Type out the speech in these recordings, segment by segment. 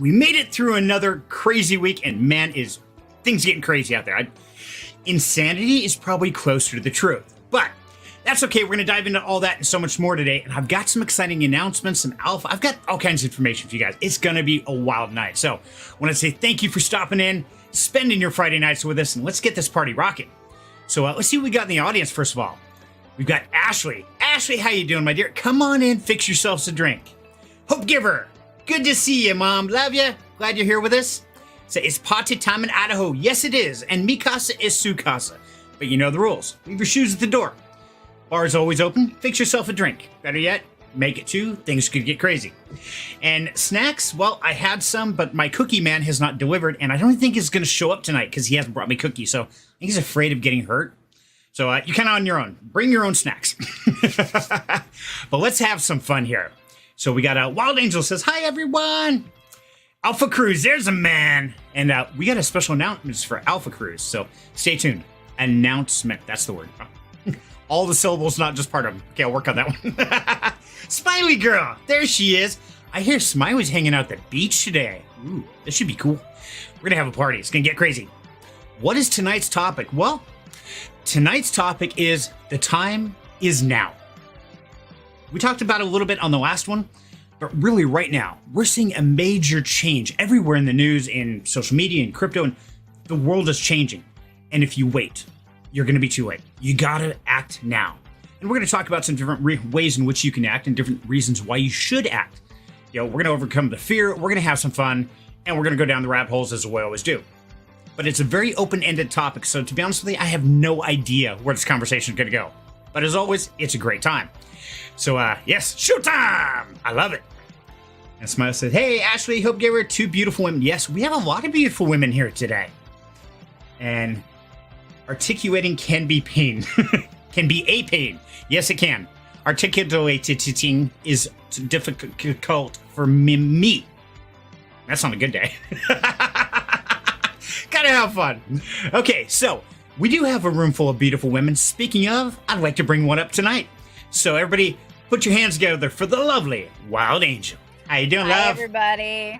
We made it through another crazy week, and man, is things getting crazy out there. Insanity is probably closer to the truth, but that's okay. We're going to dive into all that and so much more today, and I've got some exciting announcements, some alpha. I've got all kinds of information for you guys. It's going to be a wild night. So I want to say thank you for stopping in, spending your Friday nights with us, and let's get this party rocking. So let's see what we got in the audience first of all. We've got Ashley. Ashley, how you doing, my dear? Come on in, fix yourselves a drink. Hope Giver, good to see you, Mom. Love you. Glad you're here with us. So it's party time in Idaho. Yes, it is. And mi casa is su casa. But you know the rules. Leave your shoes at the door. Bar is always open. Fix yourself a drink. Better yet, make it two. Things could get crazy. And snacks, well, I had some, but my cookie man has not delivered, and I don't think he's going to show up tonight because he hasn't brought me cookies. So I think he's afraid of getting hurt. So you're kind of on your own. Bring your own snacks. But let's have some fun here. So we got Wild Angel says, hi, everyone. Alpha Cruise, there's a man. And we got a special announcement for Alpha Cruise. So stay tuned. Announcement. That's the word. All the syllables, not just part of them. Okay, I'll work on that one. Smiley girl. There she is. I hear Smiley's hanging out at the beach today. Ooh, this should be cool. We're going to have a party. It's going to get crazy. What is tonight's topic? Well, tonight's topic is the time is now. We talked about it a little bit on the last one, but really right now, we're seeing a major change everywhere in the news, in social media, in crypto, and the world is changing. And if you wait, you're going to be too late. You got to act now. And we're going to talk about some different ways in which you can act and different reasons why you should act. You know, we're going to overcome the fear, we're going to have some fun, and we're going to go down the rabbit holes as we always do. But it's a very open-ended topic, so to be honest with you, I have no idea where this conversation is going to go. But as always, it's a great time. So, yes, showtime! I love it. And Smile said, hey, Ashley, hope you gave 2 beautiful women. Yes, we have a lot of beautiful women here today. And articulating can be pain. Can be a pain. Yes, it can. Articulating is difficult for me. That's on a good day. Gotta have fun. Okay, so we do have a room full of beautiful women. Speaking of, I'd like to bring one up tonight. So everybody, put your hands together for the lovely Wild Angel. How you doing, love? Hi, everybody.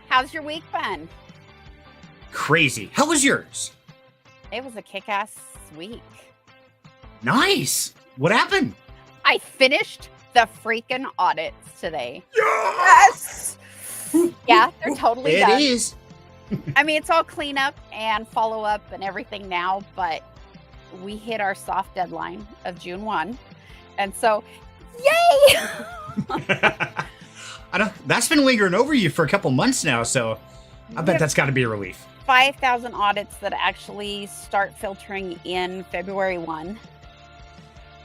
How's your week been? Crazy. How was yours? It was a kick-ass week. Nice. What happened? I finished the freaking audits today. Yes! Yeah, they're totally done. It is. I mean, it's all cleanup and follow-up and everything now, but we hit our soft deadline of June 1. And so, yay! I don't. That's been lingering over you for a couple months now, so I bet that's got to be a relief. 5,000 audits that actually start filtering in February 1.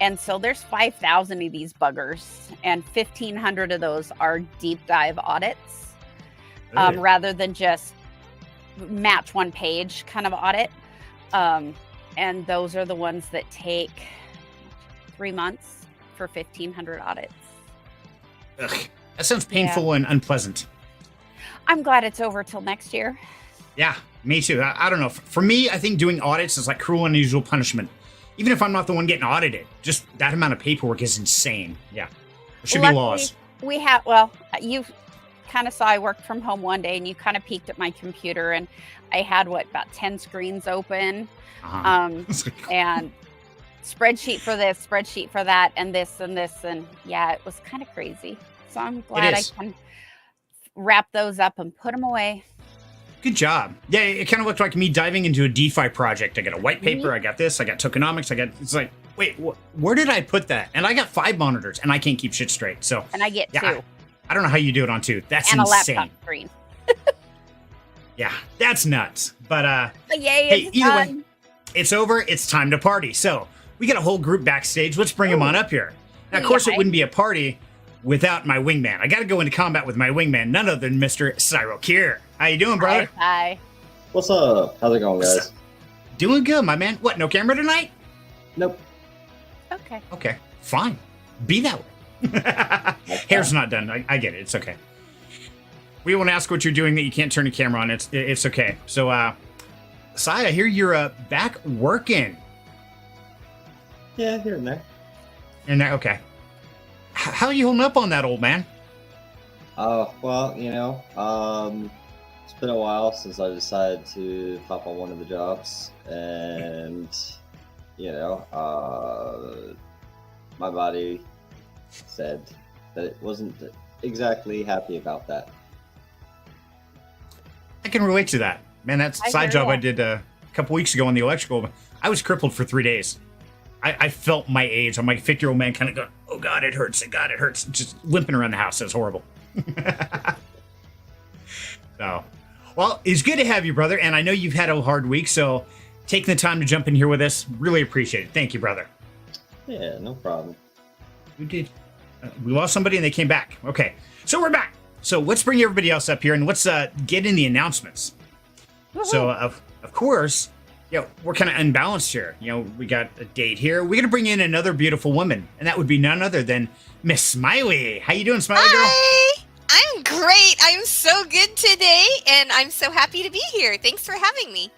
And so there's 5,000 of these buggers, and 1,500 of those are deep dive audits, rather than just match one page kind of audit. And those are the ones that take 3 months for 1,500 audits. Ugh, that sounds painful and unpleasant. I'm glad it's over till next year. Yeah, me too. I don't know. For me, I think doing audits is like cruel and unusual punishment. Even if I'm not the one getting audited, just that amount of paperwork is insane. Yeah, there should be laws. We have, well, you kind of saw I worked from home one day, and you kind of peeked at my computer, and I had, about 10 screens open, and spreadsheet for this, spreadsheet for that, and this and this, and yeah, it was kind of crazy. So I'm glad I can wrap those up and put them away. Good job. Yeah, it kind of looked like me diving into a DeFi project. I got a white paper, I got this, I got tokenomics, it's like, wait, where did I put that? And I got 5 monitors, and I can't keep shit straight. So, and I get 2. I don't know how you do it on 2. That's and insane. A laptop screen. Yeah, that's nuts. But yay, hey, either way, it's over. It's time to party. So we got a whole group backstage. Let's bring them on up here. Now, of course, it wouldn't be a party without my wingman. I got to go into combat with my wingman, none other than Mr. Cyro Kier. How you doing, brother? Hi. What's up? How's it going, guys? Doing good, my man. What, no camera tonight? Nope. Okay, fine. Be that way. Hair's not done. I get it. It's okay. We won't ask what you're doing that you can't turn your camera on. It's okay. So, Sai, I hear you're back working. Yeah, here and there. Okay. How are you holding up on that, old man? Oh, well, it's been a while since I decided to hop on one of the jobs, and, my body said that it wasn't exactly happy about that. I can relate to that. Man, that I side hear job ya. I did a couple weeks ago on the electrical, I was crippled for 3 days. I felt my age. I'm like a 50-year-old man kind of going, oh, God, it hurts. God, it hurts. Just limping around the house. It was horrible. So, well, it's good to have you, brother. And I know you've had a hard week, so taking the time to jump in here with us, really appreciate it. Thank you, brother. Yeah, no problem. We did. We lost somebody and they came back. Okay, so we're back. So let's bring everybody else up here and let's get in the announcements. So, of course, we're kind of unbalanced here. We got a date here. We're going to bring in another beautiful woman, and that would be none other than Miss Smiley. How you doing, Smiley girl? Hi! I'm great. I'm so good today, and I'm so happy to be here. Thanks for having me.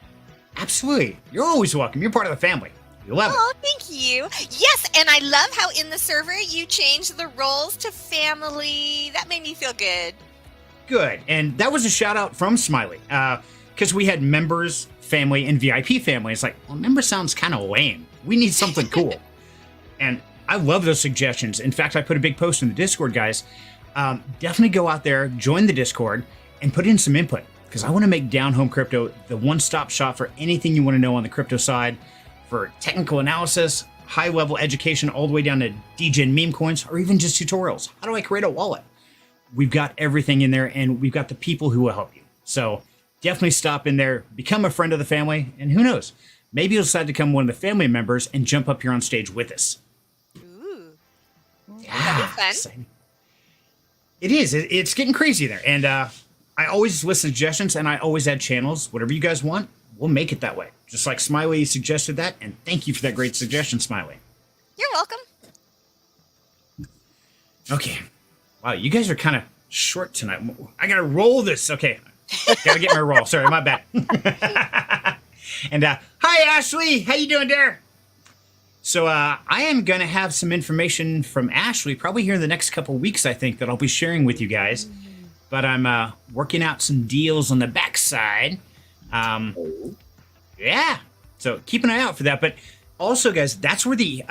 Absolutely. You're always welcome. You're part of the family. You love it. Oh, thank you. Yes, and I love how in the server you changed the roles to family. That made me feel good. Good. And that was a shout out from Smiley. Because we had members, family, and VIP family. It's like, well, member sounds kind of lame. We need something cool. And I love those suggestions. In fact, I put a big post in the Discord, guys. Definitely go out there, join the Discord, and put in some input. Because I want to make Down Home Crypto the one-stop shop for anything you want to know on the crypto side, for technical analysis, high-level education, all the way down to DGen meme coins, or even just tutorials. How do I create a wallet? We've got everything in there, and we've got the people who will help you. So definitely stop in there, become a friend of the family, and who knows, maybe you'll decide to become one of the family members and jump up here on stage with us. Ooh. Yeah, That'd be fun. exciting. It is. It's getting crazy there. And I always listen to suggestions, and I always add channels. Whatever you guys want, we'll make it that way. Just like Smiley suggested that, and thank you for that great suggestion, Smiley. You're welcome. Okay. Wow, you guys are kind of short tonight. I gotta roll this. Okay. Gotta get my roll. Sorry, my bad. And hi, Ashley. How you doing there? So I am gonna have some information from Ashley probably here in the next couple weeks, I think, that I'll be sharing with you guys. But I'm working out some deals on the backside. Yeah. So keep an eye out for that. But also, guys, that's where the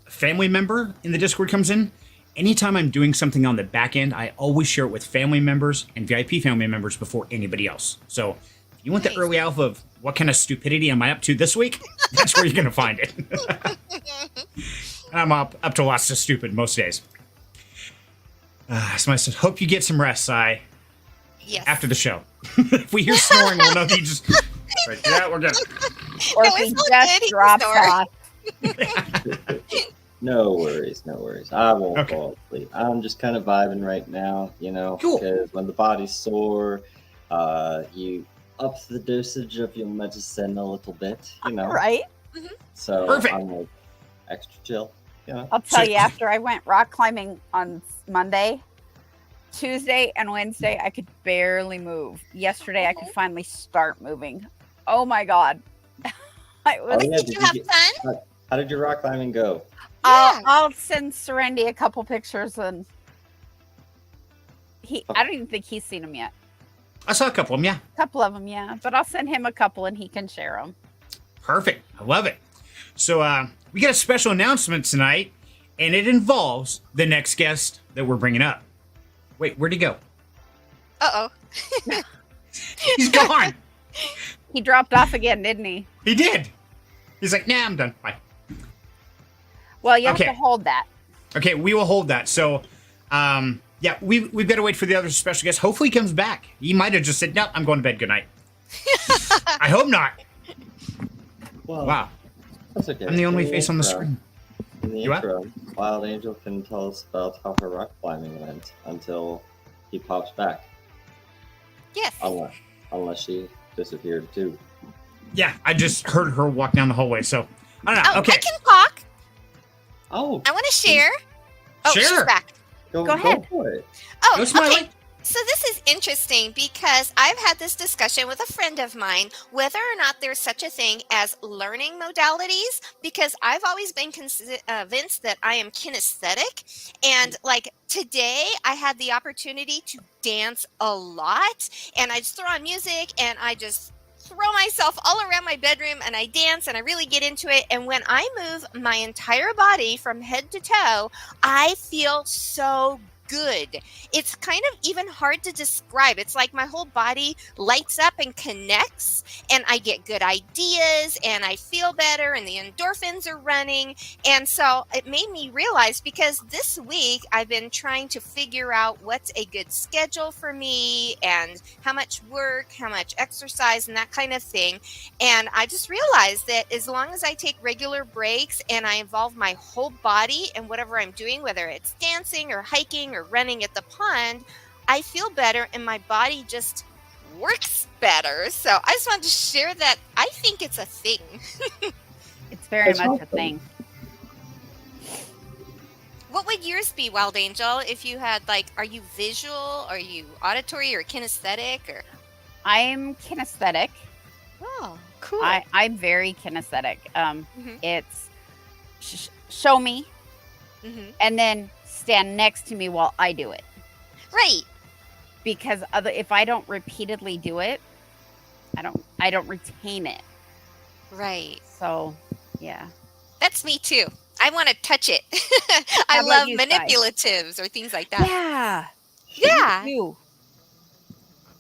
family member in the Discord comes in. Anytime I'm doing something on the back end, I always share it with family members and VIP family members before anybody else. So if you want the early alpha of what kind of stupidity am I up to this week, that's where you're going to find it. And I'm up to lots of stupid most days. Somebody said, hope you get some rest, Sai, Yes. after the show. If we hear snoring, we'll know that you just... Right, yeah, we're good. Or No, if he it's all just good. He drops can off. No worries. I won't Okay. fall asleep. I'm just kind of vibing right now, Cool. because when the body's sore, you up the dosage of your medicine a little bit, Right? So Perfect. I'm like extra chill, I'll tell So- you, after I went rock climbing on Monday, Tuesday, and Wednesday, I could barely move. Yesterday, I could finally start moving. Oh my God. I was, Oh, yeah, Did you have fun? How did your rock climbing go? Yeah. I'll send Serenity a couple pictures, and I don't even think he's seen them yet. I saw a couple of them, yeah. A couple of them, yeah. But I'll send him a couple, and he can share them. Perfect. I love it. So we got a special announcement tonight, and it involves the next guest that we're bringing up. Wait, where'd he go? Uh-oh. He's gone. He dropped off again, didn't he? He did. He's like, nah, I'm done. Bye. Well, you have Okay. to hold that. Okay, we will hold that. So, yeah, we've got to wait for the other special guest. Hopefully he comes back. He might have just said, no, I'm going to bed. Good night. I hope not. Well, Wow. that's okay. I'm the only In face on the intro- screen. In the You what? intro, Wild Angel can tell us about how her rock climbing went until he pops back, Yes. unless she disappeared too. Yeah, I just heard her walk down the hallway. So, I don't know. Oh, Okay. I can talk. Oh, I want to share. Oh, she's Share. back. Go ahead. for it. Oh, Go, Smiley. okay. So this is interesting because I've had this discussion with a friend of mine whether or not there's such a thing as learning modalities, because I've always been convinced that I am kinesthetic, and like today I had the opportunity to dance a lot, and I just throw on music and I just throw myself all around my bedroom and I dance and I really get into it, and when I move my entire body from head to toe, I feel so good. It's kind of even hard to describe. It's like my whole body lights up and connects, and I get good ideas and I feel better, and the endorphins are running. And so it made me realize, because this week I've been trying to figure out what's a good schedule for me and how much work, how much exercise, and that kind of thing. And I just realized that as long as I take regular breaks and I involve my whole body in whatever I'm doing, whether it's dancing or hiking or running at the pond, I feel better and my body just works better. So I just wanted to share that. I think it's a thing. It's very That's much a awesome. thing. What would yours be, Wild Angel, if you had, like, are you visual, are you auditory or kinesthetic, or? I'm kinesthetic. Oh, cool. I'm very kinesthetic. Mhm. It's show me Mhm. and then stand next to me while I do it. Right. Because if I don't repeatedly do it, I don't retain it. Right. So, yeah. That's me too. I want to touch it. I How about love you, Sai? manipulatives or things like that. Yeah. Yeah. You.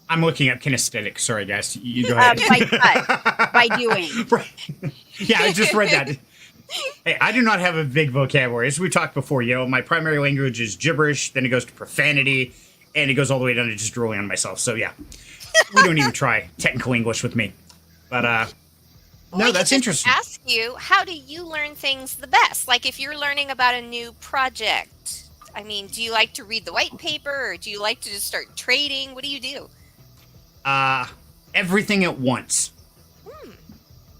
I'm looking up kinesthetic. Sorry, guys. You go ahead. By doing. Right. Yeah, I just read that. Hey, I do not have a big vocabulary. As we talked before, my primary language is gibberish, then it goes to profanity, and it goes all the way down to just drooling on myself. So, yeah, we don't even try technical English with me. But, We no, could that's just interesting. Ask you, how do you learn things the best? Like if you're learning about a new project, I mean, do you like to read the white paper, or do you like to just start trading? What do you do? Everything at once.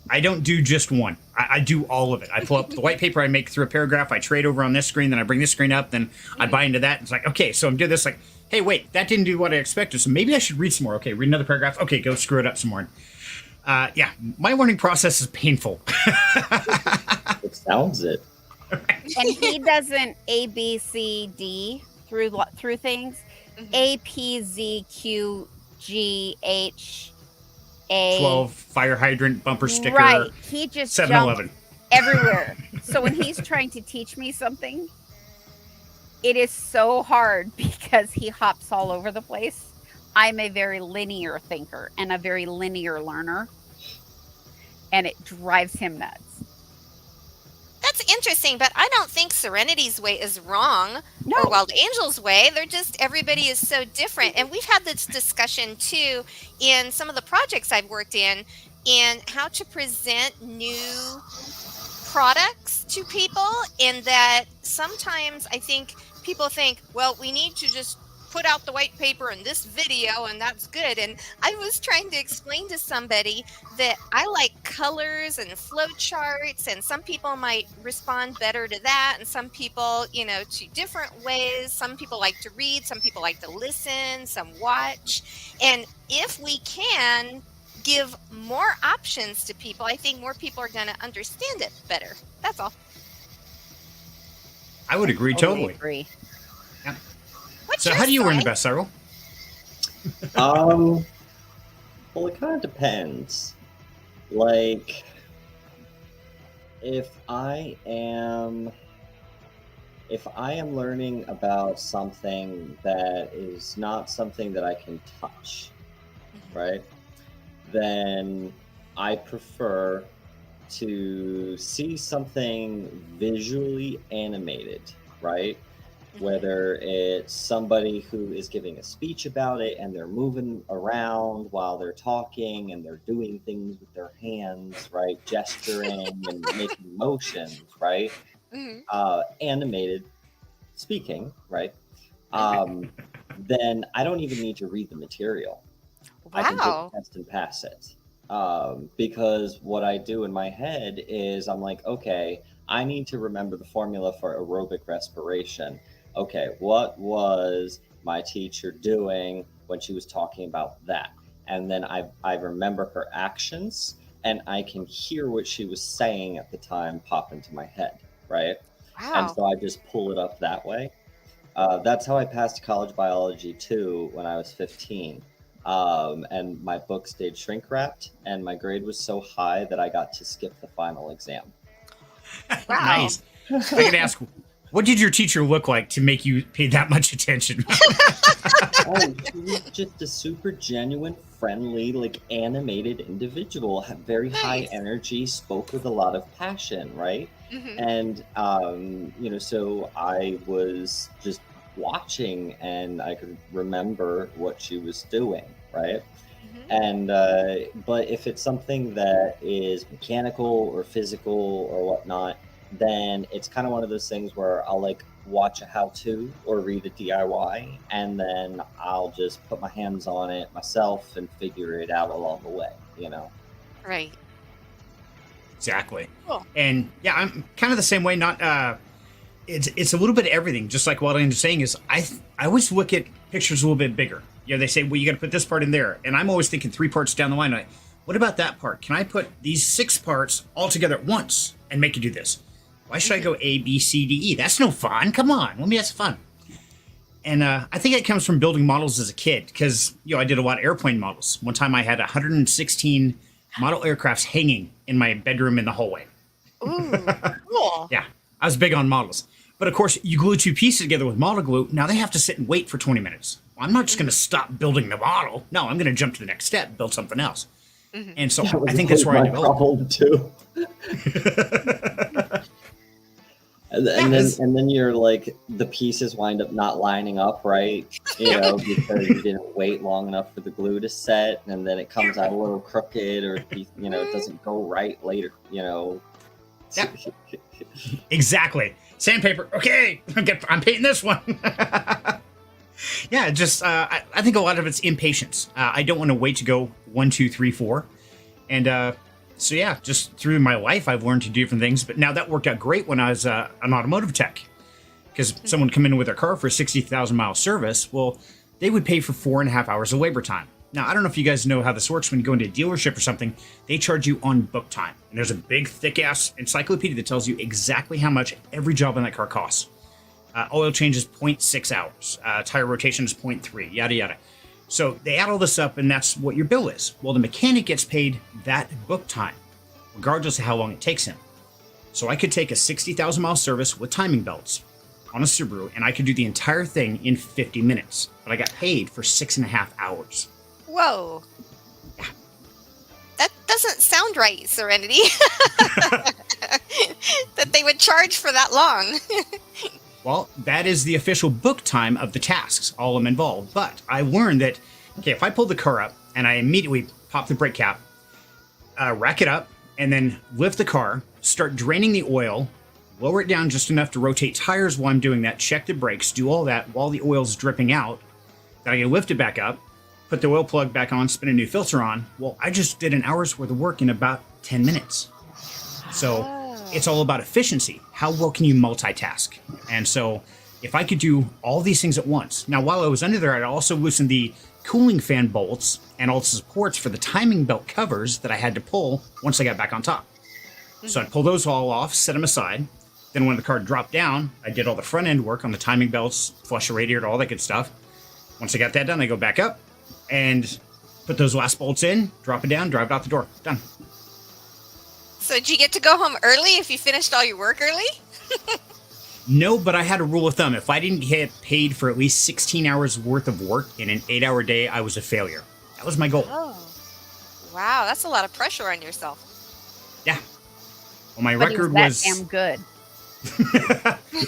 I don't do just one. I do all of it. I pull up the white paper, I make through a paragraph, I trade over on this screen, then I bring this screen up, then I buy into that. It's like, okay, so I'm doing this, like, hey, wait, that didn't do what I expected, so maybe I should read some more. Okay, read another paragraph. Okay, go screw it up some more. Yeah, my learning process is painful. It sounds it. And he doesn't A, B, C, D through things. Mhm. A, P, Z, Q, G, H, A. 12, fire hydrant, bumper sticker, Right. He just 7-Eleven. jumps everywhere. So when he's trying to teach me something, it is so hard because he hops all over the place. I'm a very linear thinker and a very linear learner, and it drives him nuts. That's interesting, but I don't think Serenity's way is wrong No. or Wild Angel's way. They're just, everybody is so different. And we've had this discussion too in some of the projects I've worked in how to present new products to people. In that sometimes I think people think, well, we need to just put out the white paper in this video and that's good. And I was trying to explain to somebody that I like colors and flow charts, and some people might respond better to that, and some people, to different ways. Some people like to read, some people like to listen, some watch. And if we can give more options to people, I think more people are going to understand it better. That's all. I would agree totally. Agree. What's So your how do you learn the side? best, Cyril? Well, it kind of depends. Like, if I am learning about something that is not something that I can touch, right? Then I prefer to see something visually animated, right? Whether it's somebody who is giving a speech about it and they're moving around while they're talking and they're doing things with their hands, right? Gesturing and making motions, right? Mhm. Animated speaking, right? Then I don't even need to read the material. I can take Wow. a test and pass it. Because what I do in my head is I'm like, okay, I need to remember the formula for aerobic respiration. Okay, what was my teacher doing when she was talking about that? And then I remember her actions, and I can hear what she was saying at the time pop into my head, right? And Wow. so I just pull it up that way. That's how I passed college biology too when I was 15. And my book stayed shrink wrapped, and my grade was so high that I got to skip the final exam. Wow. Nice. I can ask, what did your teacher look like to make you pay that much attention? Oh, she was just a super genuine, friendly, like animated individual, had very high Nice. energy, spoke with a lot of passion, right? Hmm. And so I was just watching, and I could remember what she was doing, right? Hmm. And but if it's something that is mechanical or physical or whatnot, then it's kind of one of those things where I'll like watch a how-to or read a DIY, and then I'll just put my hands on it myself and figure it out along the way, you know. Right. Exactly. Cool. And yeah, I'm kind of the same way. Not it's a little bit of everything. Just like what I'm saying is, I always look at pictures a little bit bigger. You know, they say, well, you got to put this part in there, and I'm always thinking 3 parts down the line. Like, what about that part? Can I put these 6 parts all together at once and make you do this? Why should I go A, B, C, D, E? That's no fun. Come on, let me have some fun. And I think it comes from building models as a kid, because I did a lot of airplane models. One time I had 116 model aircrafts hanging in my bedroom in the hallway. Ooh, cool. Yeah, I was big on models. But of course, you glue 2 pieces together with model glue. Now they have to sit and wait for 20 minutes. Well, I'm not just going to stop building the model. No, I'm going to jump to the next step, build something else. Mhm. And so That was I think that's where I my developed. problem too. And then you're like, the pieces wind up not lining up right, because you didn't wait long enough for the glue to set, and then it comes out a little crooked, or it doesn't go right later, Yep. Exactly. Sandpaper. Okay, I'm painting this one. Yeah, just I think a lot of it's impatience. I don't want to wait to go 1, 2, 3, 4, and so yeah, just through my life, I've learned to do different things. But now that worked out great when I was an automotive tech, because someone would come in with their car for a 60,000 mile service. Well, they would pay for 4.5 hours of labor time. Now, I don't know if you guys know how this works. When you go into a dealership or something, they charge you on book time. And there's a big, thick-ass encyclopedia that tells you exactly how much every job on that car costs. Oil change is 0.6 hours. Tire rotation is 0.3, yada, yada. So they add all this up, and that's what your bill is. Well, the mechanic gets paid that book time, regardless of how long it takes him. So I could take a 60,000 mile service with timing belts on a Subaru, and I could do the entire thing in 50 minutes. But I got paid for 6.5 hours. Whoa. Yeah. That doesn't sound right, Serenity. That they would charge for that long. Well, that is the official book time of the tasks, all of them involved. But I learned that, okay, if I pull the car up and I immediately pop the brake cap, rack it up, and then lift the car, start draining the oil, lower it down just enough to rotate tires while I'm doing that, check the brakes, do all that while the oil's dripping out, then I can lift it back up, put the oil plug back on, spin a new filter on. Well, I just did an hour's worth of work in about 10 minutes. So it's all about efficiency. How well can you multitask? And so if I could do all these things at once. Now, while I was under there, I'd also loosened the cooling fan bolts and all the supports for the timing belt covers that I had to pull once I got back on top. So I'd pull those all off, set them aside. Then when the car dropped down, I did all the front end work on the timing belts, flush the radiator, all that good stuff. Once I got that done, I go back up and put those last bolts in, drop it down, drive it out the door. Done. So did you get to go home early if you finished all your work early? No, but I had a rule of thumb. If I didn't get paid for at least 16 hours worth of work in an 8-hour day, I was a failure. That was my goal. Oh. Wow, that's a lot of pressure on yourself. Yeah. Well, my But record that was... damn good.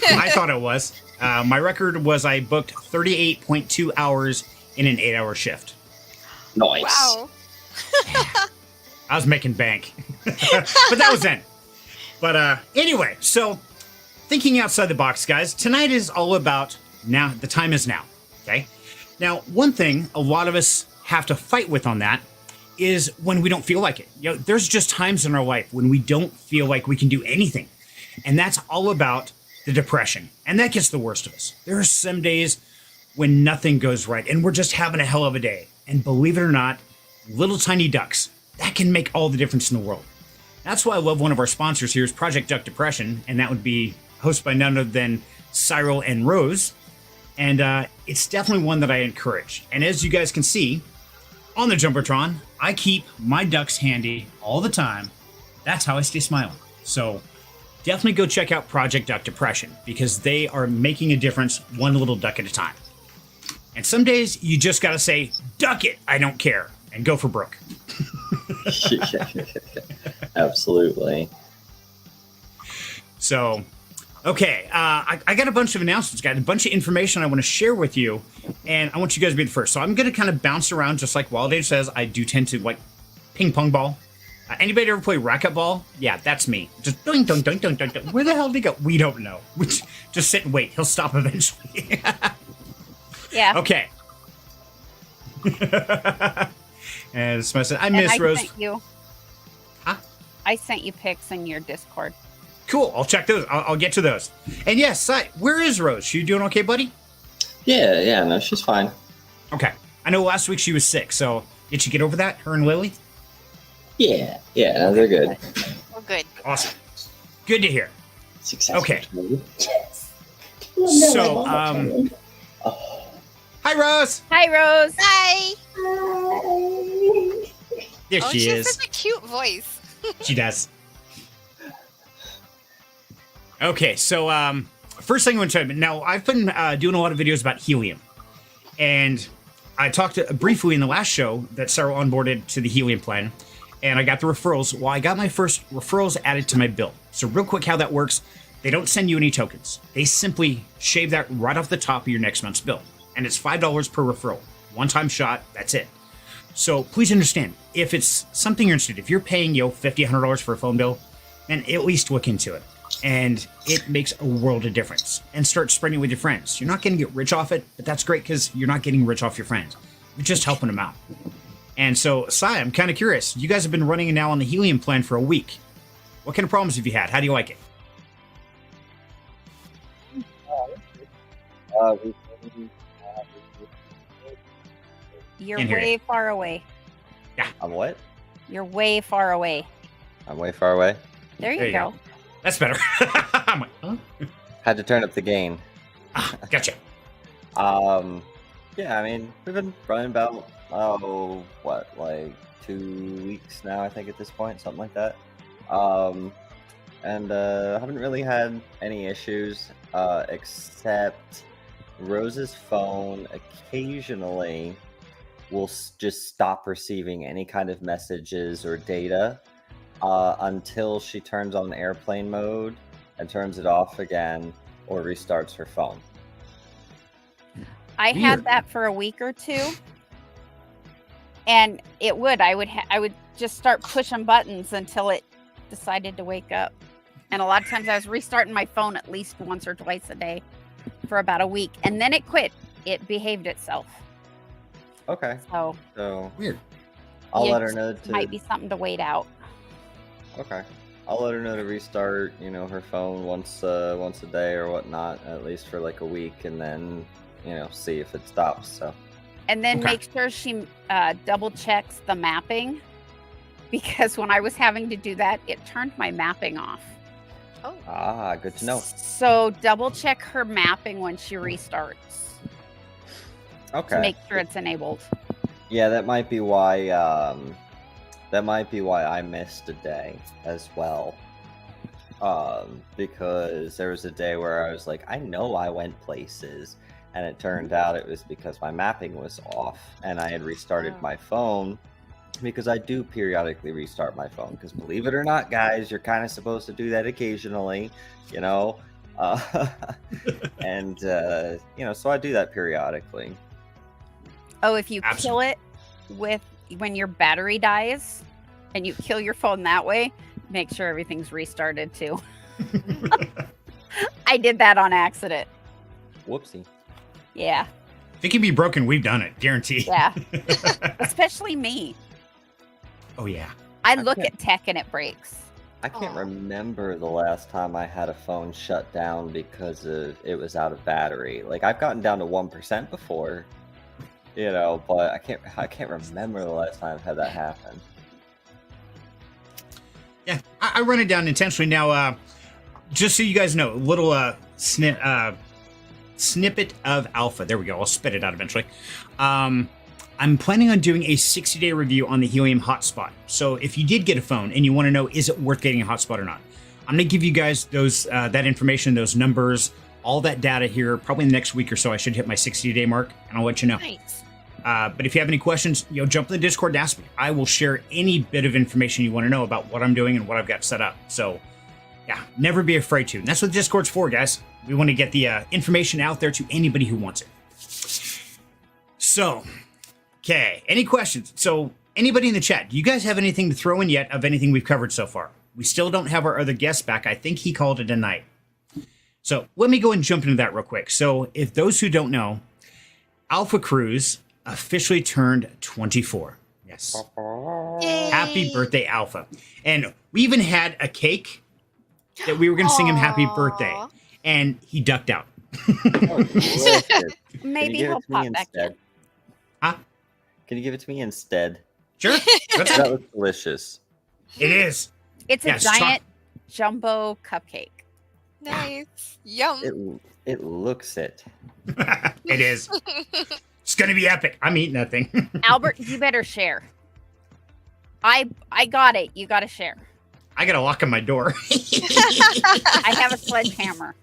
I thought it was. My record was I booked 38.2 hours in an 8-hour shift. Nice. Wow. I was making bank. But that was then. But anyway, so thinking outside the box, guys, tonight is all about now. The time is now. Okay. Now, one thing a lot of us have to fight with on that is when we don't feel like it. There's just times in our life when we don't feel like we can do anything. And that's all about the depression. And that gets the worst of us. There are some days when nothing goes right and we're just having a hell of a day. And believe it or not, little tiny ducks, that can make all the difference in the world. That's why I love one of our sponsors here is Project Duck Depression, and that would be hosted by none other than Cyril and Rose. And it's definitely one that I encourage. And as you guys can see, on the Jumbotron, I keep my ducks handy all the time. That's how I stay smiling. So definitely go check out Project Duck Depression because they are making a difference one little duck at a time. And some days you just got to say, duck it, I don't care, and go for broke. Absolutely. So, okay, I got a bunch of announcements, got a bunch of information I want to share with you, and I want you guys to be the first. So I'm going to kind of bounce around, just like Wild Age says. I do tend to like ping pong ball. Anybody ever play racquetball? Yeah, that's me. Just doink, doink, doink, doink, doink, doink. Where the hell did he go? We don't know. We just sit and wait. He'll stop eventually. Yeah. Okay. And somebody said, I miss Rose. Sent you. Huh? I sent you pics in your Discord. Cool. I'll check those. I'll get to those. And yes, where is Rose? She doing okay, buddy? Yeah, no, she's fine. Okay. I know last week she was sick, so did she get over that, her and Lily? Yeah, no, they're good. We're good. Awesome. Good to hear. Successful. Okay. Yes. So, hi, Rose. Hi, Rose. Hi. There Oh, she she is. has such a cute voice. She does. Okay, so first thing I want to tell you, now I've been doing a lot of videos about helium, and I talked briefly in the last show that Sarah onboarded to the helium plan, and I got the referrals. Well, I got my first referrals added to my bill. So real quick how that works, they don't send you any tokens. They simply shave that right off the top of your next month's bill, and it's $5 per referral. One-time shot, that's it. So please understand, if it's something you're interested in, if you're paying $50, $100 for a phone bill, then at least look into it. And it makes a world of difference. And start spreading it with your friends. You're not going to get rich off it, but that's great because you're not getting rich off your friends. You're just helping them out. And so, Sai, I'm kind of curious. You guys have been running now on the helium plan for a week. What kind of problems have you had? How do you like it? You're Can't hear way you. far away. I'm what? You're way far away. I'm way far away. There you There you go. That's better. I'm like, huh? Had to turn up the gain. Ah, gotcha. Yeah, I mean, we've been running about, like 2 weeks now, I think, at this point, something like that. And haven't really had any issues, except Rose's phone occasionally will just stop receiving any kind of messages or data until she turns on airplane mode and turns it off again or restarts her phone. I Weird. had that for a week or two, and I would just start pushing buttons until it decided to wake up. And a lot of times I was restarting my phone at least once or twice a day for about a week, and then it quit. It behaved itself. Okay, So so Weird. I'll Yeah, let her know to. might be something to wait out. Okay, I'll let her know to restart, her phone once a day or whatnot, at least for like a week, and then see if it stops. So And then Okay. make sure she double checks the mapping, because when I was having to do that, it turned my mapping off. Oh, good to know. So double check her mapping when she restarts Okay. to make sure it's enabled. Yeah, that might be why. That might be why I missed a day as well. Because there was a day where I was like, I know I went places, and it turned out it was because my mapping was off, and I had restarted Oh. my phone. Because I do periodically restart my phone. Because believe it or not, guys, you're kind of supposed to do that occasionally, and so I do that periodically. Oh, if you kill Absolutely. it when your battery dies and you kill your phone that way, make sure everything's restarted too. I did that on accident. Whoopsie. Yeah. If it can be broken, we've done it. Guaranteed. Yeah. Especially me. Oh, yeah. I look at tech and it breaks. I can't Aw. remember the last time I had a phone shut down because it was out of battery. Like I've gotten down to 1% before, but I can't remember the last time I've had that happen. Yeah, I run it down intentionally. Now, just so you guys know, a little snippet of alpha. There we go. I'll spit it out eventually. I'm planning on doing a 60-day review on the helium hotspot. So if you did get a phone and you want to know, is it worth getting a hotspot or not? I'm going to give you guys those that information, those numbers, all that data here, probably in the next week or so. I should hit my 60-day mark, and I'll let you know. Nice. But if you have any questions, jump in the Discord and ask me. I will share any bit of information you want to know about what I'm doing and what I've got set up. So, yeah, never be afraid to. And that's what the Discord's for, guys. We want to get the information out there to anybody who wants it. So, okay, any questions? So, anybody in the chat, do you guys have anything to throw in yet of anything we've covered so far? We still don't have our other guest back. I think he called it a night. So, let me go and jump into that real quick. So, if those who don't know, Alpha Cruise officially turned 24. Yes. Yay. Happy birthday, Alpha. And we even had a cake that we were going to sing him happy birthday. Aw. And he ducked out. Oh, delicious. Maybe Can you give he'll it to me pop back in. instead? Huh? Can you give it to me instead? Sure. That's That was delicious. it is. It's a Yeah, it's giant jumbo cupcake. Nice. Yum. It looks it. It is. It's going to be epic. I'm eating that thing. Albert, you better share. I got it. You got to share. I got a lock on my door. I have a sledgehammer.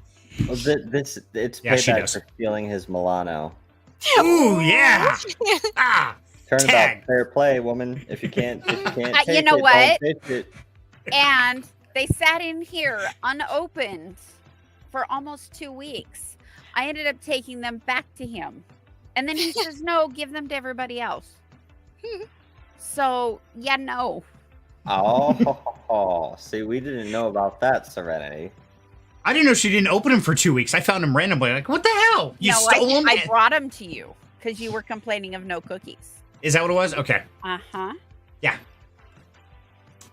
Well, it's Yeah, she payback does. for stealing his Milano. Ooh, yeah. Ah, Turnabout, Tag. fair play, woman. If you can't You take know it, what? don't fish it. And they sat in here unopened for almost 2 weeks. I ended up taking them back to him. And then he says, no, give them to everybody else. So, yeah, no. Oh, see, we didn't know about that, Serenity. I didn't know she didn't open him for 2 weeks. I found him randomly. Like, what the hell? You No, stole him? I brought them to you because you were complaining of no cookies. Is that what it was? Okay. Uh-huh. Yeah.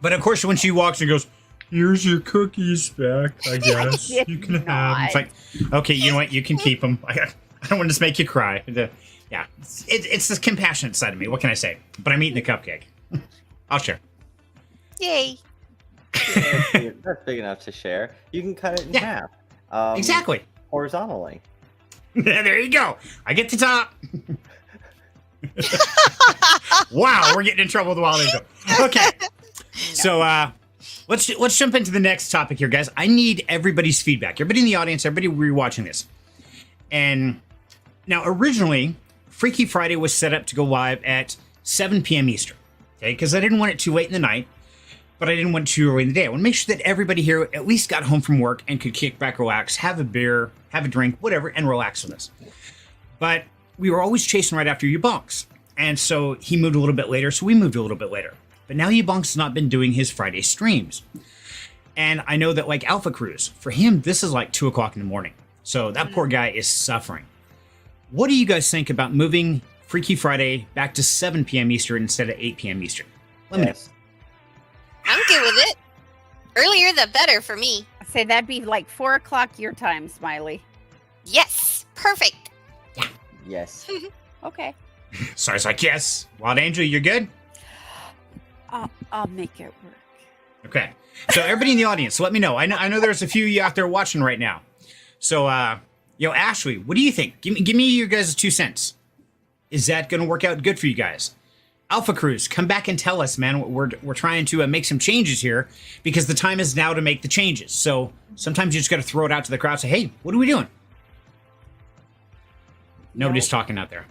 But of course, when she walks and goes, here's your cookies back, I guess. did You can have them. not. It's like, okay, you know what? You can keep them. I don't want to just make you cry. Yeah. It's the compassionate side of me. What can I say? But I'm eating the cupcake. I'll share. Yay. That's big enough to share. You can cut it in Yeah. half. Exactly. Horizontally. There you go. I get the top. Wow, we're getting in trouble with the wild info. Okay. So let's jump into the next topic here, guys. I need everybody's feedback. Everybody in the audience, everybody rewatching this. And now originally, Freaky Friday was set up to go live at 7 p.m. Eastern. Okay, because I didn't want it too late in the night, but I didn't want it too early in the day. I want to make sure that everybody here at least got home from work and could kick back, relax, have a beer, have a drink, whatever, and relax with us. But we were always chasing right after Ubonks. And so he moved a little bit later, so we moved a little bit later. But now Ubonks has not been doing his Friday streams. And I know that like Alpha Cruise, for him, this is like 2 o'clock in the morning. So that poor guy is suffering. What do you guys think about moving Freaky Friday back to 7 p.m. Eastern instead of 8 p.m. Eastern? Let me know. Yes. I'm good with it. Earlier the better for me. I say that'd be like 4 o'clock your time, Smiley. Yes. Perfect. Yes. Okay. So I was like, yes. Wild Angel, you're good? I'll make it work. Okay. So everybody in the audience, let me know. I know there's a few of you out there watching right now. So, Ashley, what do you think? Give me your guys' 2 cents. Is that going to work out good for you guys? Alpha Cruise, come back and tell us, man. We're trying to make some changes here because the time is now to make the changes. So sometimes you just got to throw it out to the crowd and say, hey, what are we doing? Nobody's talking out there.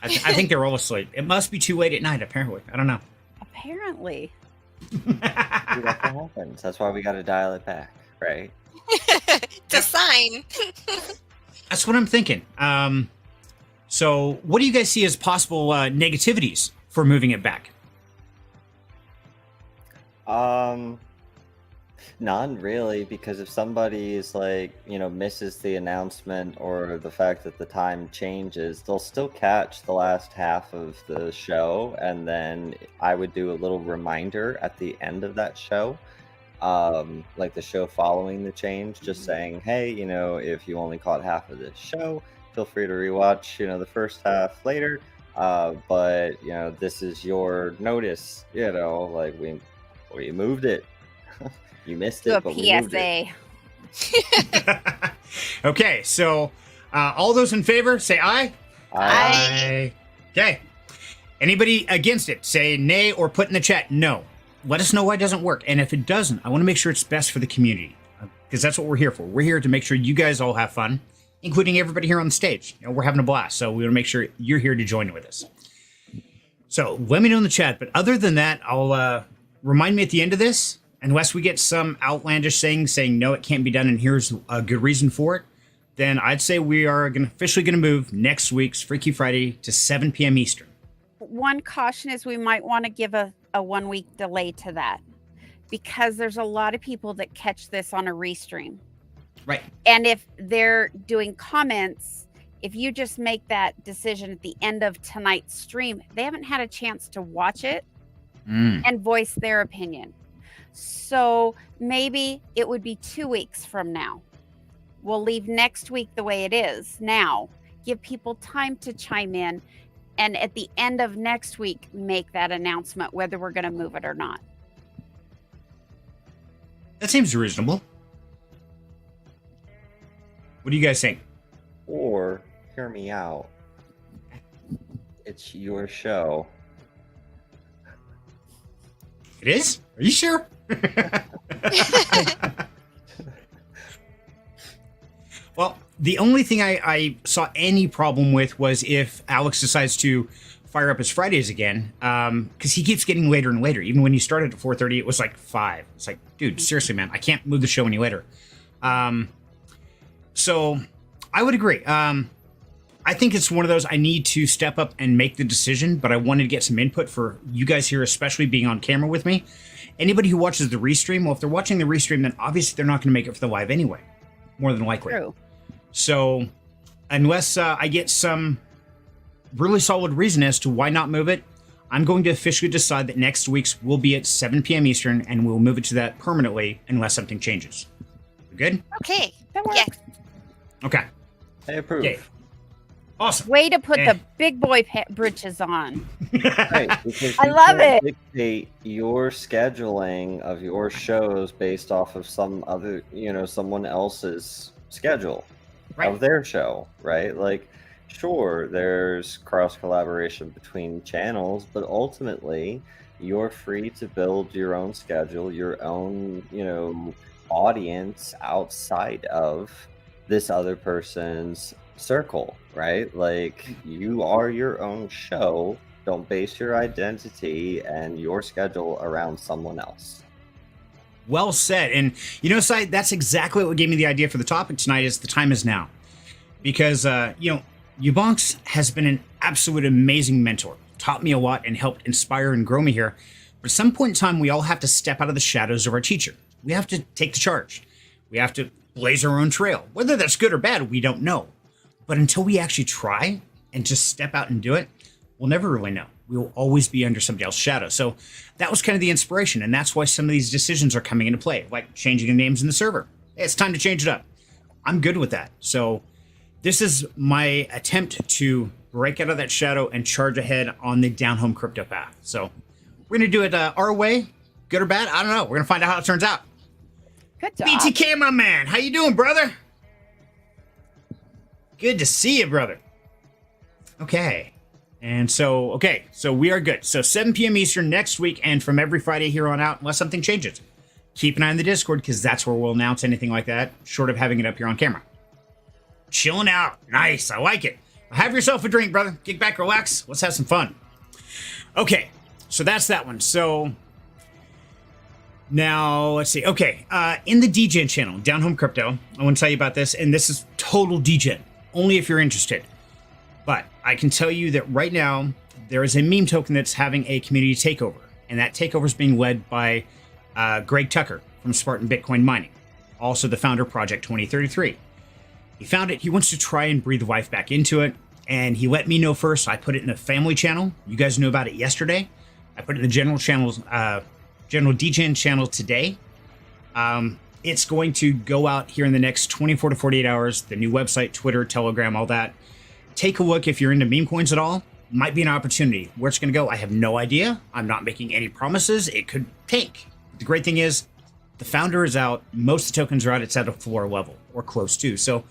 I think they're all asleep. It must be too late at night, apparently. I don't know. Apparently. See, that's what happens. That's why we got to dial it back, right? It's a sign. That's what I'm thinking. So what do you guys see as possible negativities for moving it back? None really, because if somebody is like, misses the announcement or the fact that the time changes, they'll still catch the last half of the show, and then I would do a little reminder at the end of that show like the show following the change, just saying, hey, if you only caught half of this show, feel free to rewatch, the first half later. But this is your notice. Like we moved it. You missed Do it, a but we moved it. PSA. Okay, so all those in favor, say aye. Aye. Okay. Anybody against it, say nay or put in the chat no. Let us know why it doesn't work. And if it doesn't, I want to make sure it's best for the community, because that's what we're here for. We're here to make sure you guys all have fun, including everybody here on the stage. We're having a blast, so we want to make sure you're here to join with us. So let me know in the chat. But other than that, I'll remind me at the end of this, unless we get some outlandish thing saying no, it can't be done, and here's a good reason for it, then I'd say we are officially going to move next week's Freaky Friday to 7 p.m. Eastern. One caution is we might want to give a 1 week delay to that, because there's a lot of people that catch this on a restream. Right. And if they're doing comments, if you just make that decision at the end of tonight's stream, they haven't had a chance to watch it and voice their opinion. So maybe it would be 2 weeks from now. We'll leave next week the way it is now, give people time to chime in, and at the end of next week, make that announcement whether we're going to move it or not. That seems reasonable. What do you guys think? Or, hear me out, it's your show. It is? Are you sure? Well, the only thing I saw any problem with was if Alex decides to fire up his Fridays again, because he keeps getting later and later. Even when he started at 4:30, it was like 5. It's like, dude, seriously, man, I can't move the show any later. So I would agree. I think it's one of those I need to step up and make the decision, but I wanted to get some input for you guys here, especially being on camera with me. Anybody who watches the restream, well, if they're watching the restream, then obviously they're not going to make it for the live anyway, more than likely. True. So unless I get some really solid reason as to why not move it, I'm going to officially decide that next week's will be at 7 p.m. Eastern, and we'll move it to that permanently unless something changes. We good? Okay. That works. Yeah. Okay. I approve. Okay. Awesome. Way to put the big boy britches on. Right, because I you love can't it. dictate your scheduling of your shows based off of some other, someone else's schedule Right. of their show, right? Like, sure, there's cross collaboration between channels, but ultimately, you're free to build your own schedule, your own, audience outside of this other person's circle, right? Like, you are your own show. Don't base your identity and your schedule around someone else. Well said. And Sai, that's exactly what gave me the idea for the topic tonight is the time is now. Because, Ubonks has been an absolute amazing mentor, taught me a lot and helped inspire and grow me here. But at some point in time, we all have to step out of the shadows of our teacher. We have to take the charge. We have to blaze our own trail. Whether that's good or bad, we don't know. But until we actually try and just step out and do it, we'll never really know. We will always be under somebody else's shadow. So that was kind of the inspiration. And that's why some of these decisions are coming into play, like changing the names in the server. Hey, it's time to change it up. I'm good with that. So this is my attempt to break out of that shadow and charge ahead on the down home crypto path. So we're going to do it our way, good or bad. I don't know. We're going to find out how it turns out. Good job. BTK, my man. How you doing, brother? Good to see you, brother. Okay. And so we are good. So 7 p.m. Eastern next week, and from every Friday here on out, unless something changes. Keep an eye on the Discord, because that's where we'll announce anything like that, short of having it up here on camera. Chilling out. Nice. I like it. Have yourself a drink, brother. Get back, relax. Let's have some fun. Okay. So that's that one. So now let's see. Okay. In the DGen channel, Down Home Crypto, I want to tell you about this, and this is total DGen, only if you're interested. But I can tell you that right now, there is a meme token that's having a community takeover. And that takeover is being led by Greg Tucker from Spartan Bitcoin Mining, also the founder of Project 2033. He found it. He wants to try and breathe life back into it. And he let me know first. I put it in a family channel. You guys knew about it yesterday. I put it in the general channels, general DGen channel today. It's going to go out here in the next 24 to 48 hours. The new website, Twitter, Telegram, all that. Take a look if you're into meme coins at all. Might be an opportunity. Where it's going to go, I have no idea. I'm not making any promises. It could tank. The great thing is, the founder is out. Most of the tokens are out. It's at a floor level or close to. So,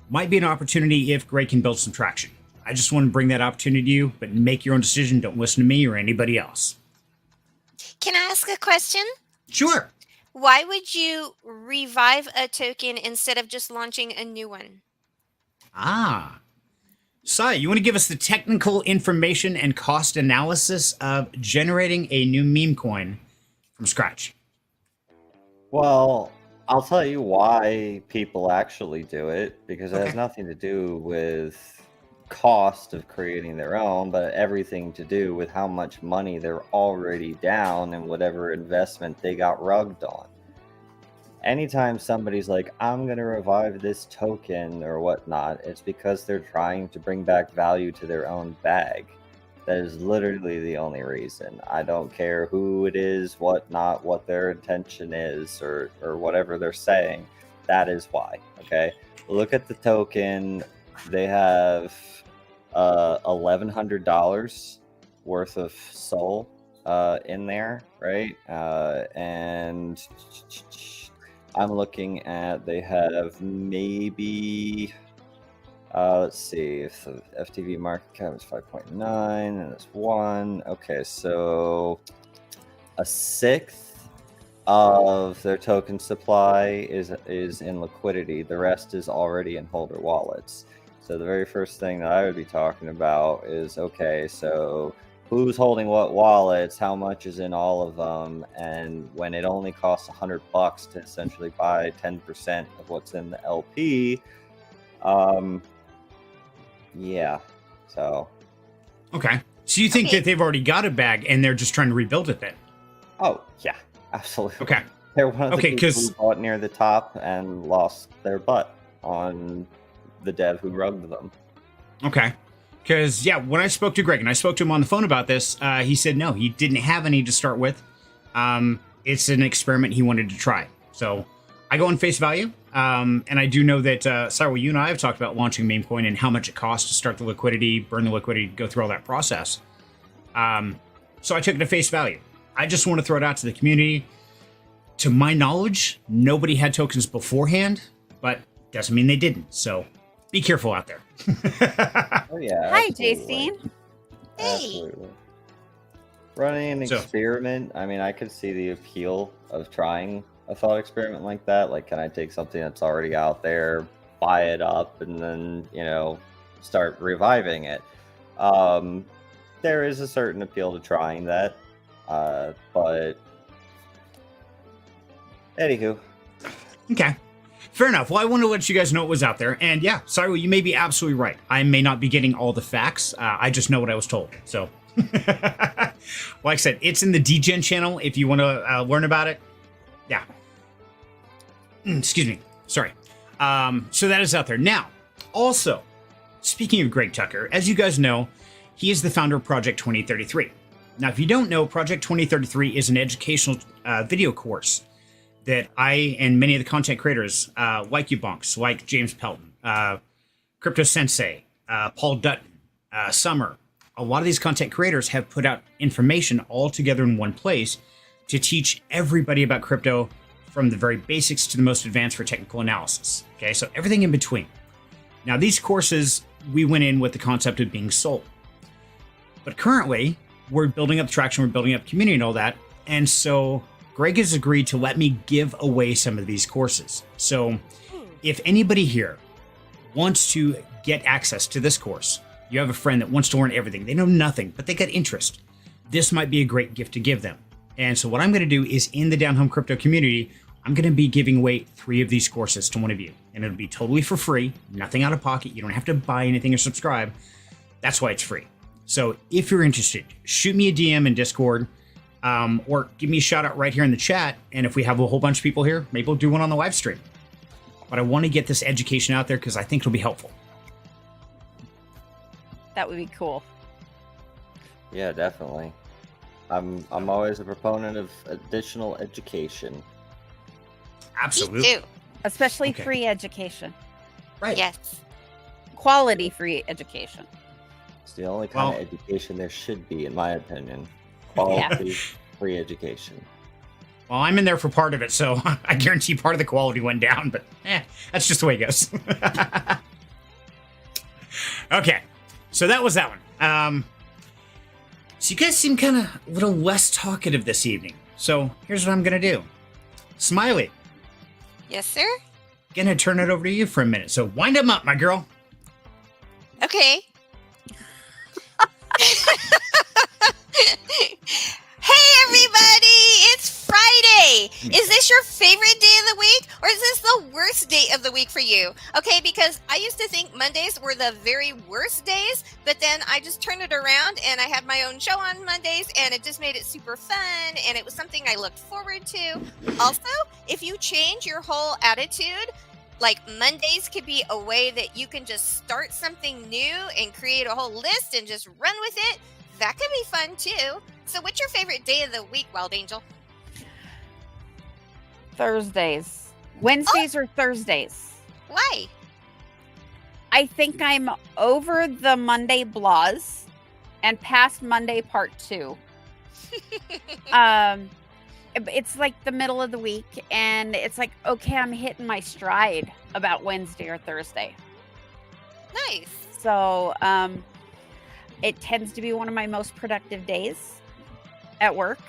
might be an opportunity if Greg can build some traction. I just want to bring that opportunity to you, but make your own decision. Don't listen to me or anybody else. Can I ask a question? Sure. Why would you revive a token instead of just launching a new one? Sai, you want to give us the technical information and cost analysis of generating a new meme coin from scratch? Well, I'll tell you why people actually do it, because it has nothing to do with cost of creating their own, but everything to do with how much money they're already down and whatever investment they got rugged on. Anytime somebody's like, I'm going to revive this token or whatnot, it's because they're trying to bring back value to their own bag. That is literally the only reason. I don't care who it is, whatnot, what their intention is, or whatever they're saying. That is why. Okay. Look at the token. They have $1,100 worth of soul in there, right? And I'm looking at, they have maybe, let's see, if the FTV market cap is 5.9 and it's 1. Okay, so a sixth of their token supply is in liquidity. The rest is already in holder wallets. So the very first thing that I would be talking about is, okay, so who's holding what wallets, how much is in all of them, and when it only costs $100 to essentially buy 10% of what's in the LP, yeah, so. Okay. So you think that they've already got a bag and they're just trying to rebuild it then? Oh, yeah, absolutely. Okay. They're one of the people because who bought near the top and lost their butt on the dev who rugged them. Okay. Because, yeah, when I spoke to Greg, and I spoke to him on the phone about this, he said no, he didn't have any to start with. It's an experiment he wanted to try. So I go on face value. And I do know that, Cyril, you and I have talked about launching meme coin and how much it costs to start the liquidity, burn the liquidity, go through all that process. So I took it at face value. I just want to throw it out to the community. To my knowledge, nobody had tokens beforehand, but doesn't mean they didn't. So be careful out there. Oh, yeah. Hi, absolutely. Justine. Hey. Absolutely. Running an experiment, I mean, I could see the appeal of trying a thought experiment like that. Like, can I take something that's already out there, buy it up, and then, start reviving it? There is a certain appeal to trying that. But anywho. Okay. Fair enough. Well, I wanted to let you guys know what was out there. And yeah, Cyril, you may be absolutely right. I may not be getting all the facts. I just know what I was told. So, like I said, it's in the DGen channel if you want to learn about it. Yeah. Excuse me. Sorry. So that is out there. Now, also, speaking of Greg Tucker, as you guys know, he is the founder of Project 2033. Now, if you don't know, Project 2033 is an educational video course that I and many of the content creators, like you Bonks, like James Pelton, Crypto Sensei, Paul Dutton, Summer, a lot of these content creators have put out information all together in one place to teach everybody about crypto from the very basics to the most advanced for technical analysis. Okay, so everything in between. Now, these courses, we went in with the concept of being sold. But currently, we're building up traction, we're building up community and all that. And so Greg has agreed to let me give away some of these courses. So if anybody here wants to get access to this course, you have a friend that wants to learn everything, they know nothing, but they got interest, this might be a great gift to give them. And so what I'm going to do is in the Down Home Crypto community, I'm going to be giving away 3 of these courses to one of you. And it'll be totally for free, nothing out of pocket. You don't have to buy anything or subscribe. That's why it's free. So if you're interested, shoot me a DM in Discord, or give me a shout out right here in the chat. And if we have a whole bunch of people here, maybe we'll do one on the live stream. But I want to get this education out there because I think it'll be helpful. That would be cool. Yeah, definitely. I'm always a proponent of additional education. Absolutely. Me too. especially Okay. free education, Right. Yes. quality free education. It's the only kind Well- of education there should be, in my opinion. Yeah. Quality, free education. Well, I'm in there for part of it, so I guarantee part of the quality went down, but that's just the way it goes. Okay, so that was that one. So you guys seem kind of a little less talkative this evening. So here's what I'm gonna do. Smiley, Yes, sir. gonna turn it over to you for a minute. So wind them up, my girl. Okay. Hey, everybody! It's Friday! Is this your favorite day of the week, or is this the worst day of the week for you? Okay, because I used to think Mondays were the very worst days, but then I just turned it around and I had my own show on Mondays, and it just made it super fun, and it was something I looked forward to. Also, if you change your whole attitude, like Mondays could be a way that you can just start something new and create a whole list and just run with it. That could be fun too. So what's your favorite day of the week, Wild Angel? Thursdays, Wednesdays or Thursdays. Why? I think I'm over the Monday blahs and past Monday part 2. It's like the middle of the week, and it's like, okay, I'm hitting my stride about Wednesday or Thursday. Nice. So it tends to be one of my most productive days at work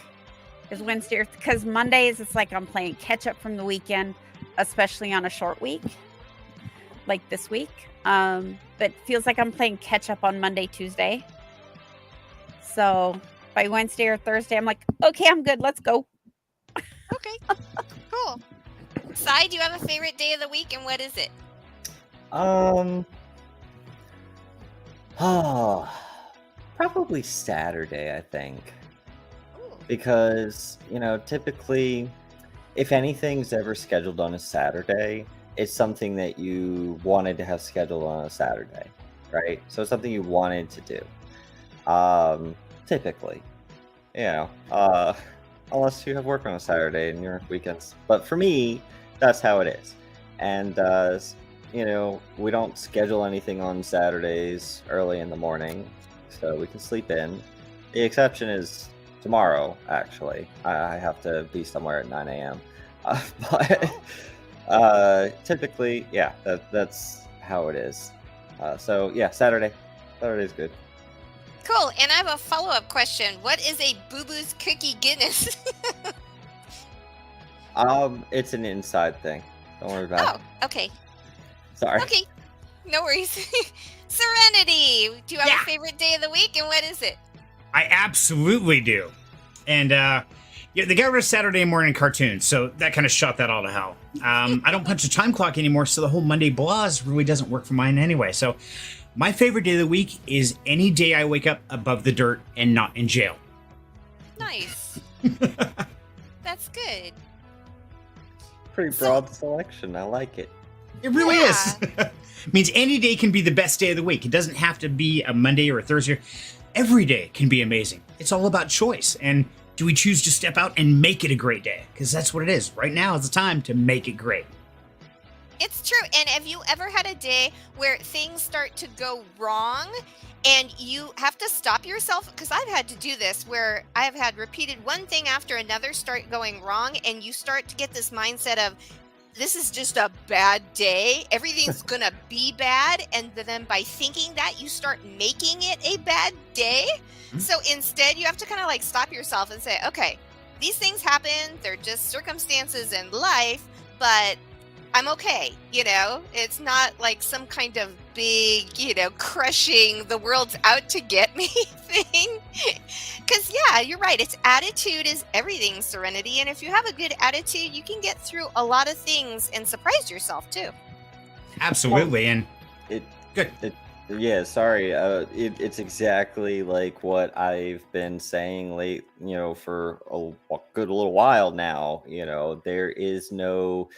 is Wednesday, because Mondays it's like I'm playing catch up from the weekend, especially on a short week like this week. But it feels like I'm playing catch up on Monday, Tuesday. So by Wednesday or Thursday, I'm like, okay, I'm good. Let's go. Okay. Cool. Sai, do you have a favorite day of the week, and what is it? Probably Saturday, I think. Ooh. Because, typically, if anything's ever scheduled on a Saturday, it's something that you wanted to have scheduled on a Saturday, right? So it's something you wanted to do. Typically, unless you have work on a Saturday and your weekends. But for me, that's how it is. And, we don't schedule anything on Saturdays early in the morning, so we can sleep in. The exception is tomorrow, actually. I have to be somewhere at 9 a.m. But typically, yeah, that's how it is. So, yeah, Saturday. Saturday's good. Cool. And I have a follow-up question. What is a Boo Boo's Cookie Guinness? It's an inside thing. Don't worry about it. Oh, okay. Sorry. Okay. No worries. Serenity, do you have Yeah. a favorite day of the week, and what is it? I absolutely do. And they got rid of Saturday morning cartoons, so that kind of shot that all to hell. I don't punch a time clock anymore, so the whole Monday blahs really doesn't work for mine anyway. So my favorite day of the week is any day I wake up above the dirt and not in jail. Nice. That's good. Pretty broad selection. I like it. It really Yeah. is. Means any day can be the best day of the week. It doesn't have to be a Monday or a Thursday. Every day can be amazing. It's all about choice. And do we choose to step out and make it a great day? Because that's what it is. Right now is the time to make it great. It's true. And have you ever had a day where things start to go wrong and you have to stop yourself? Because I've had to do this where I have had repeated one thing after another start going wrong, and you start to get this mindset of, this is just a bad day. Everything's going to be bad. And then by thinking that, you start making it a bad day. Mhm. So instead, you have to kind of like stop yourself and say, okay, these things happen. They're just circumstances in life, but I'm okay. It's not like some kind of big, crushing the world's out to get me thing. Because, yeah, you're right. It's attitude is everything, Serenity. And if you have a good attitude, you can get through a lot of things and surprise yourself, too. Absolutely. And It, good. yeah, sorry. It's exactly like what I've been saying for a good little while now. There is no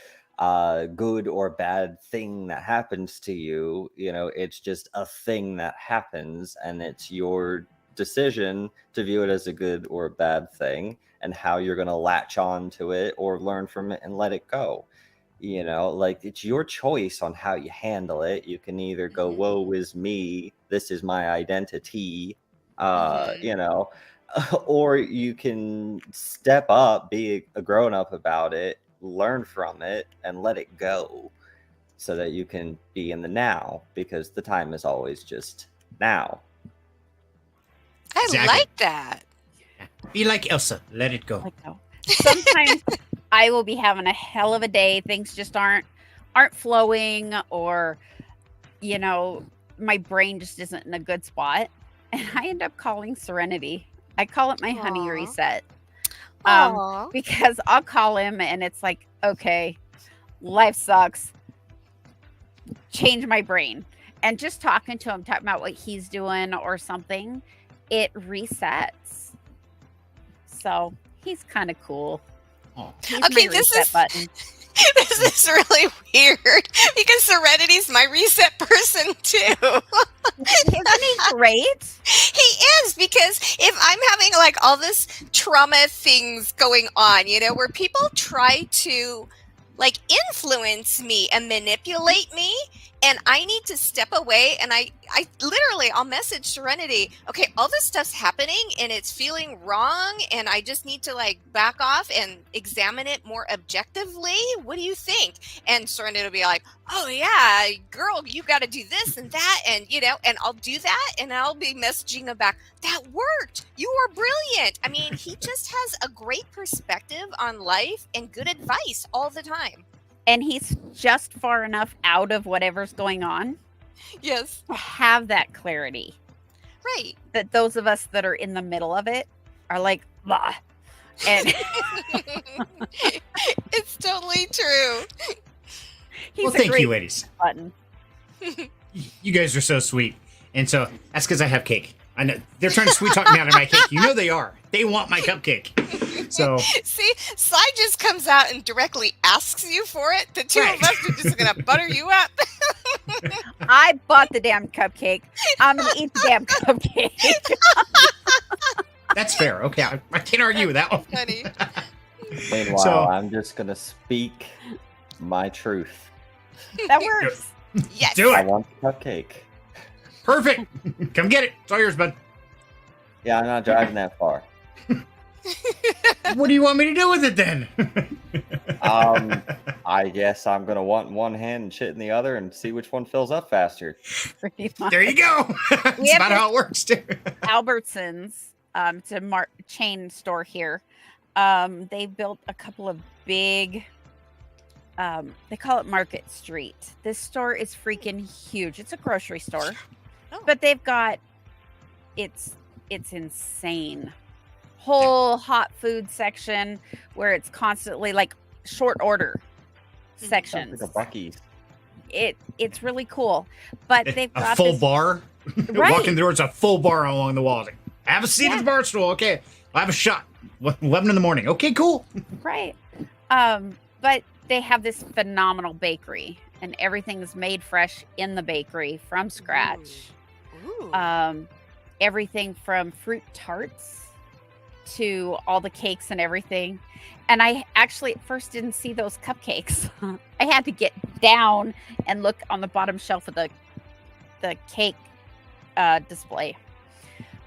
good or bad thing that happens to you. It's just a thing that happens, and it's your decision to view it as a good or a bad thing, and how you're going to latch on to it or learn from it and let it go. Like, it's your choice on how you handle it. You can either go, Mhm. woe is me, this is my identity, Mhm. or you can step up, be a grown up about it, learn from it, and let it go, so that you can be in the now, because the time is always just now. I Exactly. like that. Be like Elsa. Let it go. Like, oh. Sometimes I will be having a hell of a day. Things just aren't flowing, or my brain just isn't in a good spot, and I end up calling Serenity. I call it my honey Aw. reset. Aw. Because I'll call him and it's like, okay, life sucks. Change my brain. And just talking to him, talking about what he's doing or something, it resets. So he's kind of cool. Oh. He's Okay, my this reset is button. this is really weird because Serenity's my reset person too. Isn't he great? He is, because if I'm having like all this trauma things going on, where people try to like influence me and manipulate me, and I need to step away, and I literally, I'll message Serenity, okay, all this stuff's happening and it's feeling wrong, and I just need to like back off and examine it more objectively. What do you think? And Serenity will be like, oh yeah, girl, you got to do this and that, and and I'll do that, and I'll be messaging him back, that worked, you are brilliant. I mean, he just has a great perspective on life and good advice all the time. And he's just far enough out of whatever's going on Yes, to have that clarity. right. That those of us that are in the middle of it are like, blah. And It's totally true. he's Well, a thank great you, ladies. button. You guys are so sweet. And so that's because I have cake. I know they're trying to sweet talk me out of my cake. You know they are. They want my cupcake. So See, Sly just comes out and directly asks you for it. The two Right. of us are just gonna butter you up. I bought the damn cupcake. I'm gonna eat the damn cupcake. that's fair. Okay, I can't argue with that one. Funny. Meanwhile, So- I'm just going to speak my truth. That works. Yes. Do I it. want the cupcake. Perfect. Come get it. It's all yours, bud. Yeah, I'm not driving that far. What do you want me to do with it then? I guess I'm going to want in one hand and shit in the other, and see which one fills up faster. Pretty much. There you go. That's We have about this- how it works, too. Albertsons, it's a chain store here. They built a couple of big. They call it Market Street. This store is freaking huge. It's a grocery store, Oh. but they've got it's insane. Whole hot food section where it's constantly like short order Sounds sections. like a Buc-ee's. It's really cool, but they've A got full this, bar. Right. Walking through, it's a full bar along the walls. Like, have a seat at Yeah. the bar stool. Okay. I'll have a shot. 11 in the morning. Okay, cool. right. But they have this phenomenal bakery, and everything's made fresh in the bakery from scratch. Ooh. Everything from fruit tarts to all the cakes and everything. And I actually at first didn't see those cupcakes. I had to get down and look on the bottom shelf of the cake display.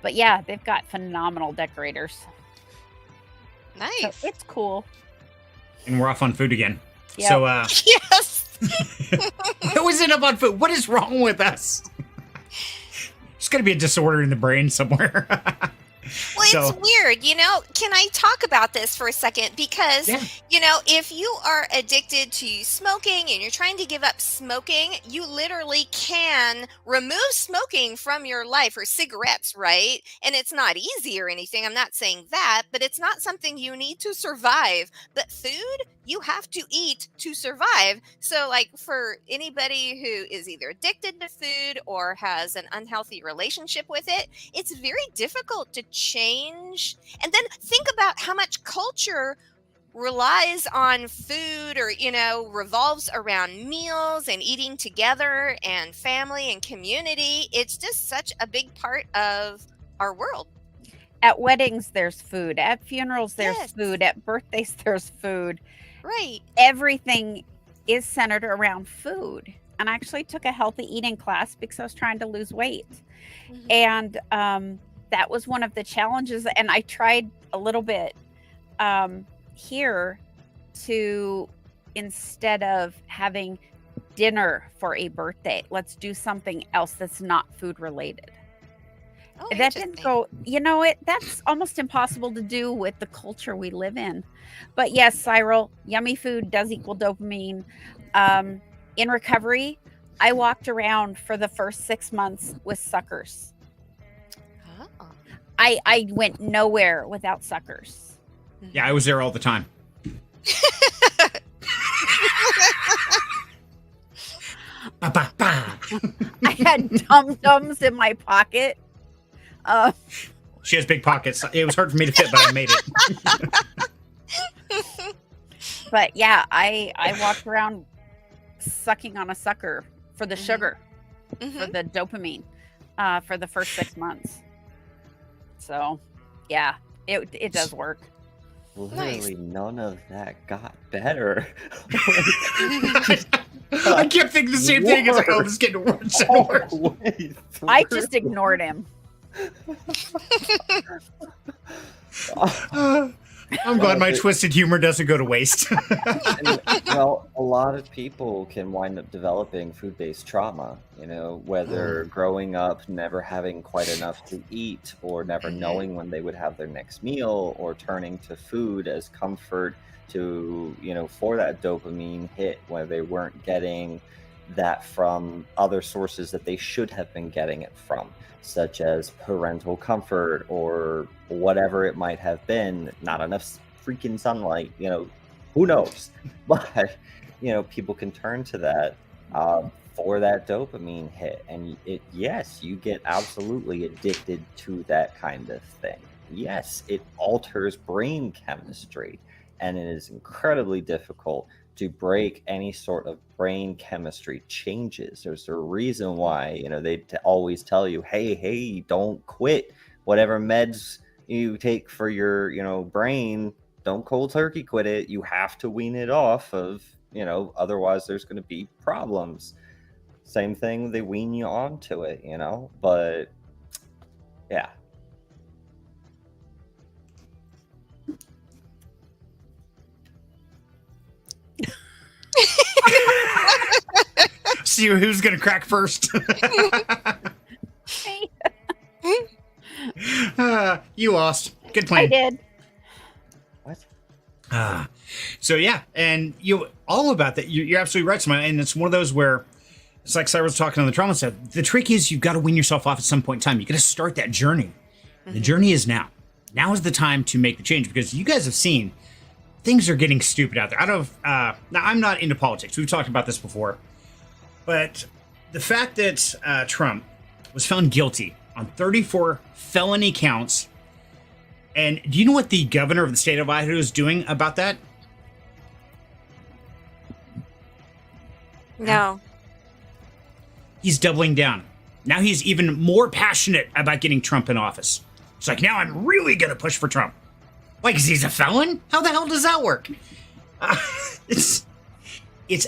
But yeah, they've got phenomenal decorators. So Nice. it's cool. And we're off on food again. Yep. So, Yes. we always end up on food. What is wrong with us? There's got to be a disorder in the brain somewhere. Well, So- it's weird, Can I talk about this for a second? Because, Yeah. if you are addicted to smoking and you're trying to give up smoking, you literally can remove smoking from your life, or cigarettes, right? And it's not easy or anything. I'm not saying that, but it's not something you need to survive. But food, you have to eat to survive. So, like, for anybody who is either addicted to food or has an unhealthy relationship with it, it's very difficult to change. And then think about how much culture relies on food, or revolves around meals and eating together and family and community. It's just such a big part of our world. At weddings, there's food. At funerals, there's Yes. food. At birthdays, there's food. Right. Everything is centered around food. And I actually took a healthy eating class because I was trying to lose weight. Mhm. And that was one of the challenges. And I tried a little bit here to, instead of having dinner for a birthday, let's do something else that's not food related. Oh, That didn't interesting. go, that's almost impossible to do with the culture we live in. But yes, Cyril, yummy food does equal dopamine. In recovery, I walked around for the first 6 months with suckers. Oh. I went nowhere without suckers. Yeah, I was there all the time. Ba, ba, ba. I had dum-dums in my pocket. She has big pockets. It was hard for me to fit, but I made it. But yeah, I walked around sucking on a sucker for the sugar, for Mhm. the dopamine, for the first 6 months. So, yeah, it does work. Literally, none of that got better. I kept thinking the same thing. It's like, oh, this is getting worse and worse. All the way I through. just ignored him. I'm glad my twisted humor doesn't go to waste. And, well, a lot of people can wind up developing food-based trauma, whether growing up never having quite enough to eat or never knowing when they would have their next meal, or turning to food as comfort to, for that dopamine hit where they weren't getting that from other sources that they should have been getting it from, such as parental comfort or whatever it might have been. Not enough freaking sunlight, who knows? But people can turn to that for that dopamine hit, and yes, you get absolutely addicted to that kind of thing. Yes, it alters brain chemistry, and it is incredibly difficult to break any sort of brain chemistry changes. There's a reason why, they always tell you, hey, don't quit whatever meds you take for your, brain. Don't cold turkey quit it. You have to wean it off of, otherwise there's going to be problems. Same thing, they wean you onto it, but yeah. See who's going to crack first. You lost. Good I plan. did. What? So yeah, and all about that. You're absolutely right, Smile. And it's one of those where it's like Cyril was talking on the trauma set. The trick is you've got to wean yourself off at some point in time. You got to start that journey. The journey is now. Now is the time to make the change, because you guys have seen things are getting stupid out there. Now I'm not into politics. We've talked about this before, but the fact that Trump was found guilty on 34 felony counts. And do you know what the governor of the state of Idaho is doing about that? No. He's doubling down. Now he's even more passionate about getting Trump in office. It's like, now I'm really going to push for Trump. Why, because he's a felon? How the hell does that work? It's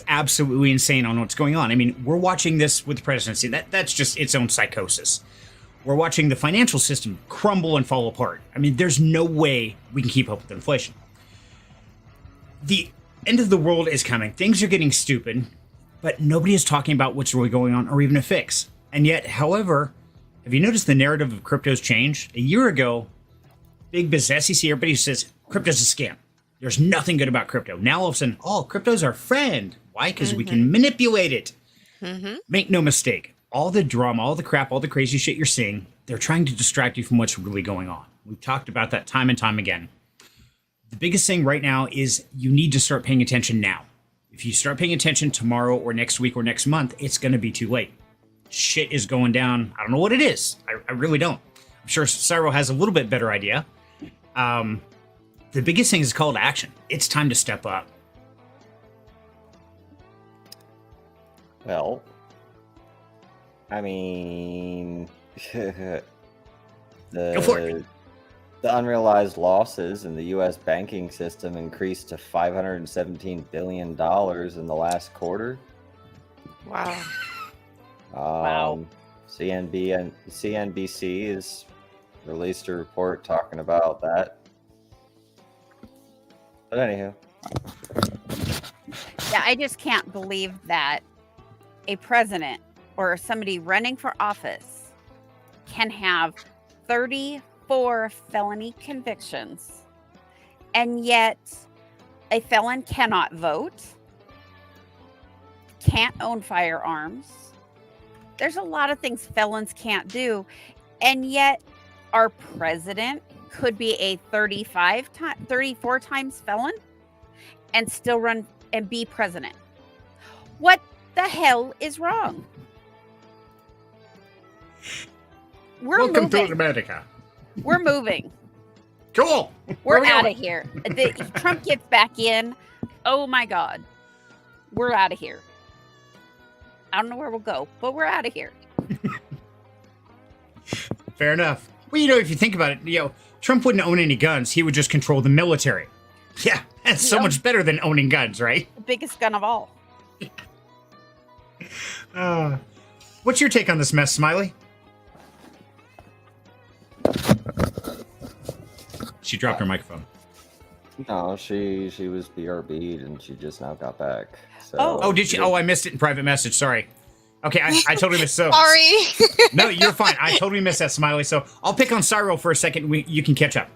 absolutely insane on what's going on. I mean, we're watching this with the presidency. That's just its own psychosis. We're watching the financial system crumble and fall apart. I mean, there's no way we can keep up with inflation. The end of the world is coming. Things are getting stupid, but nobody is talking about what's really going on or even a fix. And yet, however, have you noticed the narrative of crypto's changed? A year ago, big business, SEC, everybody says crypto's a scam. There's nothing good about crypto. Now all of a sudden, crypto's our friend. Why? Because we can manipulate it. Make no mistake. All the drama, all the crap, all the crazy shit you're seeing, they're trying to distract you from what's really going on. We've talked about that time and time again. The biggest thing right now is you need to start paying attention now. If you start paying attention tomorrow or next week or next month, it's going to be too late. Shit is going down. I don't know what it is. I really don't. I'm sure Cyril has a little bit better idea. The biggest thing is call to action. It's time to step up. Well, I mean, Go for it. The unrealized losses in the U.S. banking system increased to $517 billion in the last quarter. Wow. Wow. CNBC has released a report talking about that. But anywho. Yeah, I just can't believe that a president or somebody running for office can have 34 felony convictions, and yet a felon cannot vote, can't own firearms. There's a lot of things felons can't do, and yet our president could be a 34 times felon and still run and be president. What the hell is wrong? Welcome to moving. America. We're moving. Cool. We're we out going? of here. Trump gets back in. Oh my God. We're out of here. I don't know where we'll go, but we're out of here. Fair enough. Well, if you think about it, Trump wouldn't own any guns. He would just control the military. Yeah, that's so much better than owning guns, right? The biggest gun of all. What's your take on this mess, Smiley? She dropped her microphone. No, she was BRB'd and she just now got back. So Oh, did she? Oh, I missed it in private message. Sorry. Okay, I totally missed. Sorry. No, you're fine. I totally missed that, Smiley. So I'll pick on Cyril for a second. You can catch up.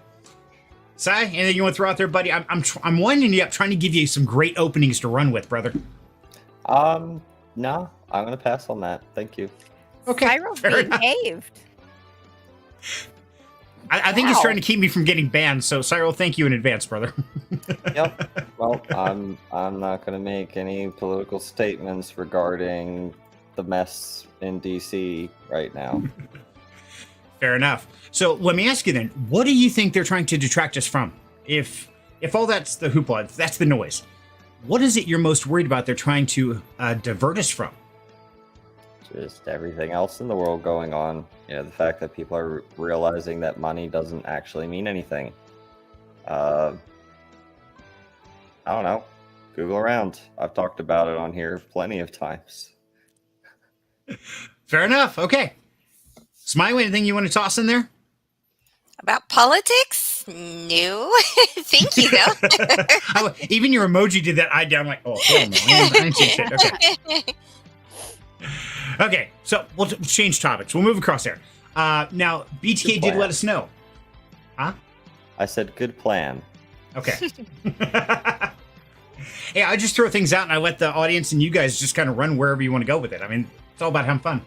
Cy, anything you want to throw out there, buddy? I'm winding you up, trying to give you some great openings to run with, brother. No, I'm gonna pass on that. Thank you. Okay, Cyril's fair enough. behaved. I think he's Wow. trying to keep me from getting banned. So Cyril, thank you in advance, brother. Yep. Well, I'm not gonna make any political statements regarding the mess in DC right now. Fair enough. So let me ask you then, what do you think they're trying to detract us from? If all that's the hoopla, if that's the noise, what is it you're most worried about they're trying to divert us from? Just everything else in the world going on. The fact that people are realizing that money doesn't actually mean anything. I don't know. Google around. I've talked about it on here plenty of times. Fair enough. Okay. Smiley, anything you want to toss in there? About politics? No. Thank you, though. Even your emoji did that eye down like, oh, hell no. I didn't see shit. Okay. Okay, so we'll change topics. We'll move across there. Now, BTK did let us know. Huh? I said good plan. Okay. Yeah, I just throw things out and I let the audience and you guys just kind of run wherever you want to go with it. I mean, it's all about having fun.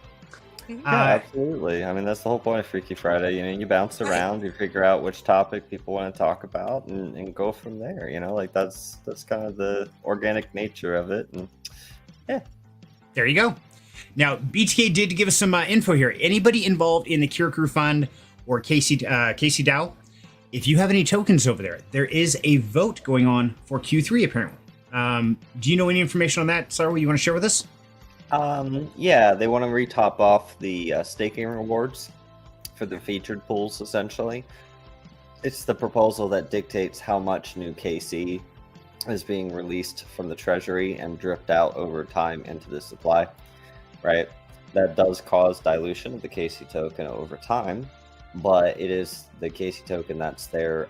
Yeah, absolutely. I mean, that's the whole point of Freaky Friday. You bounce around, you figure out which topic people want to talk about, and go from there. That's kind of the organic nature of it. And yeah, there you go. Now, BTK did give us some info here. Anybody involved in the Cure Crew Fund or Casey Dow, if you have any tokens over there is a vote going on for Q3 apparently. Do you know any information on that, Sarah? You want to share with us? Yeah, they want to retop off the staking rewards for the featured pools, essentially. It's the proposal that dictates how much new KC is being released from the treasury and dripped out over time into the supply, right? That does cause dilution of the KC token over time, but it is the KC token that's their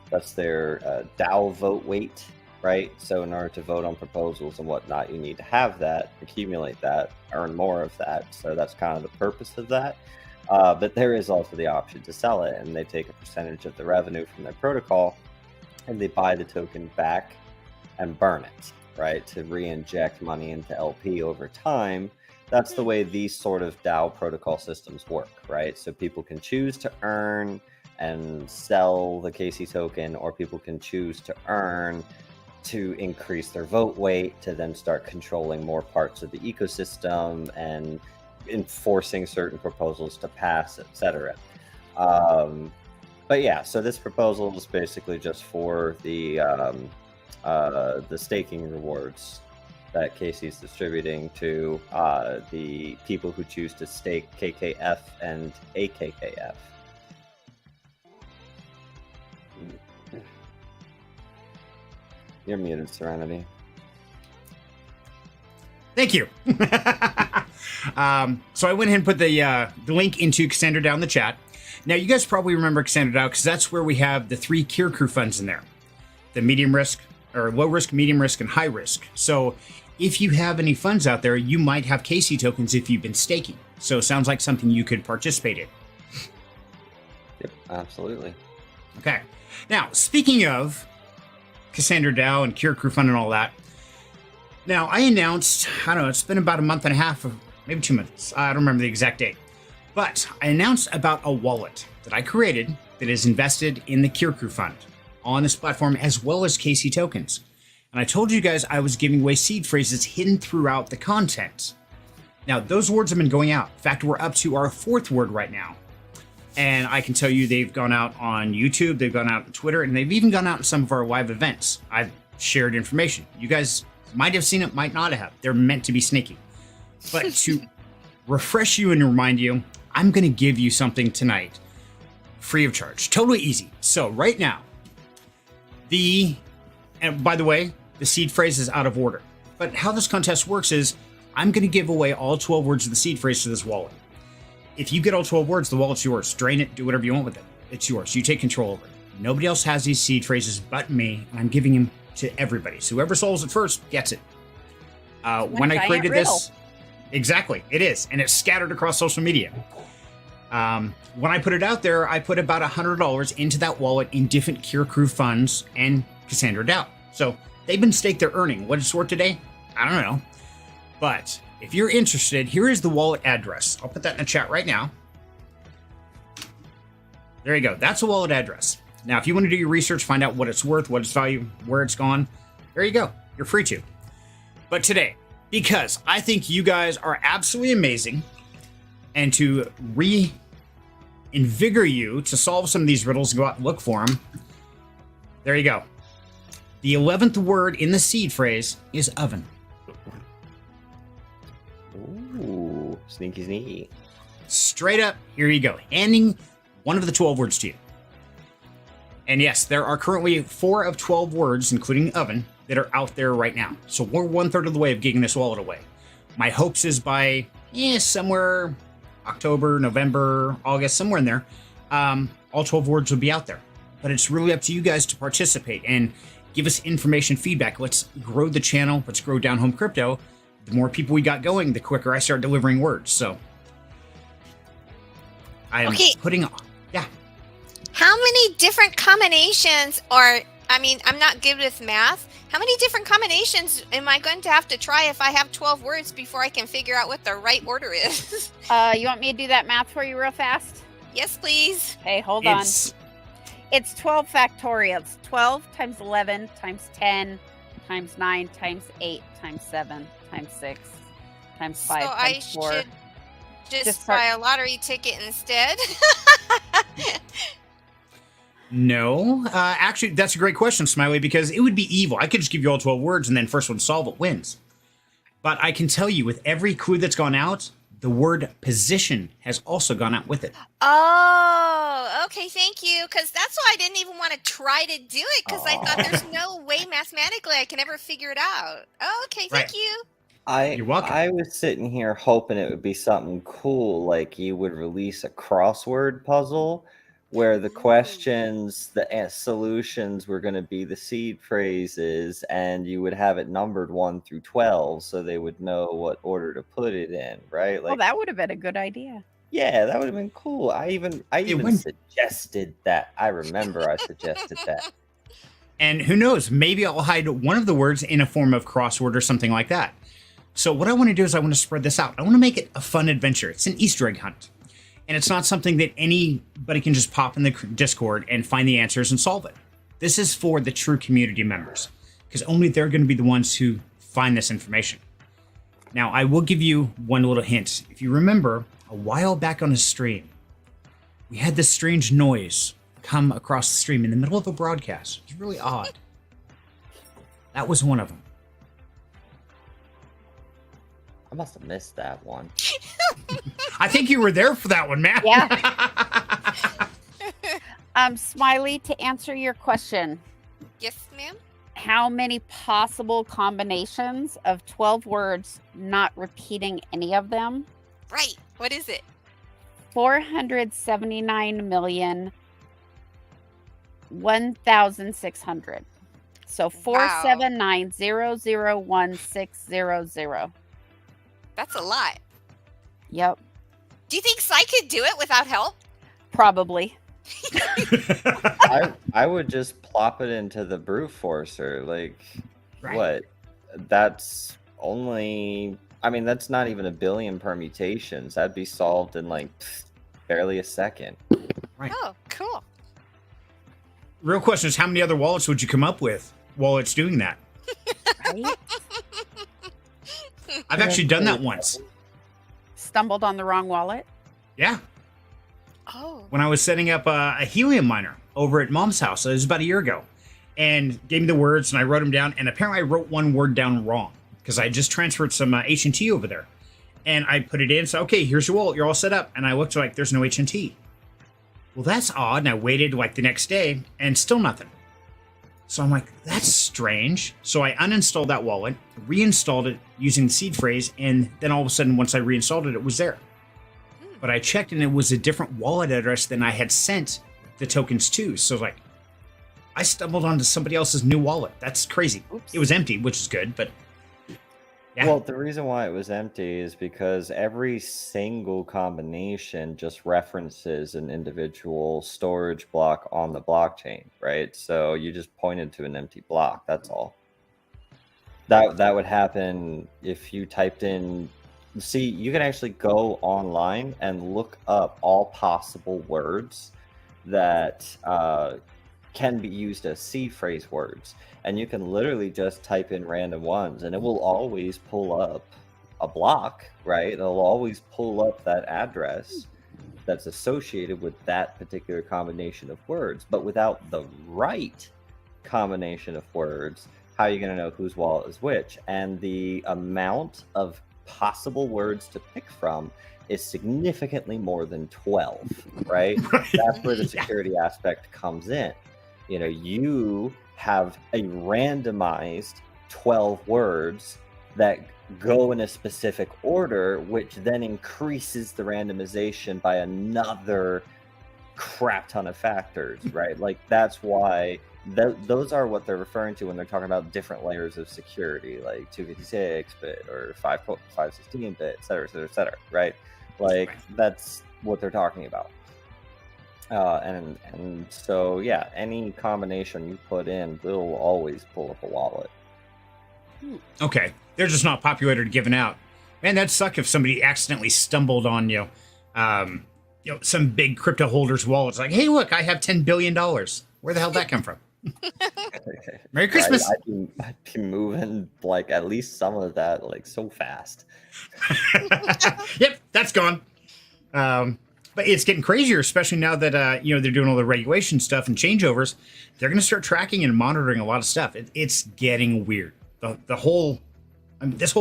DAO vote weight, right? So in order to vote on proposals and whatnot, you need to have that, accumulate that, earn more of that. So that's kind of the purpose of that. But there is also the option to sell it, and they take a percentage of the revenue from their protocol and they buy the token back and burn it, right? To re-inject money into LP over time. That's the way these sort of DAO protocol systems work, right? So people can choose to earn and sell the KC token, or people can choose to earn to increase their vote weight to then start controlling more parts of the ecosystem and enforcing certain proposals to pass, etc. But yeah, so this proposal is basically just for the staking rewards that Casey's distributing to the people who choose to stake KKF and AKKF. You're muted, Serenity. Thank you. So I went ahead and put the link into Cassandra Dow in the chat. Now, you guys probably remember Cassandra Dow because that's where we have the 3 Cure Crew funds in there. The medium risk, or low risk, medium risk, and high risk. So if you have any funds out there, you might have KC tokens if you've been staking. So it sounds like something you could participate in. Yep, absolutely. Okay. Now, speaking of Cassandra Dow and Cure Crew Fund and all that, now I announced, I don't know, it's been about a month and a half, or maybe 2 months. I don't remember the exact date. But I announced about a wallet that I created that is invested in the Cure Crew Fund on this platform as well as KC tokens. And I told you guys I was giving away seed phrases hidden throughout the content. Now, those words have been going out. In fact, we're up to our 4th word right now. And I can tell you they've gone out on YouTube, they've gone out on Twitter, and they've even gone out in some of our live events. I've shared information. You guys might have seen it, might not have. They're meant to be sneaky. But to refresh you and remind you, I'm going to give you something tonight, free of charge. Totally easy. So right now, and by the way, the seed phrase is out of order. But how this contest works is I'm going to give away all 12 words of the seed phrase to this wallet. If you get all 12 words, the wallet's yours. Drain it, do whatever you want with it. It's yours. You take control over it. Nobody else has these seed phrases but me, and I'm giving them to everybody. So whoever solves it first gets it. When I created this, exactly, it is, and it's scattered across social media. When I put it out there, I put about $100 into that wallet in different Cure Crew funds and Cassandra Dow. So they've been staked their earning. What it's worth today? I don't know. But if you're interested, here is the wallet address. I'll put that in the chat right now. There you go. That's the wallet address. Now, if you want to do your research, find out what it's worth, what its value, where it's gone, there you go. You're free to. But today, because I think you guys are absolutely amazing, and to reinvigorate you to solve some of these riddles and go out and look for them, there you go. The 11th word in the seed phrase is oven. Ooh, sneaky, sneaky. Straight up, here you go. Handing one of the 12 words to you. And yes, there are currently 4 of 12 words, including oven, that are out there right now. So we're 1/3 of the way of giving this wallet away. My hopes is by somewhere October, November, August, somewhere in there, all 12 words will be out there. But it's really up to you guys to participate and give us information feedback. Let's grow the channel. Let's grow Down Home Crypto. The more people we got going, the quicker I start delivering words. So I am putting on. Yeah. How many different combinations I'm not good with math. How many different combinations am I going to have to try if I have 12 words before I can figure out what the right order is? You want me to do that math for you real fast? Yes, please. Hey, hold on. It's 12 factorial. It's 12 times 11 times 10 times 9 times 8 times 7 times 6 times 5 so times 4. I should just buy a lottery ticket instead? No, actually, that's a great question, Smiley, because it would be evil. I could just give you all 12 words and then first one solve it wins. But I can tell you with every clue that's gone out, the word position has also gone out with it. Oh, okay. Thank you. Because that's why I didn't even want to try to do it, because I thought there's no way mathematically I can ever figure it out. Oh, okay. Thank you. You're welcome. I was sitting here hoping it would be something cool, like you would release a crossword puzzle where the questions, the solutions were going to be the seed phrases, and you would have it numbered 1 through 12 so they would know what order to put it in, right? Well, that would have been a good idea. Yeah, that would have been cool. I even suggested that. I remember I suggested that. And who knows, maybe I'll hide one of the words in a form of crossword or something like that. So what I want to do is I want to spread this out. I want to make it a fun adventure. It's an Easter egg hunt. And it's not something that anybody can just pop in the Discord and find the answers and solve it. This is for the true community members, because only they're going to be the ones who find this information. Now, I will give you one little hint. If you remember, a while back on a stream, we had this strange noise come across the stream in the middle of a broadcast. It was really odd. That was one of them. I must have missed that one. I think you were there for that one, man. Yeah. Smiley, to answer your question. Yes, ma'am. how many possible combinations of 12 words, not repeating any of them? Right. What is it? 479,001,600. So 479,001,600. That's a lot. Yep, Do you think Sai could do it without help? probably. I would just plop it into the brute forcer. Like, Right. what? That's only. I mean, that's not even a billion permutations. That'd be solved in like barely a second. Right. Oh, cool. Real question is, how many other wallets would you come up with while it's doing that? Right? I've actually done that once. Stumbled on the wrong wallet. Yeah. Oh. When I was setting up a helium miner over at Mom's house. It was about a year ago. And gave me the words, and I wrote them down. And apparently I wrote one word down wrong because I just transferred some H&T over there. And I put it in. So, okay, here's your wallet. You're all set up. And I looked like there's no H&T. Well, that's odd. And I waited like the next day and still nothing. So I'm like, that's strange. So I uninstalled that wallet, reinstalled it using the seed phrase. And then all of a sudden, once I reinstalled it, it was there. But I checked and it was a different wallet address than I had sent the tokens to. So like, I stumbled onto somebody else's new wallet. That's crazy. Oops. It was empty, which is good, but yeah. Well, the reason why it was empty is because every single combination just references an individual storage block on the blockchain, right? So you just pointed to an empty block. That's all. That would happen if you typed in. See, you can actually go online and look up all possible words that can be used as seed phrase words. And you can literally just type in random ones and it will always pull up a block, right? It'll always pull up that address that's associated with that particular combination of words. But without the right combination of words, how are you going to know whose wallet is which? And the amount of possible words to pick from is significantly more than 12, right? That's where the security aspect comes in. You know, you have a randomized 12 words that go in a specific order, which then increases the randomization by another crap ton of factors, right? Like that's why those are what they're referring to when they're talking about different layers of security, like 256-bit or 516-bit, et cetera, right? Like that's what they're talking about. And so yeah, any combination you put in will always pull up a wallet. Okay, they're just not populated or given out. Man, that'd suck if somebody accidentally stumbled on some big crypto holder's wallet. It's like, hey, look, I have $10 billion. Where the hell did that come from? Merry Christmas. I'd be moving like at least some of that like so fast. Yep, that's gone. But it's getting crazier, especially now that they're doing all the regulation stuff and changeovers. They're going to start tracking and monitoring a lot of stuff. It's getting weird. This whole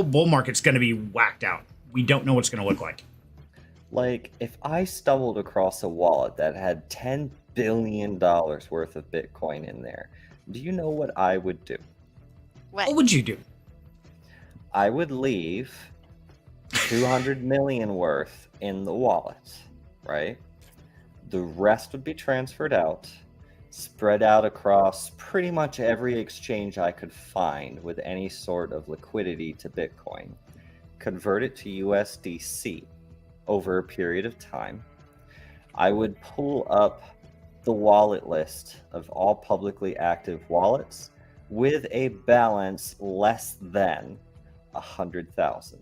bull market's going to be whacked out. We don't know what's going to look like. Like if I stumbled across a wallet that had $10 billion worth of Bitcoin in there, do you know what I would do? What would you do? I would leave 200 million worth in the wallet, right? The rest would be transferred out, spread out across pretty much every exchange I could find with any sort of liquidity to Bitcoin, convert it to USDC over a period of time. I would pull up the wallet list of all publicly active wallets with a balance less than 100,000.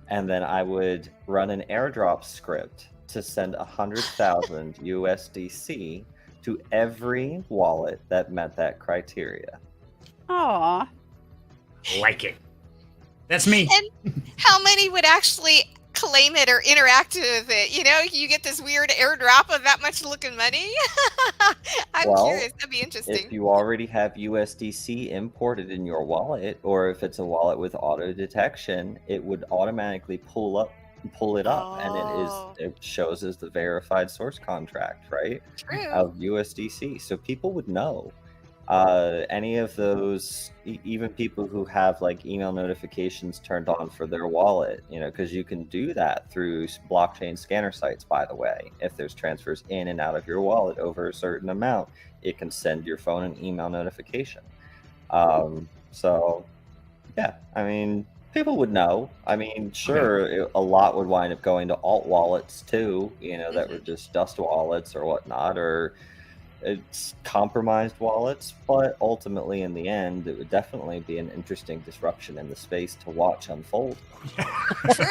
And then I would run an airdrop script to send 100,000 USDC to every wallet that met that criteria. Aw. Like it. That's me. And how many would actually claim it or interact with it? You know, you get this weird airdrop of that much looking money. I'm curious. That'd be interesting. If you already have USDC imported in your wallet, or if it's a wallet with auto detection, it would automatically pull it up, and it shows as the verified source contract, right? True. Of USDC. So people would know. Any of those, even people who have like email notifications turned on for their wallet, because you can do that through blockchain scanner sites, by the way. If there's transfers in and out of your wallet over a certain amount, it can send your phone an email notification. So, yeah, I mean, people would know. I mean, sure, a lot would wind up going to alt wallets too, that were just dust wallets or whatnot, or it's compromised wallets, but ultimately in the end it would definitely be an interesting disruption in the space to watch unfold. True.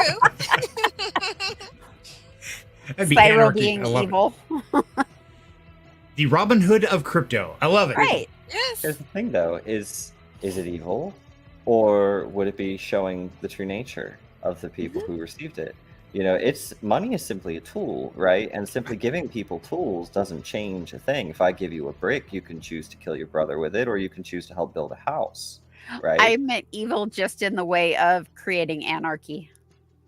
That'd be Spiral anarchy. being I love evil. The Robin Hood of crypto. I love it. Right. Yes. Here's the thing though, is it evil, or would it be showing the true nature of the people who received it? Money is simply a tool, right? And simply giving people tools doesn't change a thing. If I give you a brick, you can choose to kill your brother with it, or you can choose to help build a house, right? I meant evil just in the way of creating anarchy.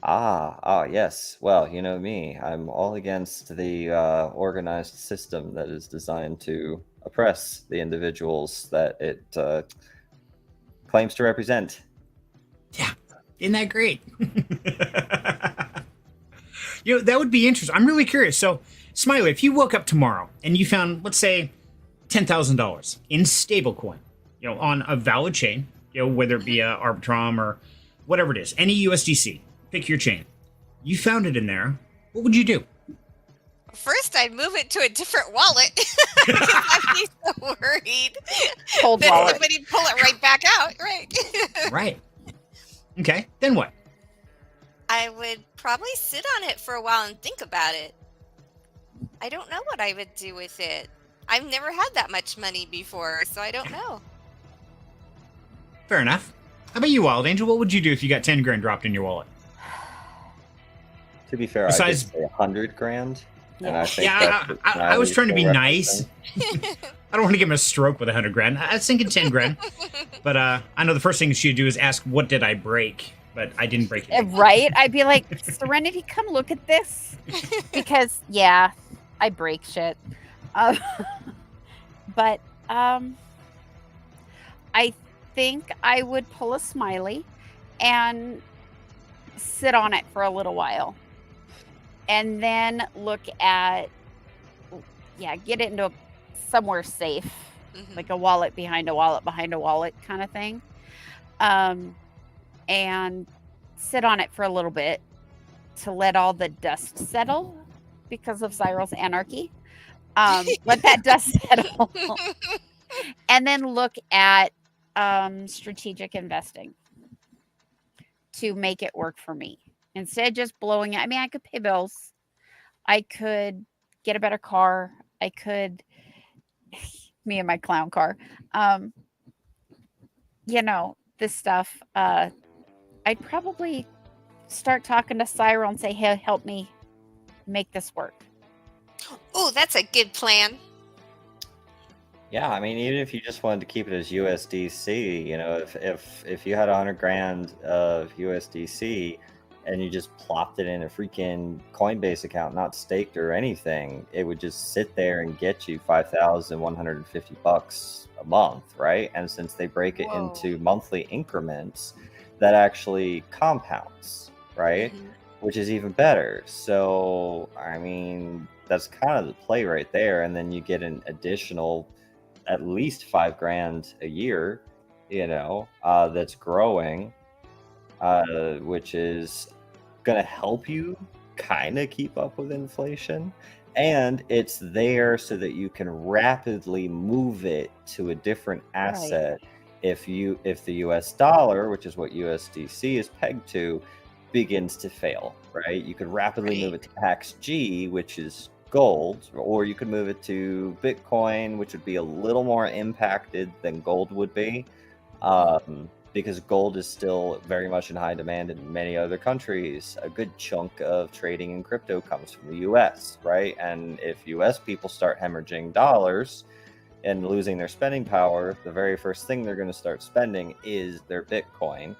Yes. Well, you know me. I'm all against the organized system that is designed to oppress the individuals that it claims to represent. Yeah. Isn't that great? That would be interesting. I'm really curious. So, Smiley, if you woke up tomorrow and you found, let's say, $10,000 in stablecoin, on a valid chain, whether it be a Arbitrum or whatever it is, any USDC, pick your chain. You found it in there. What would you do? First, I'd move it to a different wallet because I'd be so worried Cold that wallet. somebody'd pull it right back out. Right. Right. Okay. Then what? I would probably sit on it for a while and think about it. I don't know what I would do with it. I've never had that much money before, so I don't know. Fair enough. How about you, Wild Angel? What would you do if you got 10 grand dropped in your wallet? To be fair, Besides- I did say 100 grand. And Yeah. I think Yeah, that's what I was trying to be Smiley's nice. I don't want to give him a stroke with 100 grand. I was thinking 10 grand. But I know the first thing she'd do is ask, what did I break? But I didn't break it. Right? I'd be like, Serenity, come look at this. Because, yeah, I break shit. But I think I would pull a Smiley and sit on it for a little while. And then look at, get it into somewhere safe, like a wallet behind a wallet behind a wallet kind of thing. And sit on it for a little bit to let all the dust settle because of Cyril's anarchy. Let that dust settle. And then look at strategic investing to make it work for me. Instead of just blowing it. I mean, I could pay bills. I could get a better car. I could, me and my clown car. This stuff. I'd probably start talking to Cyril and say, hey, help me make this work. Oh, that's a good plan. Yeah, I mean, even if you just wanted to keep it as USDC, if you had 100 grand of USDC and you just plopped it in a freaking Coinbase account, not staked or anything, it would just sit there and get you $5,150 a month, right? And since they break it into monthly increments, that actually compounds, right? Which is even better. So, I mean, that's kind of the play right there. And then you get an additional at least 5 grand a year, that's growing, which is going to help you kind of keep up with inflation. And it's there so that you can rapidly move it to a different asset. If the US dollar, which is what USDC is pegged to, begins to fail, right? You could rapidly move it to PAX-G, which is gold, or you could move it to Bitcoin, which would be a little more impacted than gold would be, because gold is still very much in high demand in many other countries. A good chunk of trading in crypto comes from the US, right? And if US people start hemorrhaging dollars and losing their spending power, the very first thing they're going to start spending is their Bitcoin,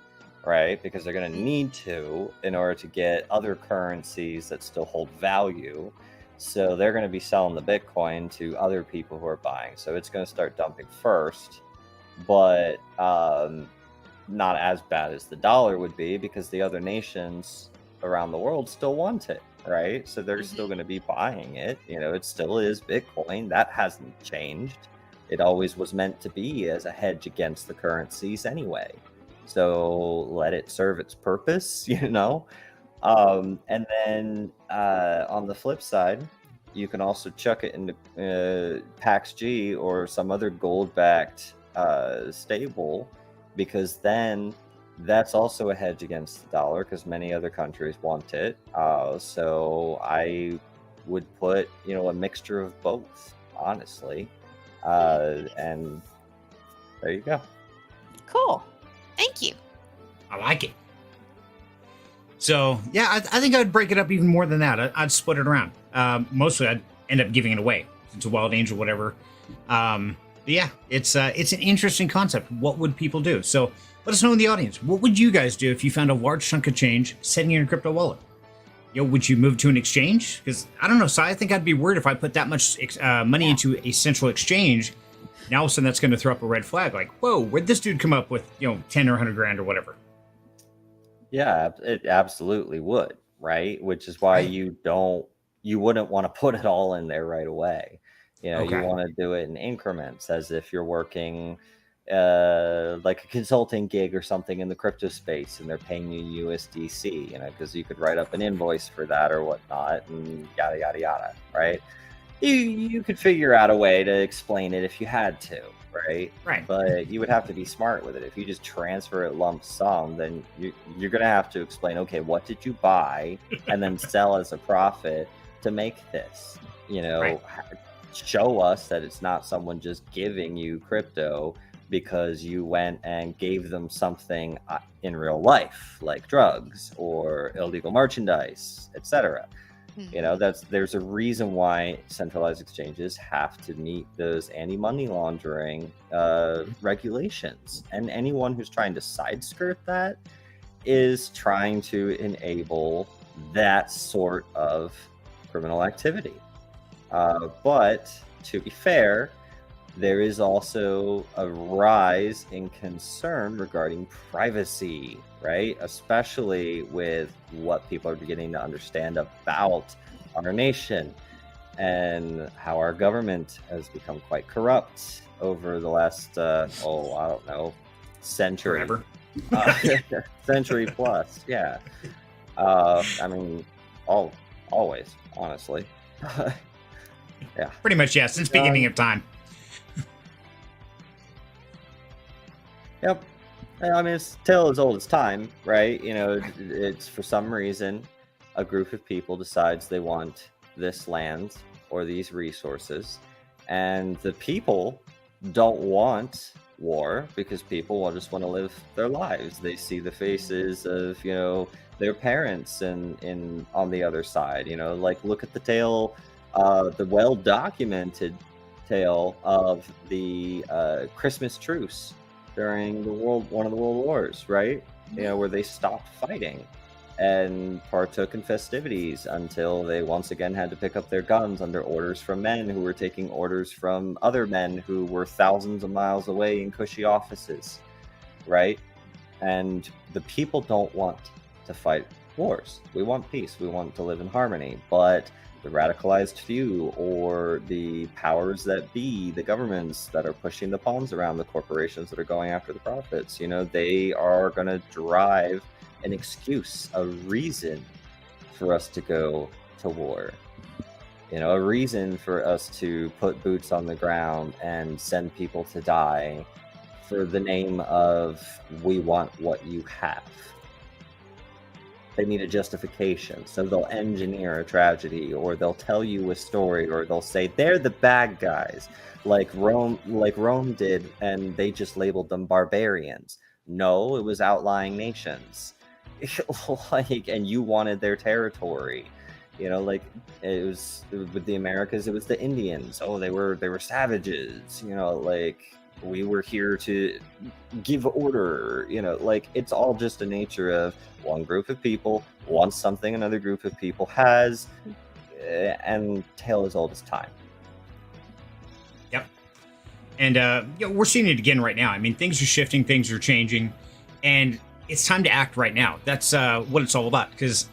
right? Because they're going to need to in order to get other currencies that still hold value. So they're going to be selling the Bitcoin to other people who are buying. So it's going to start dumping first, but not as bad as the dollar would be, because the other nations around the world still want it, right? So they're still going to be buying it. It still is Bitcoin. That hasn't changed. It always was meant to be as a hedge against the currencies anyway. So let it serve its purpose, And then on the flip side, you can also chuck it into Pax G or some other gold-backed stable, because then that's also a hedge against the dollar, because many other countries want it. So I would put, a mixture of both, honestly. And there you go. Cool. Thank you. I like it. So, yeah, I think I'd break it up even more than that. I'd split it around. Mostly, I'd end up giving it away. It's a wild angel, whatever. But yeah, it's an interesting concept. What would people do? So let us know in the audience. What would you guys do if you found a large chunk of change sitting in your crypto wallet? Would you move to an exchange? Because I don't know. So I think I'd be worried if I put that much money into a central exchange. Now all of a sudden that's going to throw up a red flag. Like, whoa, where'd this dude come up with 10 or 100 grand or whatever? Yeah, it absolutely would, right? Which is why you wouldn't want to put it all in there right away. You want to do it in increments, as if you're working like a consulting gig or something in the crypto space, and they're paying you USDC, because you could write up an invoice for that or whatnot, and yada, yada, yada, right? You could figure out a way to explain it if you had to, right? Right. But you would have to be smart with it. If you just transfer it lump sum, then you're going to have to explain, okay, what did you buy and then sell as a profit to make this? Right. Show us that it's not someone just giving you crypto because you went and gave them something in real life, like drugs or illegal merchandise, etc. There's a reason why centralized exchanges have to meet those anti-money laundering regulations, and anyone who's trying to side skirt that is trying to enable that sort of criminal activity. But to be fair, there is also a rise in concern regarding privacy, right? Especially with what people are beginning to understand about our nation and how our government has become quite corrupt over the last, I don't know, century. Forever. Century plus, yeah. Always, honestly. Yeah. Pretty much, yeah, since beginning of time. Yep. It's tale as old as time, right? It's for some reason a group of people decides they want this land or these resources, and the people don't want war, because people just want to live their lives. They see the faces of, their parents and on the other side, like look at the tale, the well-documented tale of the Christmas truce during one of the world wars, right? Where they stopped fighting and partook in festivities until they once again had to pick up their guns under orders from men who were taking orders from other men who were thousands of miles away in cushy offices, right? And the people don't want to fight wars. We want peace. We want to live in harmony. But the radicalized few, or the powers that be, the governments that are pushing the pawns around, the corporations that are going after the profits, they are going to drive an excuse, a reason for us to go to war, a reason for us to put boots on the ground and send people to die for the name of, we want what you have. They need a justification, so they'll engineer a tragedy, or they'll tell you a story, or they'll say they're the bad guys, like Rome did, and they just labeled them barbarians. No, it was outlying nations, and you wanted their territory. It was with the Americas. It was the Indians. Oh, they were savages. We were here to give order, it's all just a nature of one group of people wants something another group of people has. and tale as old as time. Yep. And we're seeing it again right now. I mean, things are shifting, things are changing, and it's time to act right now. That's what it's all about. Because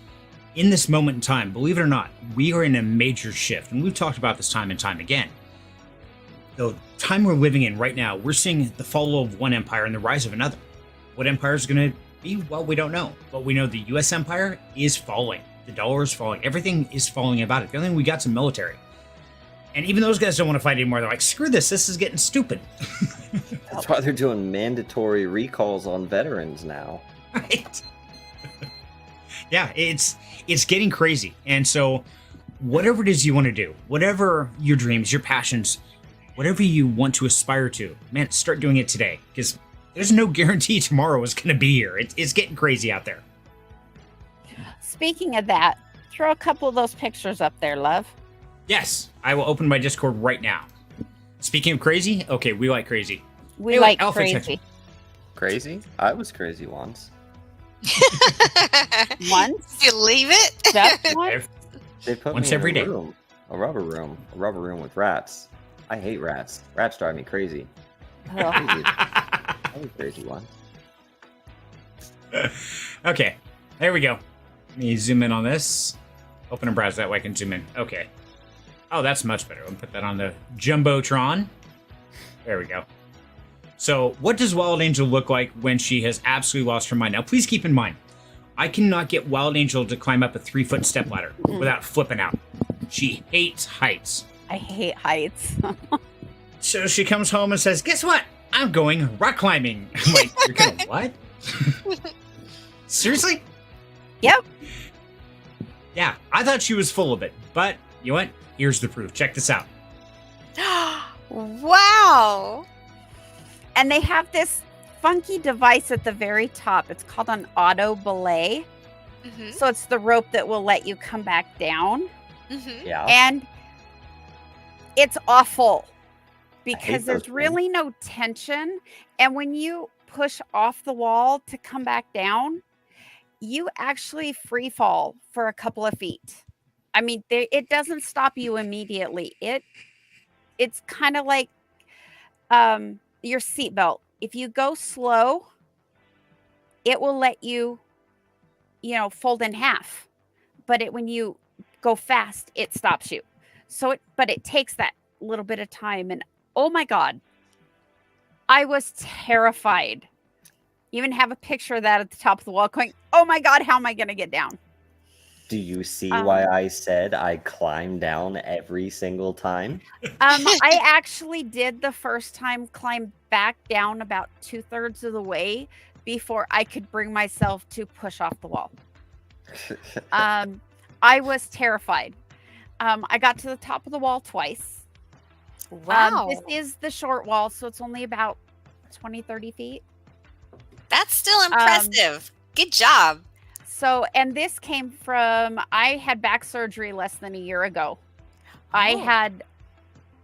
in this moment in time, believe it or not, we are in a major shift, and we've talked about this time and time again. The time we're living in right now, we're seeing the fall of one empire and the rise of another. What empire is going to be? Well, we don't know. But we know the U.S. empire is falling. The dollar is falling. Everything is falling about it. The only thing we got is military. And even those guys don't want to fight anymore. They're like, screw this. This is getting stupid. That's why they're doing mandatory recalls on veterans now. Right. Yeah, it's getting crazy. And so whatever it is you want to do, whatever your dreams, your passions, whatever you want to aspire to, man, start doing it today. Because there's no guarantee tomorrow is going to be here. It's getting crazy out there. Speaking of that, throw a couple of those pictures up there, love. Yes, I will open my Discord right now. Speaking of crazy, okay, we like crazy. We Anyway, like outfit crazy. section. Crazy? I was crazy once. Once? You leave it? Just once? They put Once me in every a day. room, a rubber room with rats. I hate rats. Rats drive me crazy. Ugh. I was crazy once. Okay, there we go. Let me zoom in on this. Open and browse, that way I can zoom in. Okay. Oh, that's much better. We'll put that on the Jumbotron. There we go. So, what does Wild Angel look like when she has absolutely lost her mind? Now, please keep in mind, I cannot get Wild Angel to climb up a 3-foot stepladder without flipping out. She hates heights. I hate heights. So she comes home and says, guess what? I'm going rock climbing. I'm like, you're kind of what? Seriously? Yep. Yeah, I thought she was full of it. But, you know what? Here's the proof. Check this out. Wow. And they have this funky device at the very top. It's called an auto belay. Mm-hmm. So it's the rope that will let you come back down. Mm-hmm. Yeah. And it's awful hate because those there's things. really no tension. And when you push off the wall to come back down, you actually free fall for a couple of feet. I mean, it doesn't stop you immediately. It's kind of like your seatbelt. If you go slow, it will let you, fold in half. But when you go fast, it stops you. But it takes that little bit of time. And oh my God, I was terrified. Even have a picture of that at the top of the wall going, oh my God, how am I going to get down? Do you see why I said I climb down every single time? I actually did the first time climb back down about 2/3 of the way before I could bring myself to push off the wall. I was terrified. I got to the top of the wall twice. Wow. This is the short wall, so it's only about 20-30 feet. That's still impressive. Good job. So, and this came from, I had back surgery less than a year ago. Oh.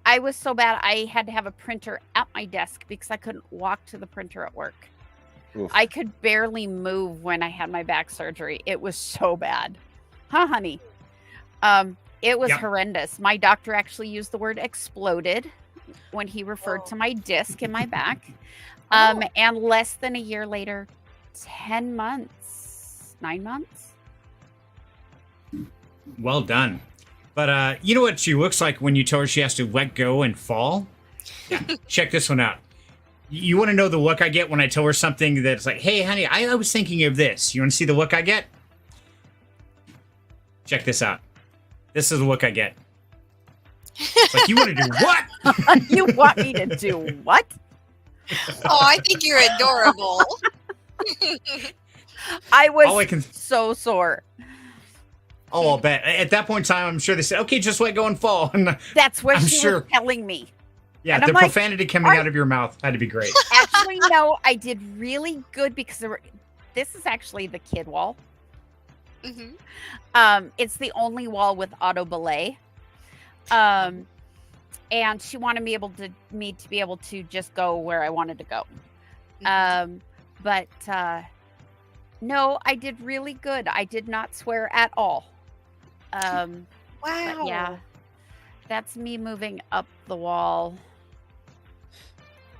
I was so bad, I had to have a printer at my desk because I couldn't walk to the printer at work. Oof. I could barely move when I had my back surgery. It was so bad. Huh, honey? It was Yep. horrendous. My doctor actually used the word exploded when he referred to my disc in my back. Oh. And less than a year later, 9 months. Well done. But you know what she looks like when you tell her she has to let go and fall? Yeah, check this one out. You want to know the look I get when I tell her something that's like, hey, honey, I was thinking of this. You want to see the look I get? Check this out. This is the look I get. It's like, you want to do what? You want me to do what? Oh, I think you're adorable. I was All I can- so sore. Oh, I'll bet. At that point in time, I'm sure they said, okay, just let go and fall. And That's what I'm she sure. was telling me. yeah, And the I'm like, profanity coming out of your mouth had to be great. Actually, no, I did really good because this is actually the kid wall. Mm-hmm. It's the only wall with auto belay. And she wanted me to be able to just go where I wanted to go. But no, I did really good. I did not swear at all. Wow. But yeah, that's me moving up the wall.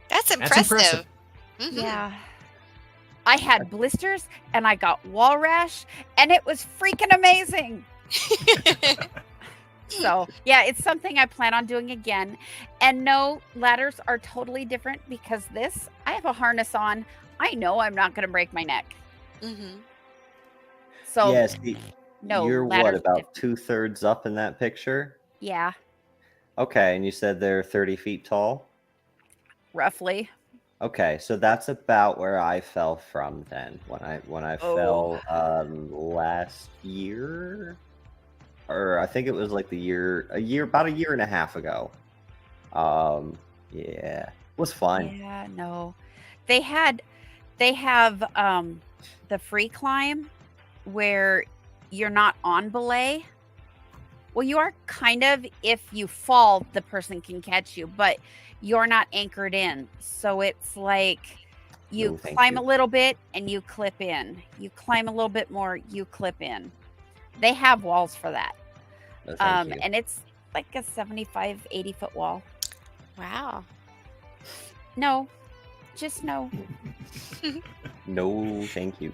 That's That's impressive. impressive. Mhm. Yeah. I had blisters and I got wall rash and it was freaking amazing. So, yeah, it's something I plan on doing again. And no, ladders are totally different because this, I have a harness on. I know I'm not going to break my neck. Mhm. So, Yes, no, you're what, ladders are about different. 2/3 up in that picture? Yeah, Okay, and you said they're 30 feet tall? roughly. Okay, so that's about where I fell from then. When I Oh. fell last year, or I think it was like about a year and a half ago. Yeah, it was fun. Yeah, no. They have the free climb where you're not on belay. Well, you are kind of, if you fall, the person can catch you, but you're not anchored in. So it's like you No, thank climb a you. little bit and you clip in. You climb a little bit more, you clip in. They have walls for that. No, thank you. And it's like a 75, 80-foot wall. Wow. No, just no. No, thank you.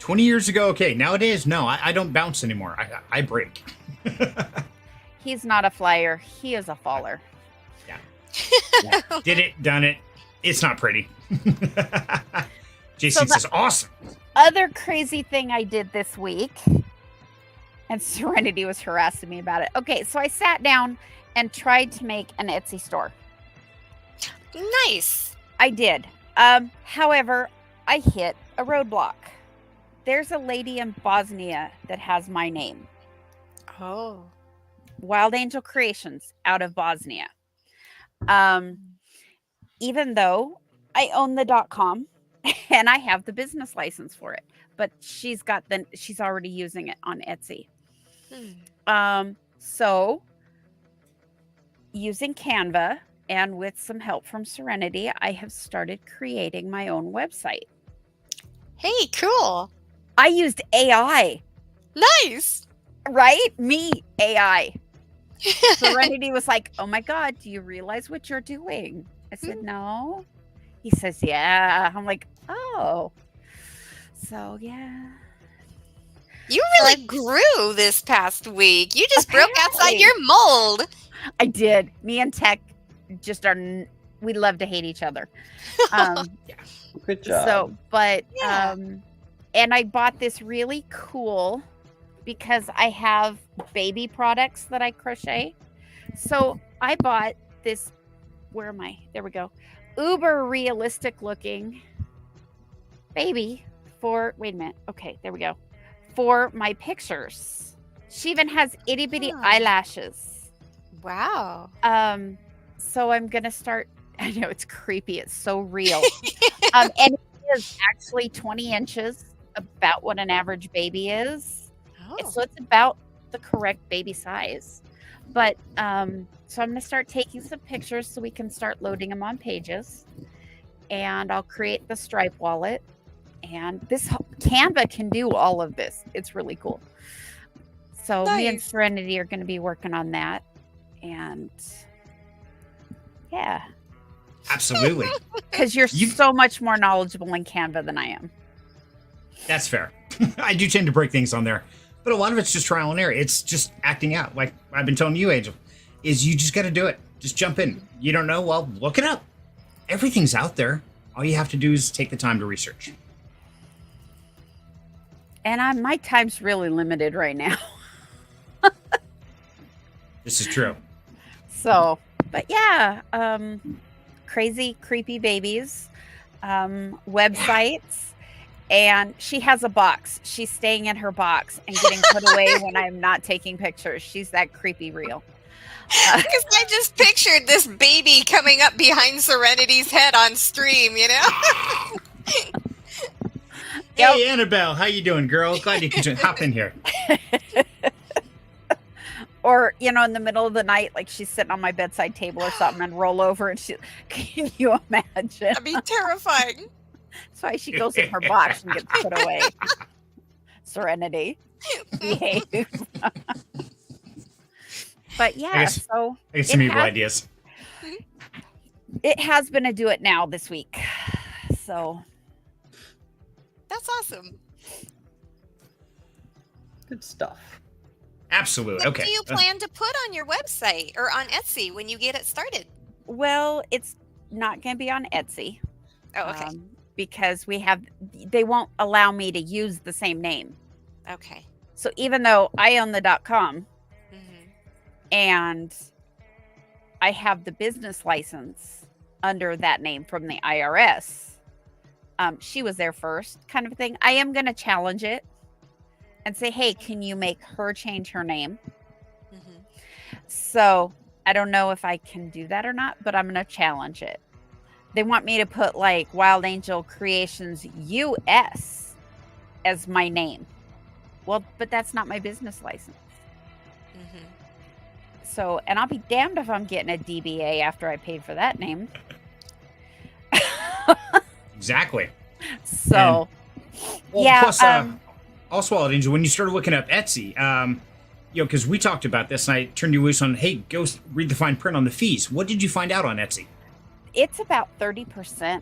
20 years ago, okay. Nowadays, no, I don't bounce anymore. I break. He's not a flyer. He is a faller. Yeah. Did it, done it. It's not pretty. JC So says, awesome. Other crazy thing I did this week, and Serenity was harassing me about it. Okay, so I sat down and tried to make an Etsy store. Nice. I did. However, I hit a roadblock. There's a lady in Bosnia that has my name. Oh. Wild Angel Creations out of Bosnia. Even though I own the .com and I have the business license for it, but she's already using it on Etsy. So using Canva and with some help from Serenity, I have started creating my own website. Hey, cool. I used AI, Nice. right? Me, AI. Serenity was like, oh my God, do you realize what you're doing? I said, no. He says, yeah. I'm like, oh. So, yeah. You really grew this past week. You just broke outside Apparently. your mold. I did. Me and Tech just we love to hate each other. Good job. So, but, Yeah. and I bought this really cool because I have baby products that I crochet. So I bought this, where am I? There we go. Uber realistic looking baby wait a minute. Okay, there we go. For my pictures. She even has itty bitty Oh. eyelashes. Wow. So I'm going to start, I know it's creepy. It's so real. And it is actually 20 inches, about what an average baby is. Oh. So it's about the correct baby size. But so I'm going to start taking some pictures so we can start loading them on pages. And I'll create the Stripe wallet. And this Canva can do all of this. It's really cool. So me and Nice. Serenity are going to be working on that. And yeah, Absolutely. because you're so much more knowledgeable in Canva than I am. That's fair. I do tend to break things on there, but a lot of it's just trial and error. It's just acting out. Like I've been telling you, Angel, is you just got to do it. Just jump in. You don't know? Well, look it up. Everything's out there. All you have to do is take the time to research. And my time's really limited right now. This is true. So, but yeah, crazy, creepy babies, websites, and she has a box. She's staying in her box and getting put away when I'm not taking pictures. She's that creepy real. Because I just pictured this baby coming up behind Serenity's head on stream, you know? Yep. Hey, Annabelle, how you doing, girl? Glad you could hop in here. Or, in the middle of the night, like she's sitting on my bedside table or something and roll over and can you imagine? That'd be terrifying. That's why she goes in her box and gets put away. Serenity. Behave. But yeah, so I get some it evil has- ideas. it has been a do it now this week. So That's awesome. Good stuff. Absolutely. What Okay. do you plan to put on your website or on Etsy when you get it started? well, it's not going to be on Etsy. Oh, okay. Because they won't allow me to use the same name. Okay. So even though I own the .com Mm-hmm. and I have the business license under that name from the IRS, she was there first, kind of thing. I am going to challenge it and say, hey, can you make her change her name? Mm-hmm. So I don't know if I can do that or not, but I'm going to challenge it. They want me to put like Wild Angel Creations US as my name. Well, but that's not my business license. Mm-hmm. So, and I'll be damned if I'm getting a DBA after I paid for that name. Exactly. So, Well, yeah. plus, also, Wild Angel, when you started looking up Etsy, because we talked about this, and I turned you loose on, hey, go read the fine print on the fees. What did you find out on Etsy? It's about 30%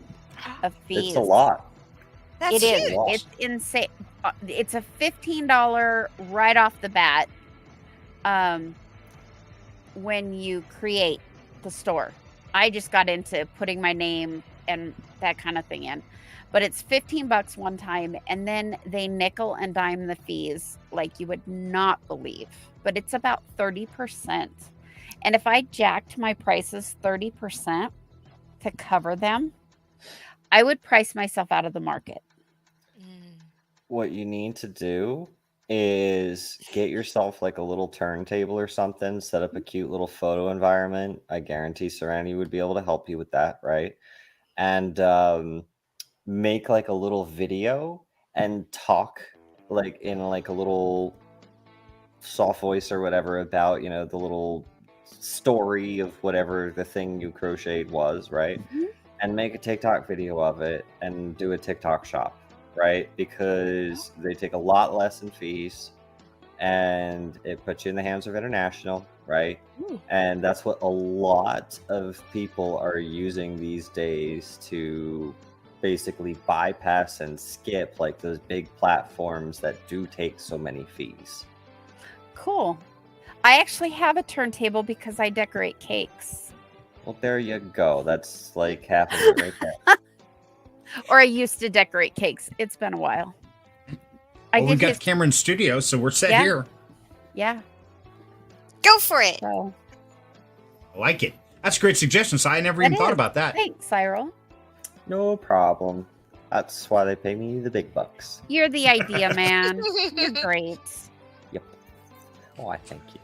of fees. It's a lot. That's It is. huge. Wow. It's insane. It's a $15 right off the bat when you create the store. I just got into putting my name and that kind of thing in. But it's $15 one time, and then they nickel and dime the fees like you would not believe. But it's about 30%. And if I jacked my prices 30% to cover them, I would price myself out of the market. What you need to do is get yourself like a little turntable or something, set up a cute little photo environment. I guarantee Serenity would be able to help you with that, right? And make like a little video and talk like in like a little soft voice or whatever about, the little story of whatever the thing you crocheted was, right? Mhm. And make a TikTok video of it and do a TikTok shop, right? Because they take a lot less in fees and it puts you in the hands of international, right? Ooh. And that's what a lot of people are using these days to basically bypass and skip like those big platforms that do take so many fees. Cool. I actually have a turntable because I decorate cakes. Well, there you go. That's like half of it right there. Or I used to decorate cakes. It's been a while. I Well, we've did got Cameron Studio, so we're set Yeah. here. yeah. Go for it. So I like it. That's a great suggestion. So I never That even thought is. about that. thanks, Cyril. No problem. That's why they pay me the big bucks. You're the idea man. You're great. Yep. Oh, I thank you.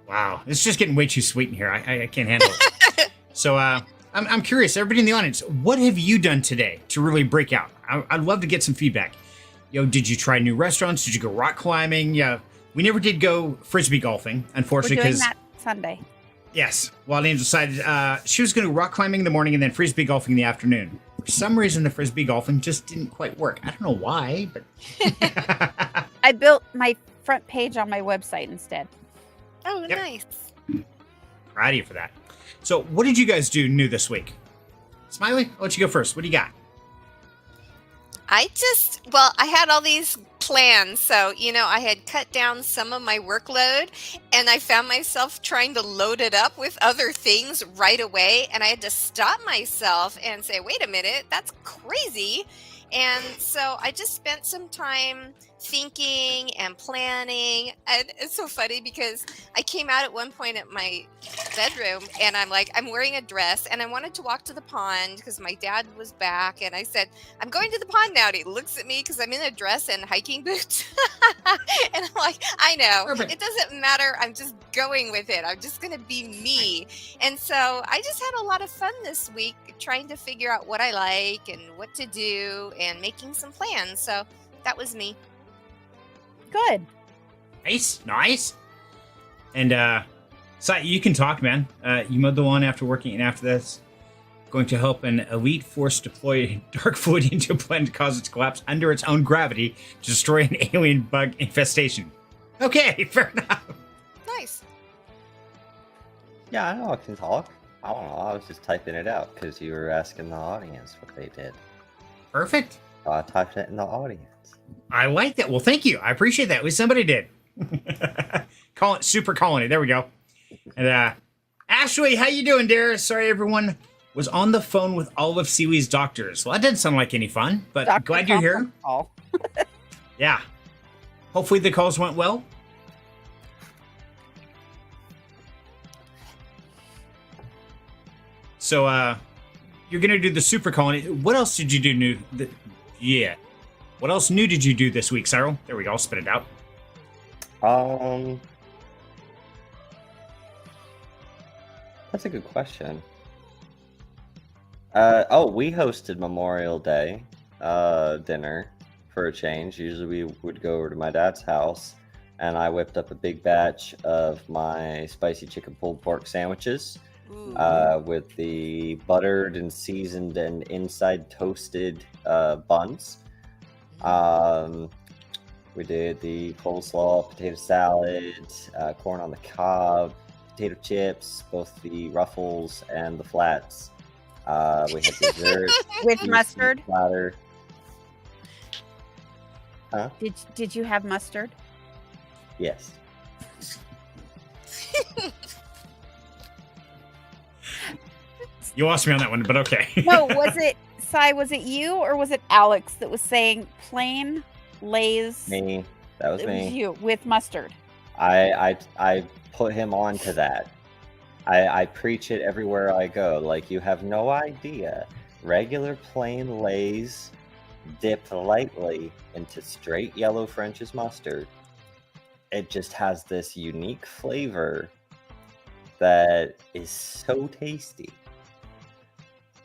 Wow, it's just getting way too sweet in here. I can't handle it. So I'm curious, everybody in the audience, what have you done today to really break out? I'd love to get some feedback. Did you try new restaurants? Did you go rock climbing? Yeah, we never did go frisbee golfing, We're unfortunately, doing because that Sunday. yes, Wild Angel decided she was going to rock climbing in the morning and then frisbee golfing in the afternoon. For some reason, the frisbee golfing just didn't quite work. I don't know why, but I built my front page on my website instead. Oh, Yep. nice. proud of you for that. So, what did you guys do new this week? Smiley, I'll let you go first. What do you got? I had all these plans. So, I had cut down some of my workload and I found myself trying to load it up with other things right away. And I had to stop myself and say, wait a minute, that's crazy. And so I just spent some time thinking and planning. And it's so funny because I came out at one point at my bedroom and I'm like, I'm wearing a dress and I wanted to walk to the pond because my dad was back. And I said, I'm going to the pond now. And he looks at me because I'm in a dress and hiking boots. And I'm like, I know. Perfect. It doesn't matter. I'm just going with it. I'm just going to be me. And so I just had a lot of fun this week trying to figure out what I like and what to do and making some plans. So that was me. Good. Nice. And so you can talk, man. You mowed the lawn after working, and after this, going to help an elite force deploy dark fluid into a planet to cause it to collapse under its own gravity to destroy an alien bug infestation. Okay, fair enough. Nice. Yeah, I know I can talk. I don't know. I was just typing it out because you were asking the audience what they did. Perfect. So I typed it in the audience. I like that. Well, thank you. I appreciate that. At least somebody did. Call it Super Colony. There we go. And Ashley, how you doing, dear? Sorry, everyone was on the phone with all of Seawee's doctors. Well, that didn't sound like any fun, but Dr. glad you're here. Call. Yeah. Hopefully the calls went well. So, you're gonna do the Super Colony. What else did you do new? Yeah. What else new did you do this week, Cyril? There we go. I'll spit it out. That's a good question. We hosted Memorial Day dinner for a change. Usually we would go over to my dad's house, and I whipped up a big batch of my spicy chicken pulled pork sandwiches with the buttered and seasoned and inside toasted buns. We did the coleslaw, potato salad, corn on the cob, potato chips, both the ruffles and the flats. We had dessert With mustard? platter. Huh? Did you have mustard? Yes. You lost me on that one, but okay. No, was it you or was it Alex that was saying plain Lay's? Me. That was It me. was you with mustard. I put him on to that. I preach it everywhere I go. Like, you have no idea. Regular plain Lay's dipped lightly into straight yellow French's mustard. It just has this unique flavor that is so tasty.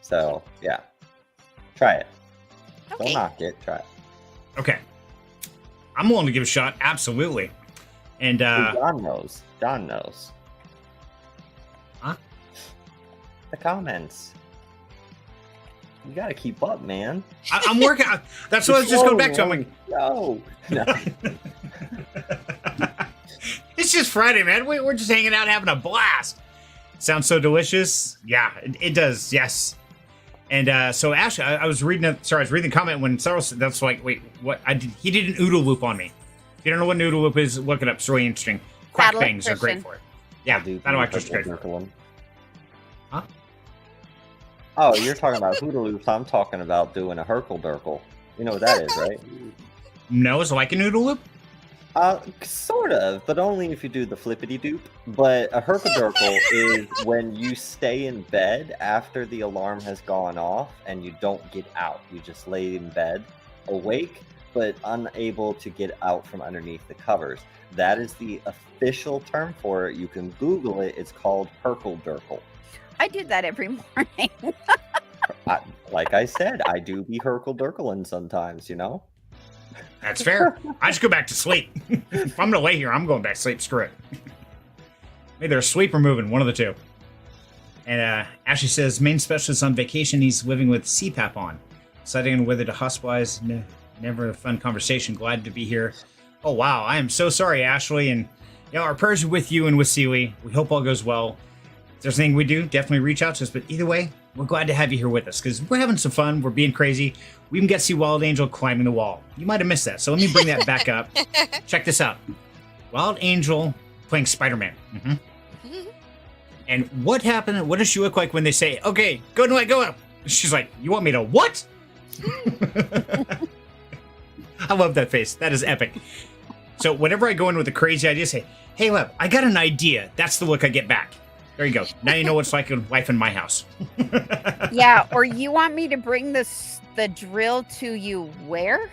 So, yeah. Try it. Okay. Don't knock it. Try it. Okay. I'm willing to give it a shot. Absolutely. And John knows. John knows. Huh? The comments. You gotta keep up, man. I'm working. That's what I was just going back to. I'm like, No. it's just Friday, man. We're just hanging out, having a blast. Sounds so delicious. Yeah, it does. Yes. And so Ash, I was reading the comment when Cyril said, that's like, wait, what? He did an OODA loop on me. If you don't know what an OODA loop is, look it up. It's really interesting. Quack Battle bangs are great electrician. for it. Yeah, that'll actually great for it. Huh? Oh, you're talking about OODA loops. I'm talking about doing a Herkle-Durkle. You know what that is, right? No, it's like an OODA loop. Sort of, but only if you do the flippity-doop. But a Herkle-Durkle is when you stay in bed after the alarm has gone off and you don't get out. You just lay in bed, awake, but unable to get out from underneath the covers. That is the official term for it. You can Google it. It's called Herkle-Durkle. I did that every morning. Like I said, I do be Herkle-Durkling sometimes, you know? That's fair. I just go back to sleep. If I'm gonna lay here, I'm going back to sleep. Screw it. Either asleep or moving, one of the two. And Ashley says, main specialist on vacation. He's living with CPAP on. Deciding on whether to hospitalize. Never a fun conversation. Glad to be here. Oh, wow. I am so sorry, Ashley. And our prayers are with you and with Sealy. We hope all goes well. If there's anything we do, definitely reach out to us. But either way, we're glad to have you here with us because we're having some fun. We're being crazy. We even got to see Wild Angel climbing the wall. You might have missed that. So let me bring that back up. Check this out. Wild Angel playing Spider-Man. Mm-hmm. And what happened? What does she look like when they say, okay, go to go up? She's like, you want me to what? I love that face. That is epic. So whenever I go in with a crazy idea, say, hey, Lev, I got an idea. That's the look I get back. There you go. Now you know what's like in life in my house. Yeah, or you want me to bring the drill to you where?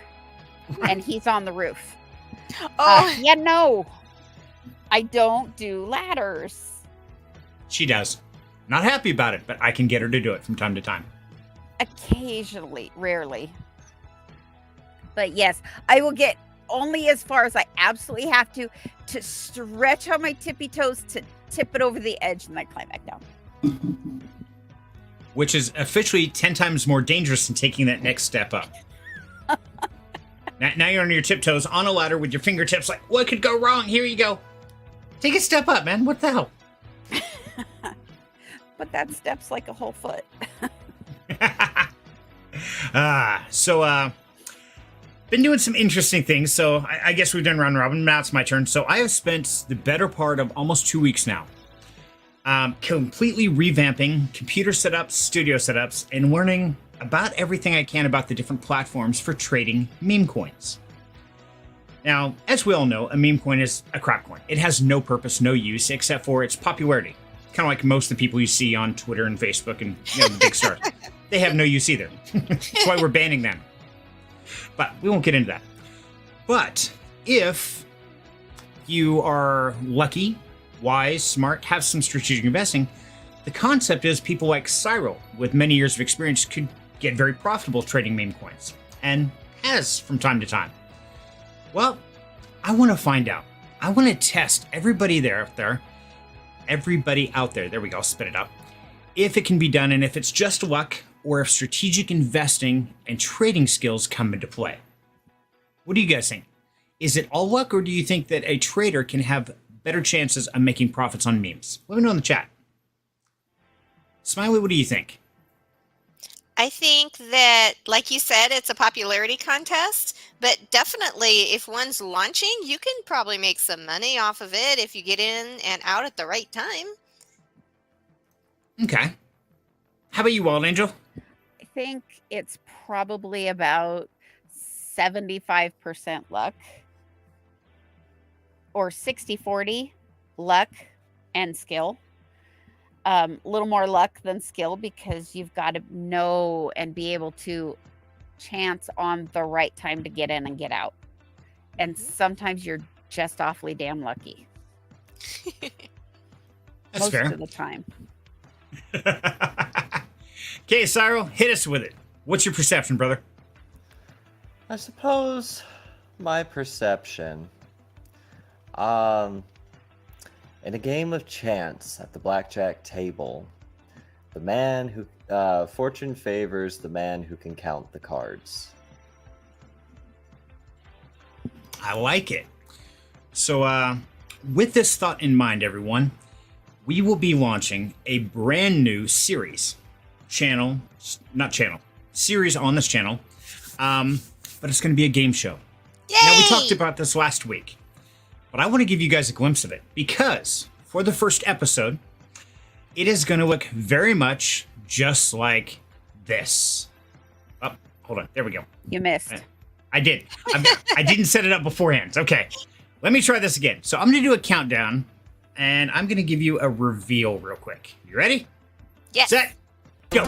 And he's on the roof. Oh, Yeah, no. I don't do ladders. She does. Not happy about it, but I can get her to do it from time to time. Occasionally, rarely. But yes, I will get only as far as I absolutely have to stretch on my tippy toes to tip it over the edge and then climb back down. Which is officially 10 times more dangerous than taking that next step up. Now you're on your tiptoes on a ladder with your fingertips like, what could go wrong? Here you go. Take a step up, man. What the hell? but that step's like a whole foot. Been doing some interesting things. So I guess we've done round robin. Now it's my turn. So I have spent the better part of almost 2 weeks now completely revamping computer setups, studio setups, and learning about everything I can about the different platforms for trading meme coins. Now, as we all know, a meme coin is a crap coin. It has no purpose, no use, except for its popularity. Kind of like most of the people you see on Twitter and Facebook and the big stars. They have no use either. That's why we're banning them. But we won't get into that. But if you are lucky, wise, smart, have some strategic investing, the concept is people like Cyril, with many years of experience, could get very profitable trading meme coins, and has from time to time. Well, I want to find out. I want to test everybody out there, there we go, spit it up, if it can be done and if it's just luck or if strategic investing and trading skills come into play. What do you guys think? Is it all luck, or do you think that a trader can have better chances of making profits on memes? Let me know in the chat. Smiley, what do you think? I think that, like you said, it's a popularity contest, but definitely if one's launching, you can probably make some money off of it if you get in and out at the right time. Okay. How about you, Wild Angel? I think it's probably about 75% luck or 60-40 luck and skill. A little more luck than skill because you've got to know and be able to chance on the right time to get in and get out. And sometimes you're just awfully damn lucky. That's Most fair. of the time. Okay, Cyril, hit us with it. What's your perception, brother? I suppose my perception, in a game of chance at the blackjack table, the man who fortune favors the man who can count the cards. I like it. So, with this thought in mind, everyone, we will be launching a brand new series series on this channel. But it's going to be a game show. Yay! Now, we talked about this last week, but I want to give you guys a glimpse of it because for the first episode, it is going to look very much just like this. Oh, hold on. There we go. You missed. I did. I didn't set it up beforehand. Okay. Let me try this again. So I'm going to do a countdown, and I'm going to give you a reveal real quick. You ready? Yes. Set. Go.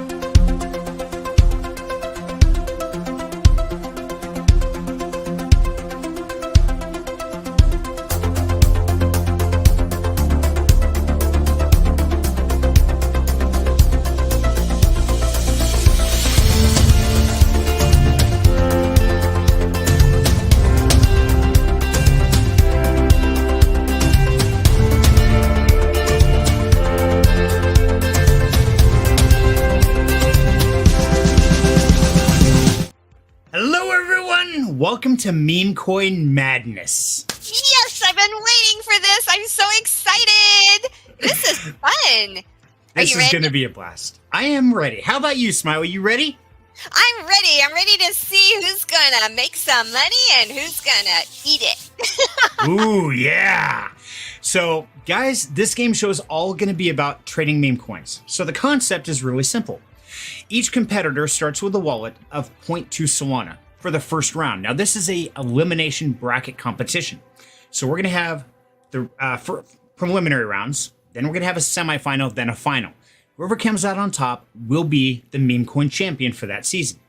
Welcome to Meme Coin Madness. Yes, I've been waiting for this. I'm so excited. This is fun. This is going to be a blast. I am ready. How about you, Smiley? You ready? I'm ready. I'm ready to see who's going to make some money and who's going to eat it. Ooh, yeah. So, guys, this game show is all going to be about trading meme coins. So the concept is really simple. Each competitor starts with a wallet of 0.2 Solana for the first round. Now, this is a elimination bracket competition. So we're going to have the preliminary rounds, then we're going to have a semifinal, then a final. Whoever comes out on top will be the meme coin champion for that season.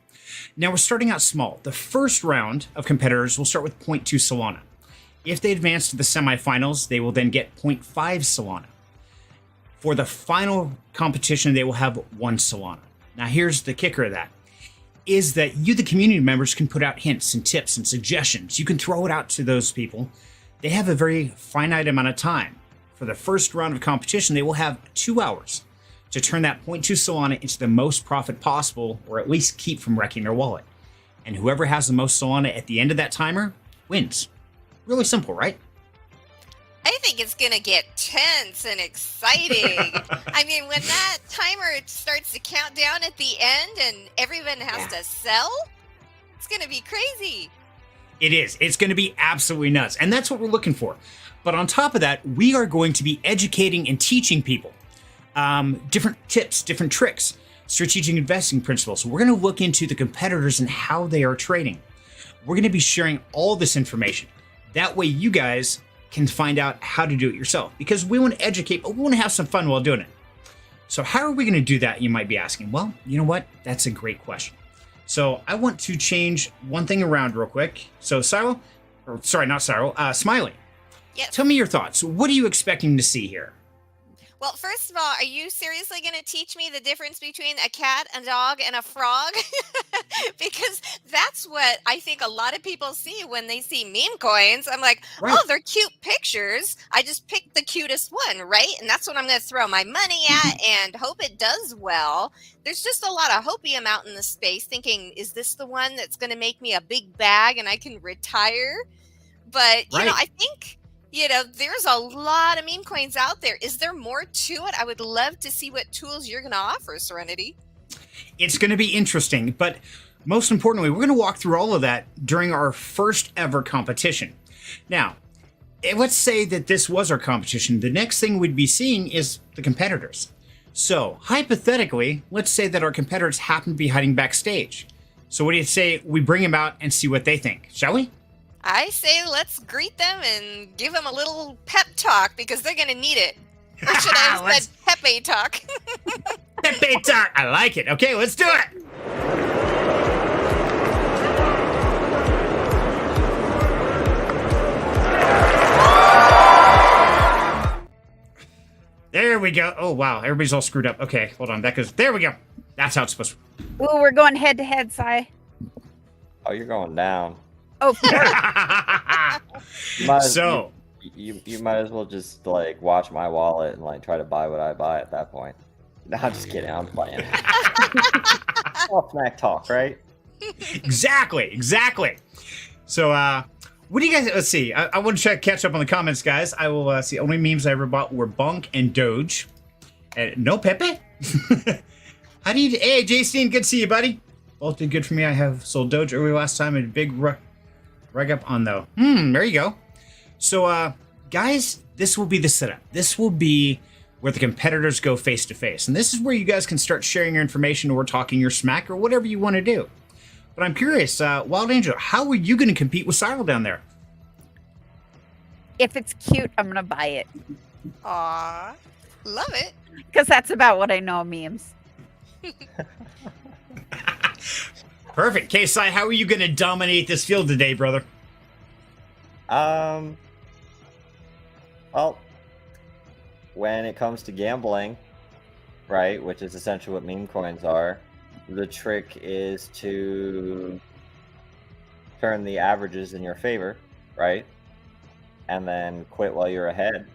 Now, we're starting out small. The first round of competitors will start with 0.2 Solana. If they advance to the semifinals, they will then get 0.5 Solana. For the final competition, they will have 1 Solana. Now, here's the kicker of that, is that you, the community members, can put out hints and tips and suggestions. You can throw it out to those people. They have a very finite amount of time. For the first round of competition, they will have 2 hours to turn that 0.2 Solana into the most profit possible, or at least keep from wrecking their wallet. And whoever has the most Solana at the end of that timer wins. Really simple, right? I think it's going to get tense and exciting. I mean, when that timer starts to count down at the end and everyone has to sell, it's going to be crazy. It is. It's going to be absolutely nuts. And that's what we're looking for. But on top of that, we are going to be educating and teaching people different tips, different tricks, strategic investing principles. We're going to look into the competitors and how they are trading. We're going to be sharing all this information. That way you guys can find out how to do it yourself, because we want to educate, but we want to have some fun while doing it. So how are we going to do that, you might be asking? Well, you know what? That's a great question. So I want to change one thing around real quick. So Cyril, or sorry, not Cyril, Smiley. Yes. Tell me your thoughts. What are you expecting to see here? Well, first of all, are you seriously going to teach me the difference between a cat, a dog, and a frog? Because that's what I think a lot of people see when they see meme coins. I'm like, Right. oh, they're cute pictures. I just picked the cutest one, right? And that's what I'm going to throw my money at and hope it does well. There's just a lot of hopium out in the space thinking, is this the one that's going to make me a big bag and I can retire? But, you know, I think... there's a lot of meme coins out there. Is there more to it? I would love to see what tools you're going to offer, Serenity. It's going to be interesting, but most importantly, we're going to walk through all of that during our first ever competition. Now, let's say that this was our competition. The next thing we'd be seeing is the competitors. So, hypothetically, let's say that our competitors happen to be hiding backstage. So what do you say we bring them out and see what they think? Shall we? I say let's greet them and give them a little pep talk because they're going to need it. Or should I have said Pepe talk? Pepe talk. I like it. Okay, let's do it. There we go. Oh, wow. Everybody's all screwed up. Okay, hold on. That goes. There we go. That's how it's supposed to. Ooh, we're going head to head, Cy. Oh, you're going down. Oh, of course. You might as well just like watch my wallet and like try to buy what I buy at that point. No, I'm just kidding. I'm playing. All smack talk, right? Exactly. So, what do you guys? Let's see. I want to catch up on the comments, guys. I will see. Only memes I ever bought were Bonk and Doge. And no Pepe. How do you? Hey, Jason, good to see you, buddy. Both did good for me. I have sold Doge early last time and a big rug up on though. There you go. So, guys, this will be the setup. This will be where the competitors go face to face. And this is where you guys can start sharing your information or talking your smack or whatever you want to do. But I'm curious, Wild Angel, how are you going to compete with Cyril down there? If it's cute, I'm going to buy it. Aw, love it. Because that's about what I know of memes. Perfect. K-Sai, how are you going to dominate this field today, brother? Well, when it comes to gambling, right, which is essentially what meme coins are, the trick is to turn the averages in your favor, right? And then quit while you're ahead.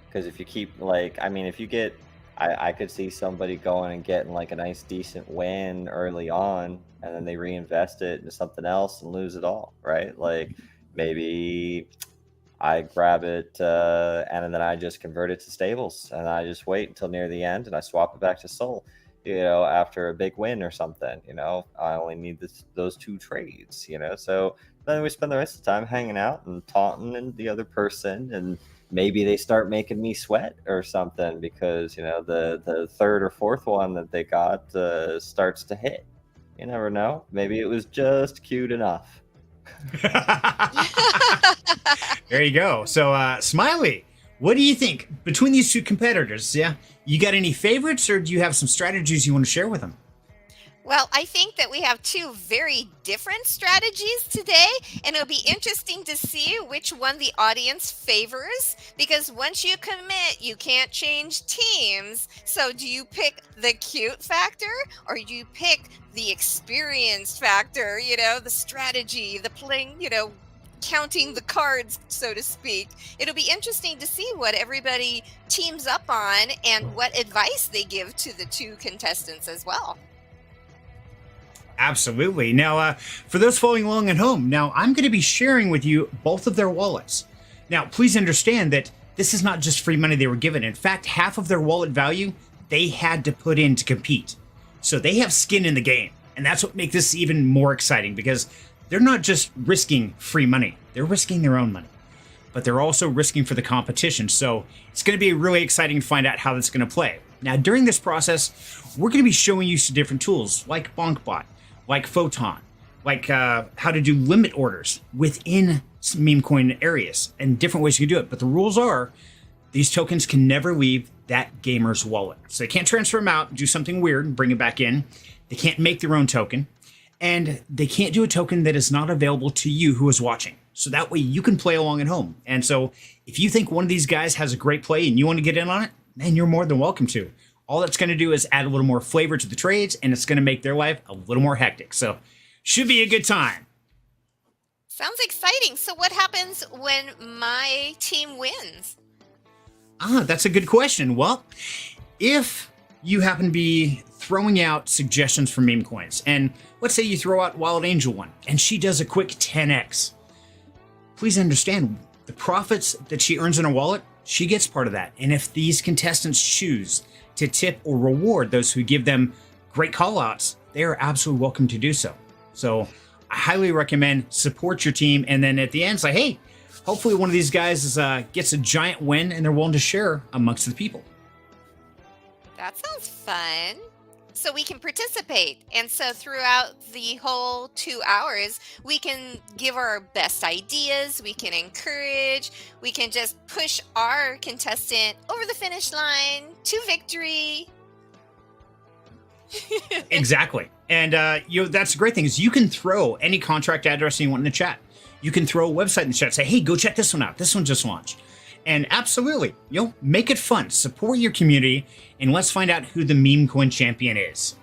Because if you keep, if you get... I could see somebody going and getting like a nice decent win early on and then they reinvest it into something else and lose it all, right? Like maybe I grab it and then I just convert it to stables and I just wait until near the end and I swap it back to Sol, after a big win or something, I only need those two trades, so then we spend the rest of the time hanging out and taunting and the other person, and maybe they start making me sweat or something because, the third or fourth one that they got starts to hit. You never know. Maybe it was just cute enough. There you go. So, Smiley, what do you think between these two competitors? Yeah, you got any favorites or do you have some strategies you want to share with them? Well, I think that we have two very different strategies today, and it'll be interesting to see which one the audience favors, because once you commit, you can't change teams. So do you pick the cute factor, or do you pick the experience factor, the strategy, the playing, counting the cards, so to speak? It'll be interesting to see what everybody teams up on and what advice they give to the two contestants as well. Absolutely. Now, for those following along at home, now I'm going to be sharing with you both of their wallets. Now, please understand that this is not just free money they were given. In fact, half of their wallet value they had to put in to compete. So they have skin in the game. And that's what makes this even more exciting, because they're not just risking free money. They're risking their own money. But they're also risking for the competition. So it's going to be really exciting to find out how that's going to play. Now, during this process, we're going to be showing you some different tools like BonkBot, like Photon, like how to do limit orders within meme coin areas, and different ways you can do it. But the rules are these tokens can never leave that gamer's wallet. So they can't transfer them out, do something weird and bring it back in. They can't make their own token, and they can't do a token that is not available to you who is watching. So that way you can play along at home. And so if you think one of these guys has a great play and you want to get in on it, then you're more than welcome to. All that's going to do is add a little more flavor to the trades, and it's going to make their life a little more hectic. So should be a good time. Sounds exciting. So what happens when my team wins? That's a good question. Well, if you happen to be throwing out suggestions for meme coins, and let's say you throw out Wild Angel one, and she does a quick 10x, please understand the profits that she earns in her wallet, she gets part of that. And if these contestants choose to tip or reward those who give them great callouts, they are absolutely welcome to do so. So I highly recommend support your team, and then at the end say, hey, hopefully one of these guys gets a giant win and they're willing to share amongst the people. That sounds fun. So we can participate. And so throughout the whole 2 hours, we can give our best ideas, we can encourage, we can just push our contestant over the finish line to victory. Exactly. And that's the great thing is you can throw any contract address you want in the chat. You can throw a website in the chat, say, hey, go check this one out. This one just launched. And absolutely, make it fun. Support your community, and let's find out who the meme coin champion is.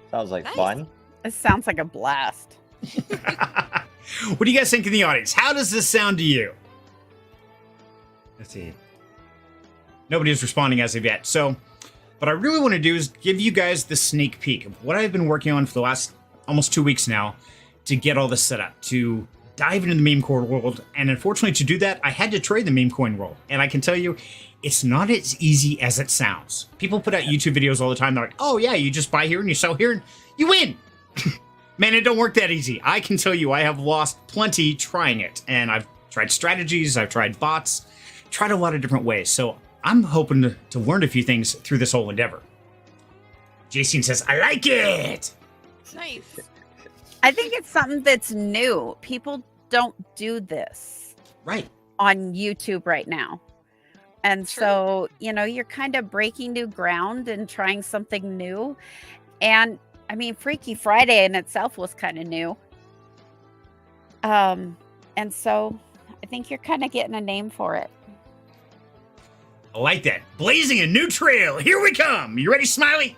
Sounds like Nice. fun. It sounds like a blast. What do you guys think in the audience? How does this sound to you? Let's see. Nobody is responding as of yet. So what I really want to do is give you guys the sneak peek of what I've been working on for the last almost 2 weeks now to get all this set up, to dive into the meme coin world. And unfortunately, to do that, I had to trade the meme coin world. And I can tell you, it's not as easy as it sounds. People put out YouTube videos all the time. They're like, oh yeah, you just buy here and you sell here and you win. Man, it don't work that easy. I can tell you I have lost plenty trying it. And I've tried strategies, I've tried bots, tried a lot of different ways. So I'm hoping to learn a few things through this whole endeavor. Jason says, I like it. Nice. I think it's something that's new. People don't do this Right. on YouTube right now. And True. so, you're kind of breaking new ground and trying something new. And I mean, Freaky Friday in itself was kind of new. And so I think you're kind of getting a name for it. I like that. Blazing a new trail. Here we come. You ready, Smiley?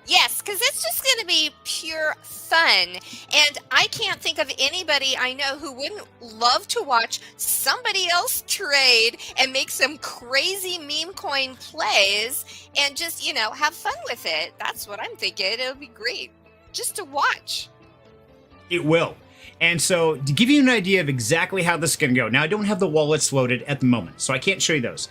Yes, because it's just going to be pure fun. And I can't think of anybody I know who wouldn't love to watch somebody else trade and make some crazy meme coin plays and just, have fun with it. That's what I'm thinking. It'll be great just to watch. It will. And so to give you an idea of exactly how this is going to go. Now, I don't have the wallets loaded at the moment, so I can't show you those.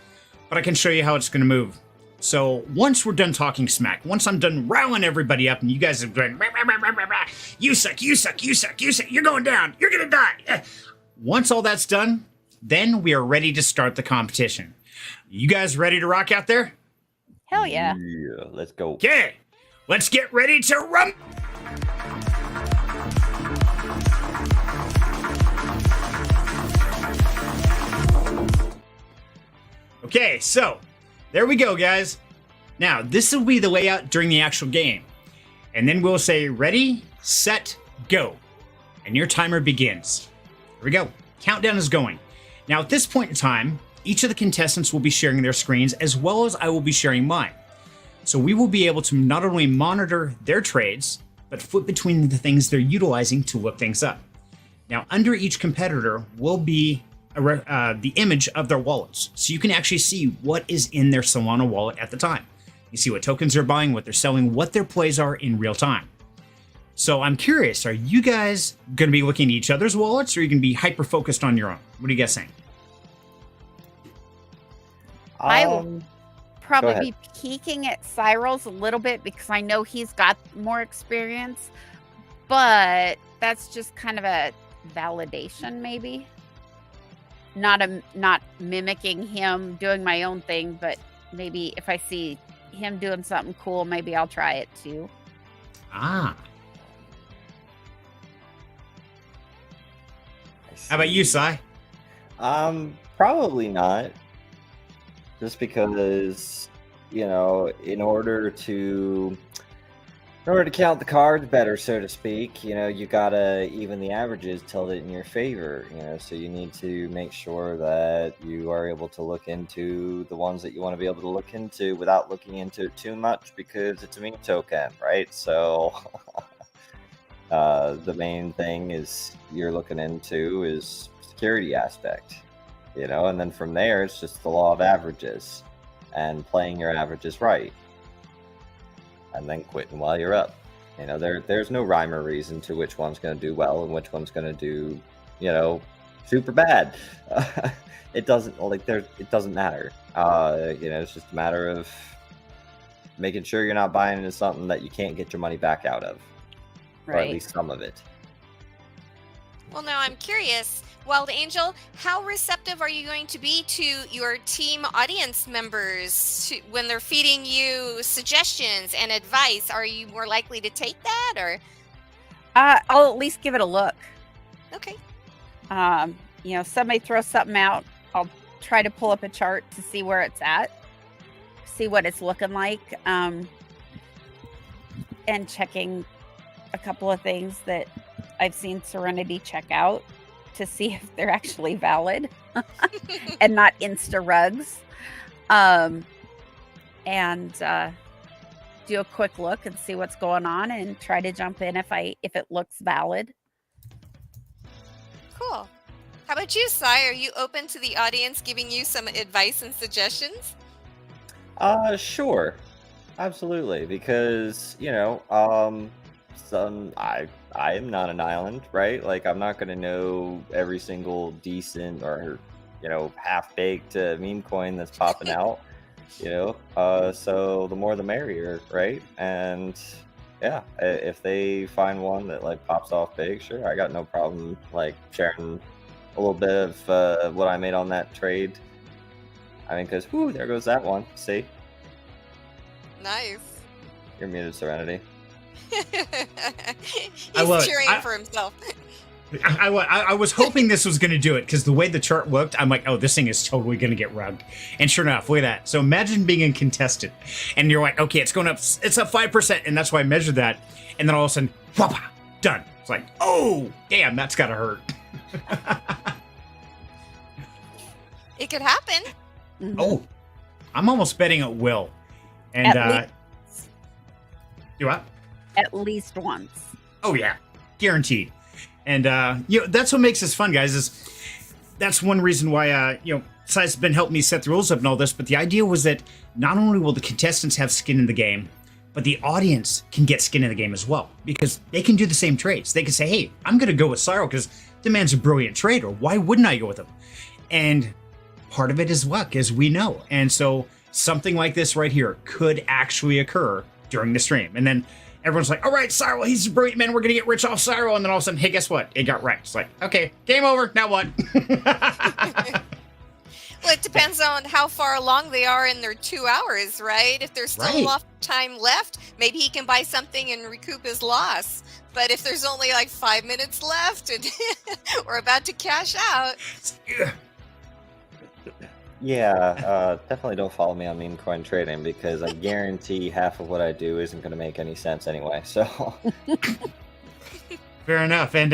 But I can show you how it's going to move. So once we're done talking smack, once I'm done riling everybody up and you guys are going, rah, rah, rah, rah, rah, rah, you suck, you suck, you suck, you suck, you're going down, you're going to die. Once all that's done, then we are ready to start the competition. You guys ready to rock out there? Hell yeah. Yeah, let's go. Okay, let's get ready to rum. Okay, so there we go, guys. Now, this will be the layout during the actual game. And then we'll say, ready, set, go. And your timer begins. Here we go. Countdown is going. Now, at this point in time, each of the contestants will be sharing their screens as well as I will be sharing mine. So we will be able to not only monitor their trades, but flip between the things they're utilizing to look things up. Now, under each competitor will be the image of their wallets. So you can actually see what is in their Solana wallet at the time. You see what tokens they're buying, what they're selling, what their plays are in real time. So I'm curious, are you guys going to be looking at each other's wallets, or are you going to be hyper-focused on your own? What are you guys saying? I will Go probably ahead. be peeking at Cyril's a little bit because I know he's got more experience, but that's just kind of a validation, maybe. Not mimicking him, doing my own thing, but maybe if I see him doing something cool, maybe I'll try it too. Ah. How about you, Sai? Probably not. Just because, in order to count the cards better, so to speak, you gotta even the averages, tilt it in your favor, so you need to make sure that you are able to look into the ones that you want to be able to look into without looking into it too much, because it's a meme token, right? So the main thing is you're looking into is security aspect, and then from there it's just the law of averages and playing your averages right, and then quitting while you're up. There's no rhyme or reason to which one's going to do well and which one's going to do, super bad. It doesn't matter. It's just a matter of making sure you're not buying into something that you can't get your money back out of, or at least some of it. Well, now I'm curious, Wild Angel, how receptive are you going to be to your team audience members when they're feeding you suggestions and advice? Are you more likely to take that, or? I'll at least give it a look. Okay. Somebody throws something out, I'll try to pull up a chart to see where it's at, see what it's looking like, and checking a couple of things that I've seen Serenity check out to see if they're actually valid and not insta rugs. And do a quick look and see what's going on and try to jump in if it looks valid. Cool. How about you, Sai? Are you open to the audience giving you some advice and suggestions? Sure. Absolutely. Because, I am not an island, right? Like, I'm not going to know every single decent or, half-baked meme coin that's popping out, so the more the merrier, right? And yeah, if they find one that like pops off big, sure, I got no problem like sharing a little bit of what I made on that trade. I mean, because, there goes that one. See? Nice. You're muted, Serenity. He's cheering for himself. I was hoping this was going to do it, because the way the chart looked, I'm like, oh, this thing is totally going to get rugged. And sure enough, look at that. So imagine being a contestant, and you're like, okay, it's up 5%, and that's why I measured that. And then all of a sudden, whoppa, done. It's like, oh, damn, that's got to hurt. It could happen. Mm-hmm. Oh, I'm almost betting it will. And do what? At least once. Oh yeah, guaranteed. And that's what makes this fun, guys. Is that's one reason why Sai's been helping me set the rules up and all this. But the idea was that not only will the contestants have skin in the game, but the audience can get skin in the game as well, because they can do the same trades. They can say, "Hey, I'm going to go with Cyril because the man's a brilliant trader. Why wouldn't I go with him?" And part of it is luck, as we know. And so something like this right here could actually occur during the stream, and then everyone's like, all right, Cyril, he's a brilliant man. We're going to get rich off Cyril. And then all of a sudden, hey, guess what? It got wrecked. It's like, okay, game over. Now what? Well, it depends on how far along they are in their 2 hours, right? If there's still enough time left, maybe he can buy something and recoup his loss. But if there's only like 5 minutes left and we're about to cash out. Yeah, definitely don't follow me on meme coin trading, because I guarantee half of what I do isn't going to make any sense anyway. So, fair enough. And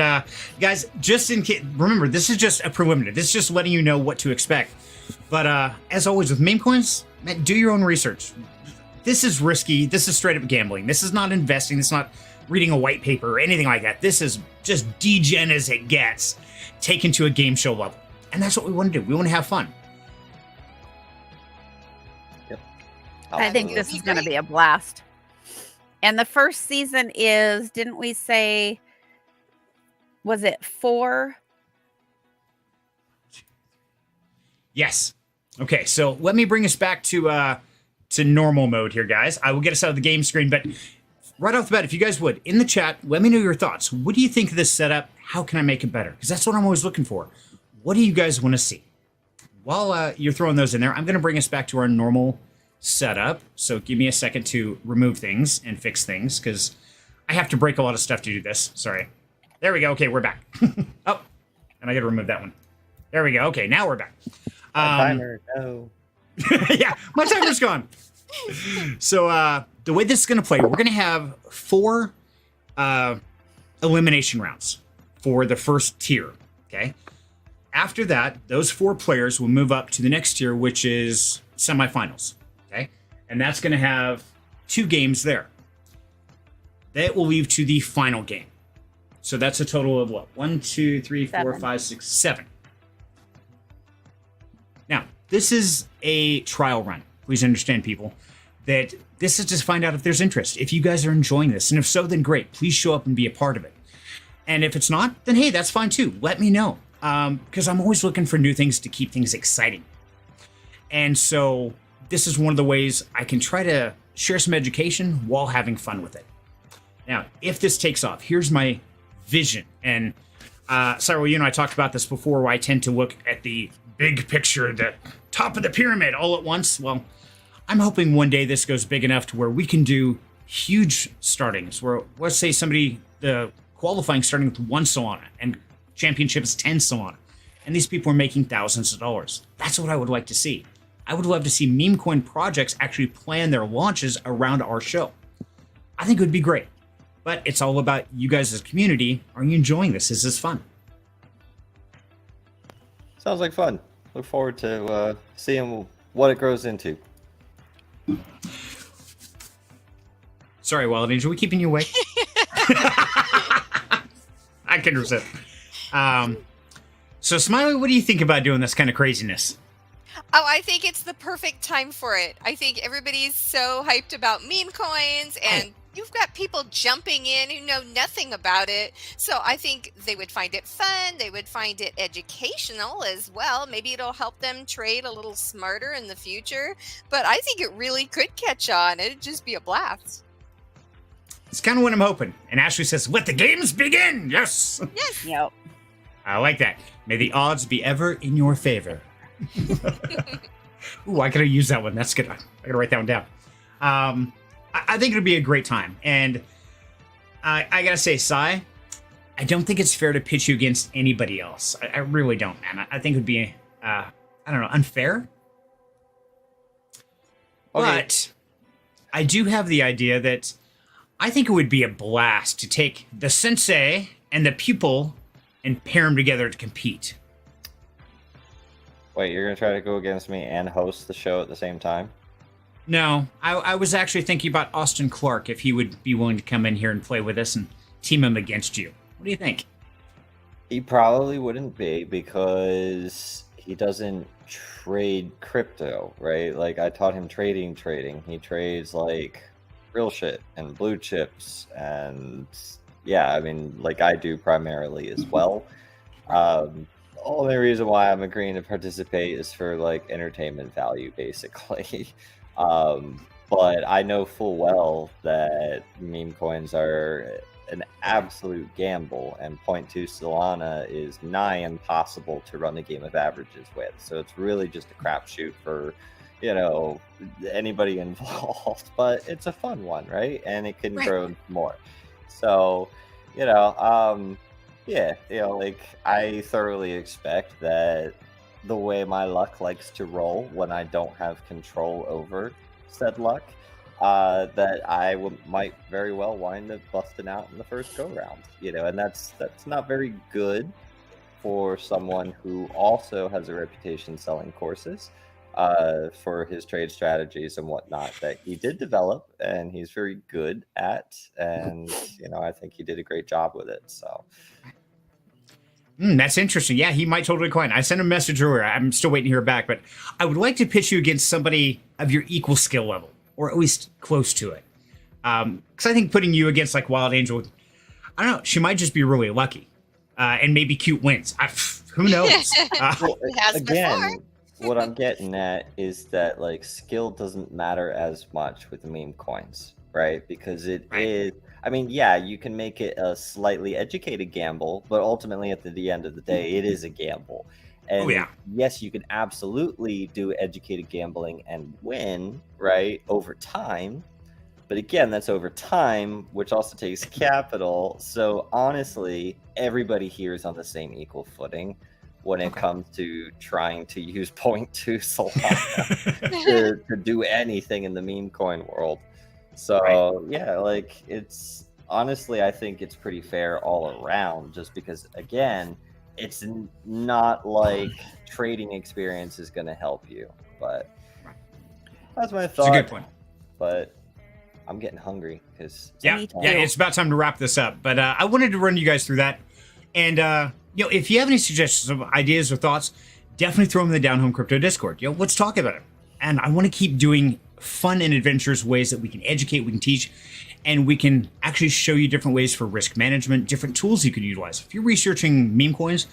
guys, just in case, remember, this is just a preliminary. This is just letting you know what to expect. But as always with meme coins, man, do your own research. This is risky. This is straight up gambling. This is not investing. This is not reading a white paper or anything like that. This is just degen as it gets, taken to a game show level. And that's what we want to do. We want to have fun. I think this is going to be a blast. And the first season is, didn't we say, was it 4? Yes. Okay, so let me bring us back to normal mode here, guys. I will get us out of the game screen, but right off the bat, if you guys would, in the chat, let me know your thoughts. What do you think of this setup? How can I make it better? Because that's what I'm always looking for. What do you guys want to see? While you're throwing those in there, I'm going to bring us back to our normal setup. So give me a second to remove things and fix things, because I have to break a lot of stuff to do this. Sorry. There we go. Okay, we're back. Oh, and I got to remove that one. There we go. Okay, now we're back. Timer, no. Yeah, my timer's gone. So the way this is going to play, we're going to have 4 elimination rounds for the first tier. Okay. After that, those 4 players will move up to the next tier, which is semifinals. Okay. And that's going to have 2 games there. That will lead to the final game. So that's a total of what? 1, 2, 3, 4, 7. 5, 6, 7. Now, this is a trial run. Please understand, people, that this is to find out if there's interest. If you guys are enjoying this, and if so, then great. Please show up and be a part of it. And if it's not, then hey, that's fine too. Let me know. Because I'm always looking for new things to keep things exciting. And so this is one of the ways I can try to share some education while having fun with it. Now, if this takes off, here's my vision. And Cyril, you and I talked about this before, where I tend to look at the big picture, the top of the pyramid all at once. Well, I'm hoping one day this goes big enough to where we can do huge startings, where let's say the qualifying starting with 1 Solana and championship is 10 Solana. And these people are making thousands of dollars. That's what I would like to see. I would love to see meme coin projects actually plan their launches around our show. I think it would be great. But it's all about you guys as a community. Are you enjoying this? Is this fun? Sounds like fun. Look forward to seeing what it grows into. Sorry, Wild Angel, we keeping you awake? I can resist. So, Smiley, what do you think about doing this kind of craziness? Oh, I think it's the perfect time for it. I think everybody's so hyped about meme coins, and you've got people jumping in who know nothing about it. So I think they would find it fun. They would find it educational as well. Maybe it'll help them trade a little smarter in the future. But I think it really could catch on. It'd just be a blast. It's kind of what I'm hoping. And Ashley says, let the games begin. Yes. Yes. Yep. I like that. May the odds be ever in your favor. Ooh, I gotta use that one. That's good. I gotta write that one down. I think it'll be a great time. And I gotta say, Sai, I don't think it's fair to pitch you against anybody else. I really don't, man. I think it would be, I don't know, unfair. Okay. But I do have the idea that I think it would be a blast to take the sensei and the pupil and pair them together to compete. Wait, you're going to try to go against me and host the show at the same time? No, I was actually thinking about Austin Clark, if he would be willing to come in here and play with us and team him against you. What do you think? He probably wouldn't be, because he doesn't trade crypto, right? Like, I taught him trading. He trades like real shit and blue chips, and yeah, I mean, like I do primarily as well. Only reason why I'm agreeing to participate is for like entertainment value, basically. But I know full well that meme coins are an absolute gamble, and 0.2 Solana is nigh impossible to run a game of averages with. So it's really just a crapshoot for, you know, anybody involved. But it's a fun one, right? And it can grow more. So, you know, yeah, you know, like I thoroughly expect that the way my luck likes to roll when I don't have control over said luck, that I might very well wind up busting out in the first go round, you know, and that's not very good for someone who also has a reputation selling courses for his trade strategies and whatnot that he did develop and he's very good at, and you know, I think he did a great job with it. So that's interesting. Yeah, he might totally decline. I sent a message earlier. I'm still waiting to hear back, but I would like to pitch you against somebody of your equal skill level, or at least close to it. Because I think putting you against like Wild Angel, I don't know, she might just be really lucky, and maybe cute wins. Who knows? Well, It has again, before. what I'm getting at is that like skill doesn't matter as much with meme coins, right? Because it Right. is. I mean, yeah, you can make it a slightly educated gamble, but ultimately, at the end of the day, it is a gamble. And yeah. yes, you can absolutely do educated gambling and win, right, over time. But again, that's over time, which also takes capital. So honestly, everybody here is on the same equal footing when it Okay. comes to trying to use 0.2 Solana to do anything in the meme coin world. So yeah, like it's honestly, I think it's pretty fair all around, just because again, it's not like trading experience is going to help you. But that's my It's a thought. good point. But I'm getting hungry because Yeah, Me yeah, too. it's about time to wrap this up. But I wanted to run you guys through that. And, if you have any suggestions of ideas or thoughts, definitely throw them in the Down Home Crypto Discord. Let's talk about it. And I want to keep doing fun and adventurous ways that we can educate, we can teach, and we can actually show you different ways for risk management, different tools you can utilize. If you're researching meme coins,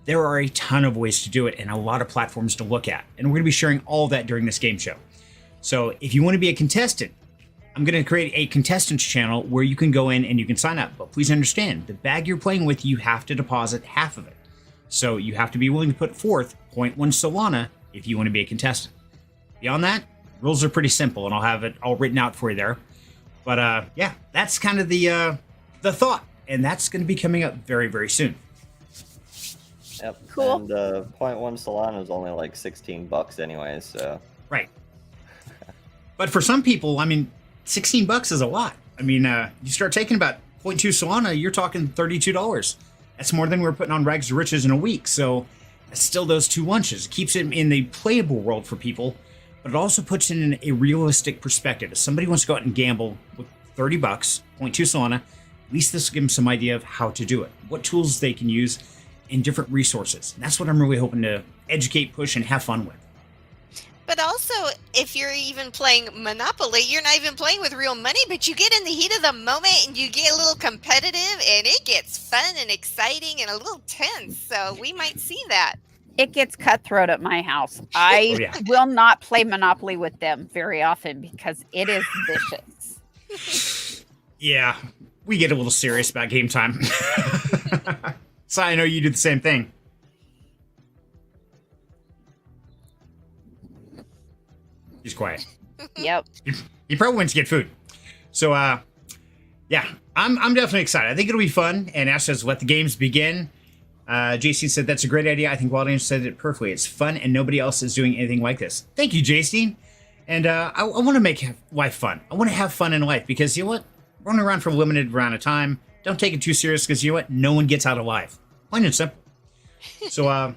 there are a ton of ways to do it and a lot of platforms to look at. And we're going to be sharing all that during this game show. So if you want to be a contestant, I'm going to create a contestants channel where you can go in and you can sign up. But please understand, the bag you're playing with, you have to deposit half of it. So you have to be willing to put forth 0.1 Solana if you want to be a contestant. Beyond that, rules are pretty simple, and I'll have it all written out for you there. But yeah, that's kind of the thought, and that's going to be coming up very, very soon. Yep. Cool. And 0.1 Solana is only like $16 anyways. So Right. But for some people, I mean, $16 is a lot. I mean, you start taking about 0.2 Solana, you're talking $32. That's more than we're putting on Rags to Riches in a week. So that's still those two lunches. It keeps it in the playable world for people, but it also puts it in a realistic perspective. If somebody wants to go out and gamble with $30, 0.2 Solana, at least this will give them some idea of how to do it, what tools they can use, and different resources. And that's what I'm really hoping to educate, push, and have fun with. But also, if you're even playing Monopoly, you're not even playing with real money, but you get in the heat of the moment and you get a little competitive and it gets fun and exciting and a little tense. So we might see that. It gets cutthroat at my house. I Oh, yeah. will not play Monopoly with them very often because it is vicious. Yeah, we get a little serious about game time. So I know you do the same thing. He's quiet. Yep. He probably went to get food. So, yeah, I'm definitely excited. I think it'll be fun. And Ash says, let the games begin. JC said, that's a great idea. I think Wild Angel said it perfectly. It's fun, and nobody else is doing anything like this. Thank you, JC. And I want to make life fun. I want to have fun in life because, you know what? We're only around for a limited amount of time. Don't take it too serious because, you know what? No one gets out alive. Plain and simple. So,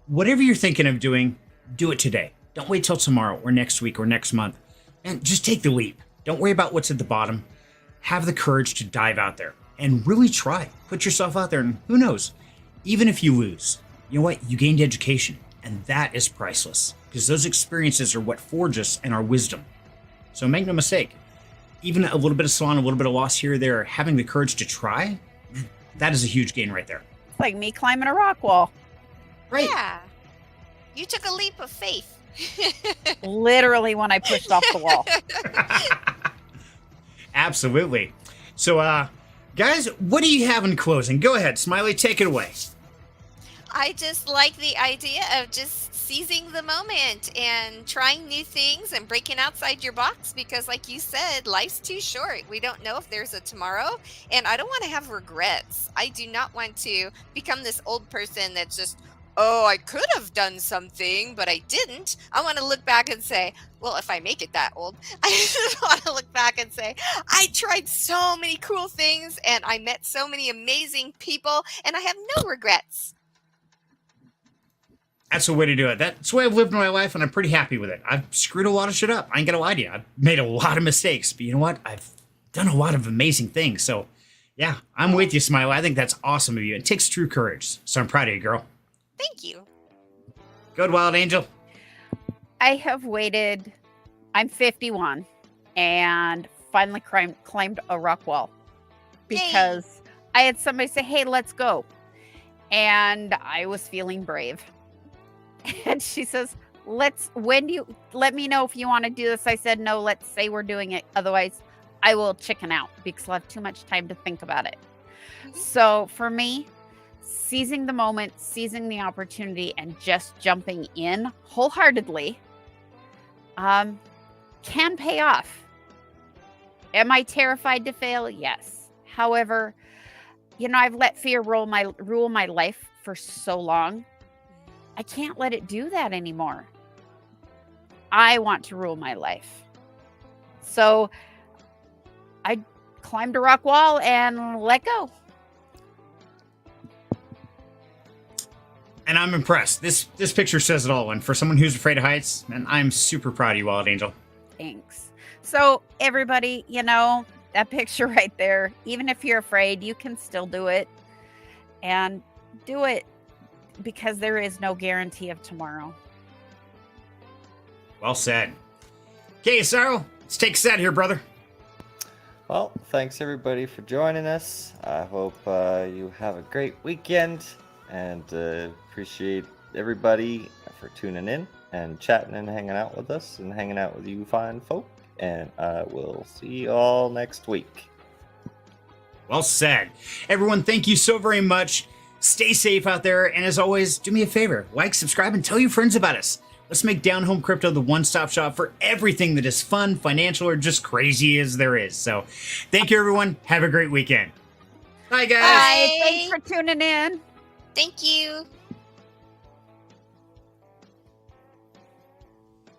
whatever you're thinking of doing, do it today. Don't wait till tomorrow or next week or next month. And just take the leap. Don't worry about what's at the bottom. Have the courage to dive out there and really try. Put yourself out there, and who knows? Even if you lose, you know what? You gained education, and that is priceless because those experiences are what forge us and our wisdom. So make no mistake, even a little bit of Solana, a little bit of loss here or there, having the courage to try, that is a huge gain right there. It's like me climbing a rock wall. Right. Yeah. You took a leap of faith. Literally when I pushed off the wall. Absolutely. So, guys, what do you have in closing? Go ahead, Smiley, take it away. I just like the idea of just seizing the moment and trying new things and breaking outside your box because, like you said, life's too short. We don't know if there's a tomorrow, and I don't want to have regrets. I do not want to become this old person that's just, oh, I could have done something, but I didn't. I want to look back and say, well, if I make it that old, I just want to look back and say, I tried so many cool things and I met so many amazing people and I have no regrets. That's the way to do it. That's the way I've lived my life, and I'm pretty happy with it. I've screwed a lot of shit up. I ain't gonna lie to you. I've made a lot of mistakes, but you know what? I've done a lot of amazing things. So, yeah, I'm with you, Smiley. I think that's awesome of you. It takes true courage. So I'm proud of you, girl. Thank you. Good, Wild Angel. I have waited, I'm 51, and finally climbed a rock wall because I had somebody say, hey, let's go. And I was feeling brave. And she says, let me know if you want to do this. I said, no, let's say we're doing it. Otherwise, I will chicken out because I'll have too much time to think about it. So for me, seizing the moment, seizing the opportunity, and just jumping in wholeheartedly can pay off. Am I terrified to fail? Yes. However, I've let fear rule my life for so long. I can't let it do that anymore. I want to rule my life. So I climbed a rock wall and let go. And I'm impressed. This picture says it all. And for someone who's afraid of heights, man, I'm super proud of you, Wild Angel. Thanks. So everybody, that picture right there, even if you're afraid, you can still do it. And do it because there is no guarantee of tomorrow. Well said. Okay, Sarah, let's take a set here, brother. Well, thanks everybody for joining us. I hope you have a great weekend, and appreciate everybody for tuning in and chatting and hanging out with us and hanging out with you fine folk. And we'll see you all next week. Well said. Everyone, thank you so very much. Stay safe out there. And as always, do me a favor. Like, subscribe, and tell your friends about us. Let's make Down Home Crypto the one-stop shop for everything that is fun, financial, or just crazy as there is. So thank you, everyone. Have a great weekend. Bye, guys. Bye. Thanks for tuning in. Thank you.